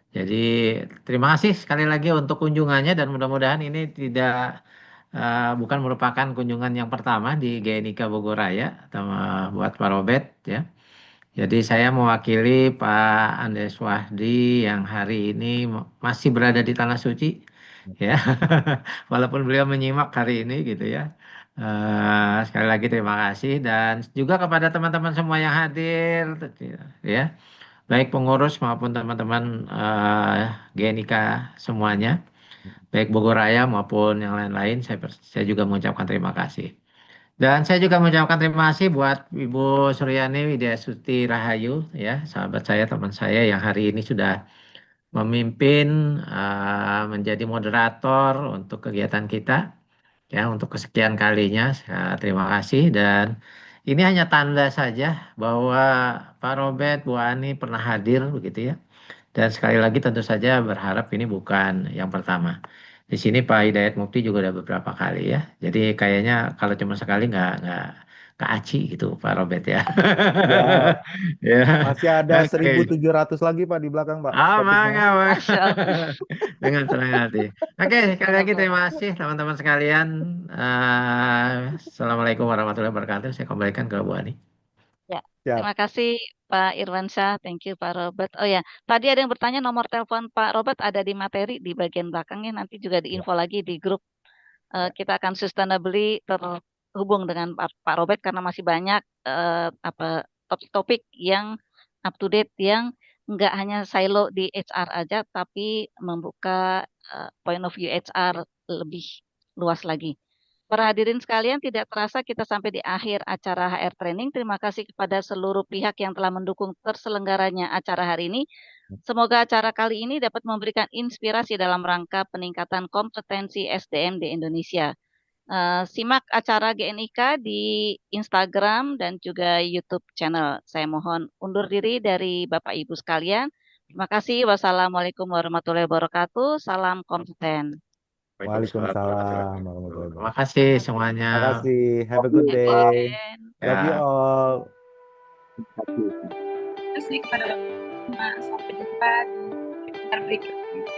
Jadi terima kasih sekali lagi untuk kunjungannya dan mudah-mudahan ini tidak bukan merupakan kunjungan yang pertama di GNIK Bogoraya atau buat Pak Robert ya. Jadi saya mewakili Pak Andes Wahdi yang hari ini masih berada di Tanah Suci ya. Walaupun beliau menyimak hari ini gitu ya. Sekali lagi terima kasih dan juga kepada teman-teman semua yang hadir ya baik pengurus maupun teman-teman GNIK semuanya, baik Bogoraya maupun yang lain-lain, saya juga mengucapkan terima kasih. Dan saya juga mengucapkan terima kasih buat Ibu Suryani Widya Suti Rahayu, ya, sahabat saya, teman saya yang hari ini sudah memimpin, menjadi moderator untuk kegiatan kita. Ya, untuk kesekian kalinya, terima kasih. Dan ini hanya tanda saja bahwa Pak Robert, Bu Ani pernah hadir begitu ya. Dan sekali lagi tentu saja berharap ini bukan yang pertama. Di sini Pak Hidayat Mukti juga udah beberapa kali ya. Jadi kayaknya kalau cuma sekali nggak aci gitu Pak Robert ya. Ya, Ya, masih ada oke. 1.700 lagi Pak di belakang Pak Ah, topiknya. mangga, mangga. Masya Allah. Dengan senang hati. Oke, sekali lagi Apa? terima kasih teman-teman sekalian. Assalamualaikum warahmatullahi wabarakatuh. Saya kembalikan ke Bu Ani. Ya, Siap. terima kasih Pak Irwansyah, thank you Pak Robert. Oh ya, tadi ada yang bertanya nomor telepon Pak Robert ada di materi di bagian belakangnya, nanti juga Ya, diinfo lagi di grup. ya. Kita akan sustainably terhubung dengan Pak Robert karena masih banyak apa topik-topik yang up to date yang nggak hanya silo di HR aja, tapi membuka point of view HR lebih luas lagi. Para hadirin sekalian, tidak terasa kita sampai di akhir acara HR Training. Terima kasih kepada seluruh pihak yang telah mendukung terselenggaranya acara hari ini. Semoga acara kali ini dapat memberikan inspirasi dalam rangka peningkatan kompetensi SDM di Indonesia. Simak acara GNIK di Instagram dan juga YouTube channel. Saya mohon undur diri dari Bapak Ibu sekalian. Terima kasih. Wassalamualaikum warahmatullahi wabarakatuh. Salam kompeten. Waalaikumsalam warahmatullahi Terima wabarakatuh. kasih semuanya. Terima kasih. Have a good Happy day. weekend. Love you Ya. all. Kasih. Terima kasih kepada Bapak. Sampai jumpa di webinar berikutnya.